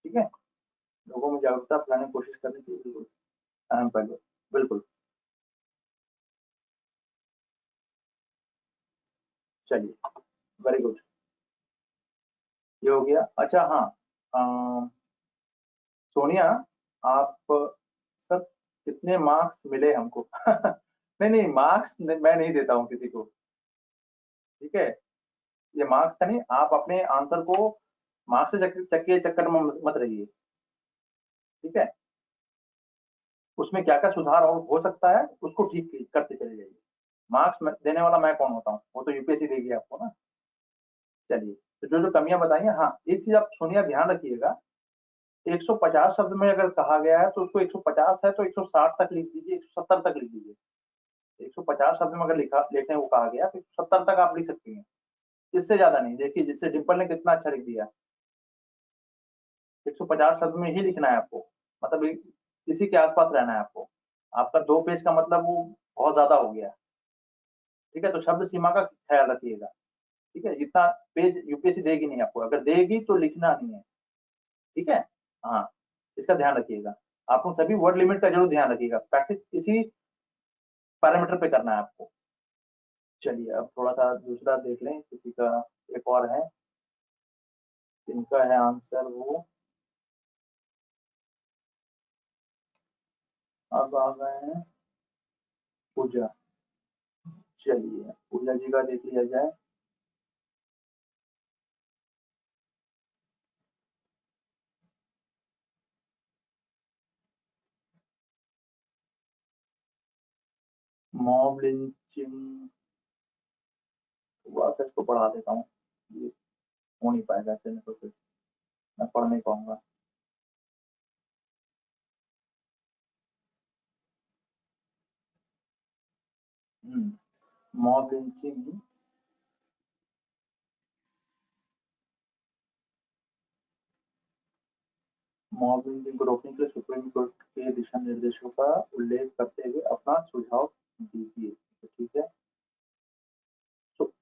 ठीक है, लोगों में जागरूकता फैलाने की कोशिश करनी चाहिए, बिल्कुल अहम पहलू, बिल्कुल। चलिए, वेरी गुड, ये हो गया। अच्छा हाँ, सोनिया, आप सर कितने मार्क्स मिले हमको? नहीं नहीं, मार्क्स मैं नहीं देता हूँ किसी को। ठीक है, ये मार्क्स का नहीं, आप अपने आंसर को मार्क्स से चक्के चक्कर में मत रहिए। ठीक है, उसमें क्या क्या सुधार और हो सकता है उसको ठीक करते चले जाइए। मार्क्स देने वाला मैं कौन होता हूँ, वो तो यूपीएससी देगी आपको ना। चलिए, तो जो जो कमियां बताई हैं, हाँ एक चीज आप सोनिया ध्यान रखिएगा, 150 शब्द में अगर कहा गया है तो उसको 150 है तो 160 तक लिख दीजिए, 170 तक लिख दीजिए। 150 शब्द में अगर लिखा लिखने को कहा गया तो 170 तक आप लिख सकती हैं, इससे ज्यादा नहीं। देखिए जिससे डिम्पल ने कितना अच्छा लिख दिया, 150 शब्द में ही लिखना है आपको, मतलब इसी के आसपास रहना है आपको। आपका 2 पेज का मतलब वो बहुत ज्यादा हो गया। ठीक है, तो शब्द सीमा का ख्याल रखिएगा। ठीक है, इतना पेज यूपीएससी देगी नहीं आपको, अगर देगी तो लिखना नहीं है। ठीक है, हाँ, इसका ध्यान रखिएगा। आपको सभी वर्ड लिमिट का जरूर ध्यान रखिएगा, प्रैक्टिस इसी पैरामीटर पे करना है आपको। चलिए, अब थोड़ा सा दूसरा देख लें किसी का, एक और है, इनका है आंसर वो, अब आ गए हैं पूजा। चलिए पूजा जी का देख लिया जाए। मॉब लिंचिंग, थोड़ा सा इसको पढ़ा देता हूँ, ये हो नहीं पाएगा ऐसे में, तो फिर मैं पढ़ नहीं पाऊंगा। मॉब लिंचिंग, मॉब लिंचिंग को रोकने के लिए सुप्रीम कोर्ट के दिशा निर्देशों का उल्लेख करते हुए अपना सुझाव दीजिए। तो ठीक है, तो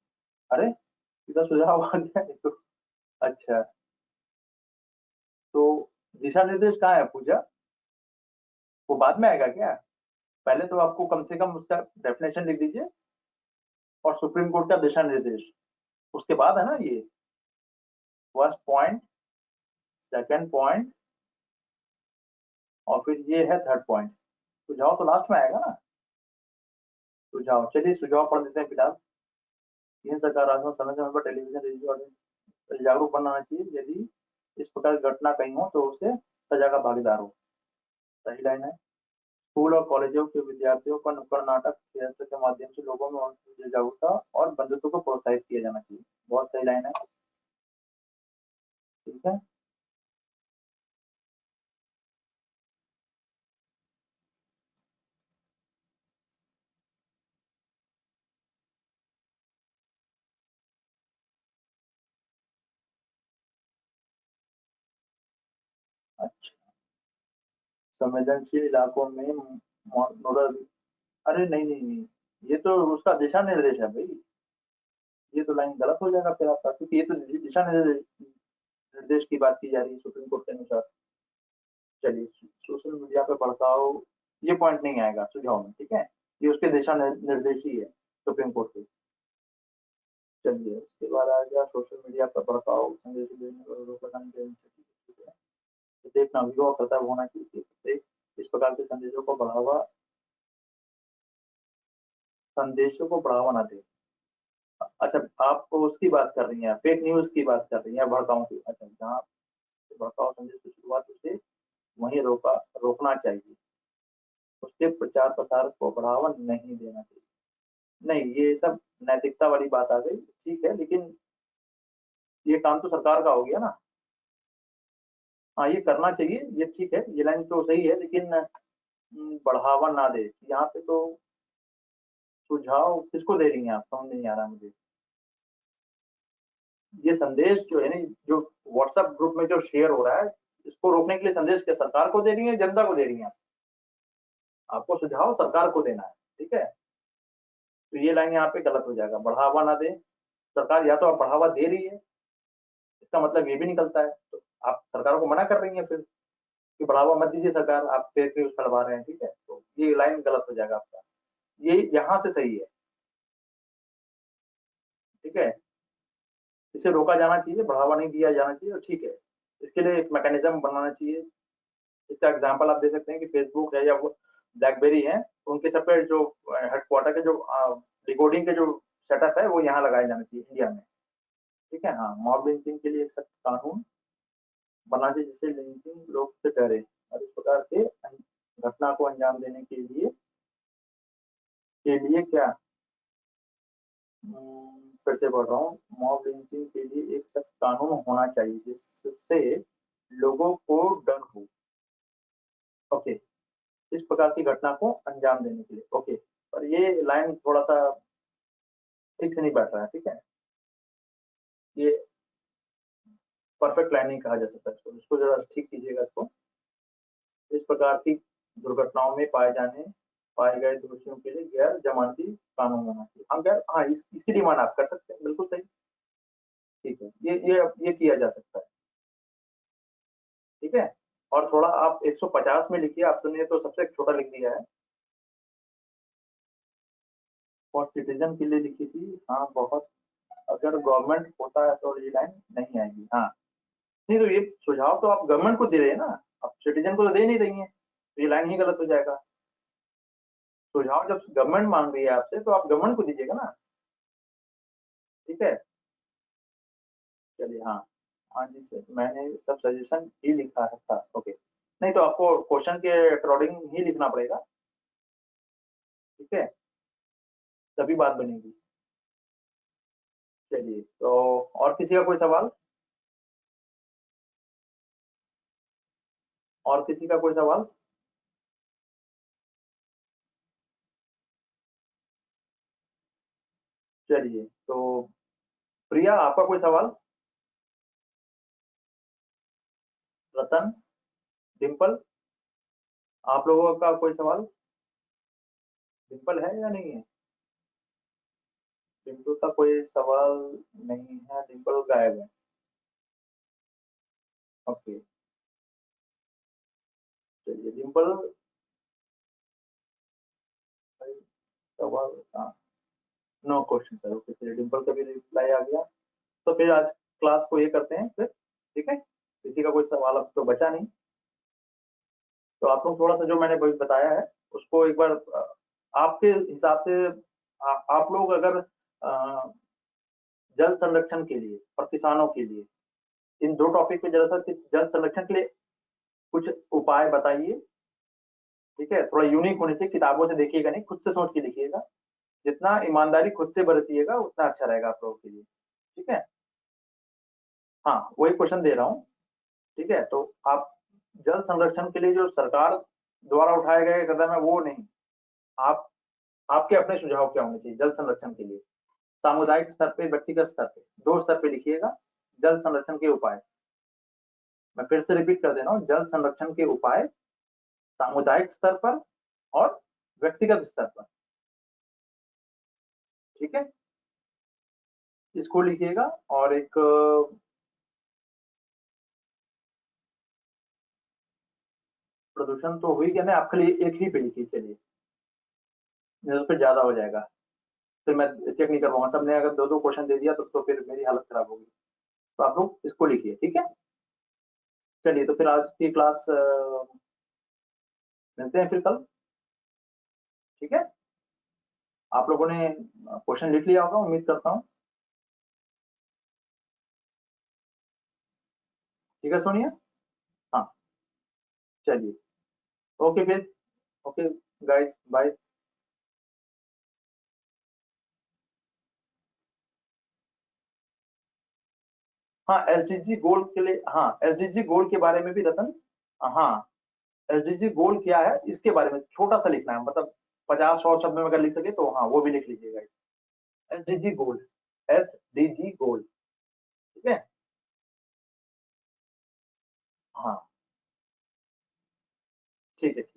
अरे सीधा सुझाव आ गया ये तो। अच्छा, तो दिशा निर्देश कहाँ है पूजा, वो बाद में आएगा क्या? पहले तो आपको कम से कम उसका डेफिनेशन लिख दीजिए और सुप्रीम कोर्ट का दिशा निर्देश, उसके बाद है ना ये फर्स्ट पॉइंट, सेकंड पॉइंट, और फिर ये है थर्ड पॉइंट। सुझाव तो लास्ट में आएगा ना। सुझाव, चलिए सुझाव पढ़ लेते हैं फिलहाल। केंद्र सरकार राज्यों समय समय पर टेलीविजन, रेडियो और जागरूक बनाना चाहिए, यदि इस प्रकार की घटना कहीं हो तो उसे सजा का भागीदार हो। सही लाइन है। स्कूल और कॉलेजों के विद्यार्थियों को नुक्कड़ नाटक थिएटर के माध्यम से लोगों में जागरूकता और बंधुत्व को प्रोत्साहित किया जाना चाहिए। बहुत सही लाइन है। ठीक है। अच्छा, संवेदनशील इलाकों में नोडल, अरे नहीं नहीं नहीं, ये तो उसका दिशा निर्देश है भाई, ये तो लाइन गलत हो जाएगा फिर आपका, क्योंकि ये तो दिशा निर्देश निर्देश की बात की जा रही है सुप्रीम कोर्ट के अनुसार। चलिए, सोशल मीडिया पे भड़काओ, ये पॉइंट नहीं आएगा सुझाव में, ठीक है, ये उसके दिशा निर्देश ही है सुप्रीम कोर्ट के। चलिए, उसके बाद आ गया सोशल मीडिया पर भड़काओ संदेश देने और रोकथाम के ठीक है। तो देखना विवाह कर्तव्य होना चाहिए, इस प्रकार के संदेशों को बढ़ावा ना दे। अच्छा, आप तो उसकी बात कर रही हैं, फेक न्यूज की बात कर रही हैं, भड़काऊ की। अच्छा, जहाँ भड़काऊ संदेश की शुरुआत उसे वहीं रोकना चाहिए, उसके प्रचार प्रसार को बढ़ावा नहीं देना चाहिए। नहीं, ये सब नैतिकता वाली बात आ गई, ठीक है, लेकिन ये काम तो सरकार का हो गया ना। हाँ, ये करना चाहिए, ये ठीक है, ये लाइन तो सही है, लेकिन बढ़ावा ना दे, यहाँ पे तो सुझाव किसको दे रही हैं आप, समझ नहीं आ रहा मुझे। ये संदेश जो है ना, जो व्हाट्सएप ग्रुप में जो शेयर हो रहा है, इसको रोकने के लिए संदेश क्या सरकार को दे रही है, जनता को दे रही है? आपको सुझाव सरकार को देना है, ठीक है। तो ये लाइन यहाँ पे गलत हो जाएगा, बढ़ावा ना दे। सरकार या तो आप बढ़ावा दे रही है, इसका मतलब ये भी निकलता है, तो आप सरकार को मना कर रही है फिर कि बढ़ावा मत दीजिए सरकार, आप फेक न्यूज फैलवा रहे हैं, ठीक है, तो ये लाइन गलत हो जाएगा आपका, ये यहाँ से सही है। ठीक है, इसे रोका जाना चाहिए, बढ़ावा नहीं दिया जाना चाहिए, और ठीक है, इसके लिए एक मैकेनिज्म बनाना चाहिए। इसका एग्जांपल आप दे सकते हैं कि फेसबुक है या वो ब्लैकबेरी है, उनके सब पे जो हेडक्वार्टर के जो रिकॉर्डिंग के जो सेटअप है वो यहाँ लगाया जाना चाहिए इंडिया में। ठीक है, हाँ, मॉब लिंचिंग के लिए एक सख्त कानून बना चाहिए जिससे लिंचिंग लोग से डरे, और इस प्रकार के घटना को अंजाम देने के लिए क्या, फिर से बोल रहा हूँ, मॉब लिंचिंग के लिए एक सख्त कानून होना चाहिए जिससे लोगों को डर हो। ओके, इस प्रकार की घटना को अंजाम देने के लिए, ओके, पर ये लाइन थोड़ा सा ठीक से नहीं बैठ रहा है, ठीक है, ये परफेक्ट लाइन नहीं कहा जा सकता इसको, इसको जरा ठीक कीजिएगा इसको। इस प्रकार की दुर्घटनाओं में पाए गए दोषियों के लिए गैर जमानती कानून होना चाहिए। हम गैर, हाँ, इसकी डिमांड आप कर सकते हैं, बिल्कुल सही। ठीक है, ये किया जा सकता है। ठीक है, और थोड़ा आप 150 में लिखिए, आपने तो सबसे छोटा लिख दिया है, और सिटीजन के लिए लिखी थी, हाँ बहुत, अगर गवर्नमेंट होता है तो ये लाइन नहीं आएगी, हाँ। नहीं, तो ये सुझाव तो आप गवर्नमेंट को दे रहे हैं ना, आप सिटीजन को तो दे नहीं रही हैं, तो ये लाइन ही गलत हो जाएगा। सुझाव जब गवर्नमेंट मांग रही है आपसे तो आप गवर्नमेंट को दीजिएगा ना। ठीक है, चलिए, हाँ, हाँ जी सर, मैंने सब सजेशन ही लिखा है था, ओके। नहीं तो आपको क्वेश्चन के अकॉर्डिंग ही लिखना पड़ेगा। ठीक है, तभी बात बनेगी। चलिए, तो और किसी का कोई सवाल? और किसी का कोई सवाल? चलिए, तो प्रिया, आपका कोई सवाल? रतन, डिम्पल, आप लोगों का कोई सवाल? डिम्पल है या नहीं है? डिम्पल का कोई सवाल नहीं है, डिम्पल गायब है। ओके, चलिए डिम्पल, सवाल, हाँ, नो क्वेश्चन सर। ओके, चलिए डिम्पल का भी रिप्लाई आ गया। तो फिर आज क्लास को ये करते हैं फिर, ठीक है? किसी का कोई सवाल अब तो बचा नहीं। तो आप लोग थोड़ा सा जो मैंने बताया है उसको एक बार आपके हिसाब से आप लोग अगर जल संरक्षण के लिए और किसानों के लिए इन दो टॉपिक पे जरा सा जल संरक्षण के लिए कुछ उपाय बताइए। ठीक है, थोड़ा यूनिक होने से, किताबों से देखिएगा नहीं, खुद से सोच के लिखिएगा। जितना ईमानदारी खुद से बरतिएगा उतना अच्छा रहेगा आप लोगों के लिए। ठीक है? हाँ, वही क्वेश्चन दे रहा हूँ। ठीक है, तो आप जल संरक्षण के लिए जो सरकार द्वारा उठाए गए कदम है वो नहीं, आप आपके अपने सुझाव क्या होने चाहिए जल संरक्षण के लिए? सामुदायिक स्तर पे, व्यक्तिगत स्तर पे, दो स्तर पे लिखिएगा जल संरक्षण के उपाय। मैं फिर से रिपीट कर दे रहा हूँ, जल संरक्षण के उपाय सामुदायिक स्तर पर और व्यक्तिगत स्तर पर। ठीक है, इसको लिखिएगा। और एक प्रदूषण तो हुई क्या, मैं आपके लिए एक ही पे लिखी, चलिए नहीं तो फिर ज्यादा हो जाएगा, फिर मैं चेक नहीं कर पाऊंगा। सबने अगर दो दो क्वेश्चन दे दिया तो फिर मेरी हालत खराब होगी। तो आप लोग इसको लिखिए, ठीक है? चलिए, तो फिर आज की क्लास मिलते हैं फिर कल। ठीक है, आप लोगों ने क्वेश्चन लिख लिया होगा उम्मीद करता हूँ। ठीक है सोनिया? हाँ, चलिए, ओके फिर, ओके गाइस, बाय। हाँ, एसडीजी गोल के लिए, हाँ एसडीजी गोल के बारे में भी रतन, हाँ एसडीजी गोल क्या है इसके बारे में छोटा सा लिखना है, मतलब 50-100 शब्द में अगर लिख सके तो हाँ वो भी लिख लीजिएगा। एसडीजी गोल, एसडीजी गोल। ठीक है, हाँ, ठीक है।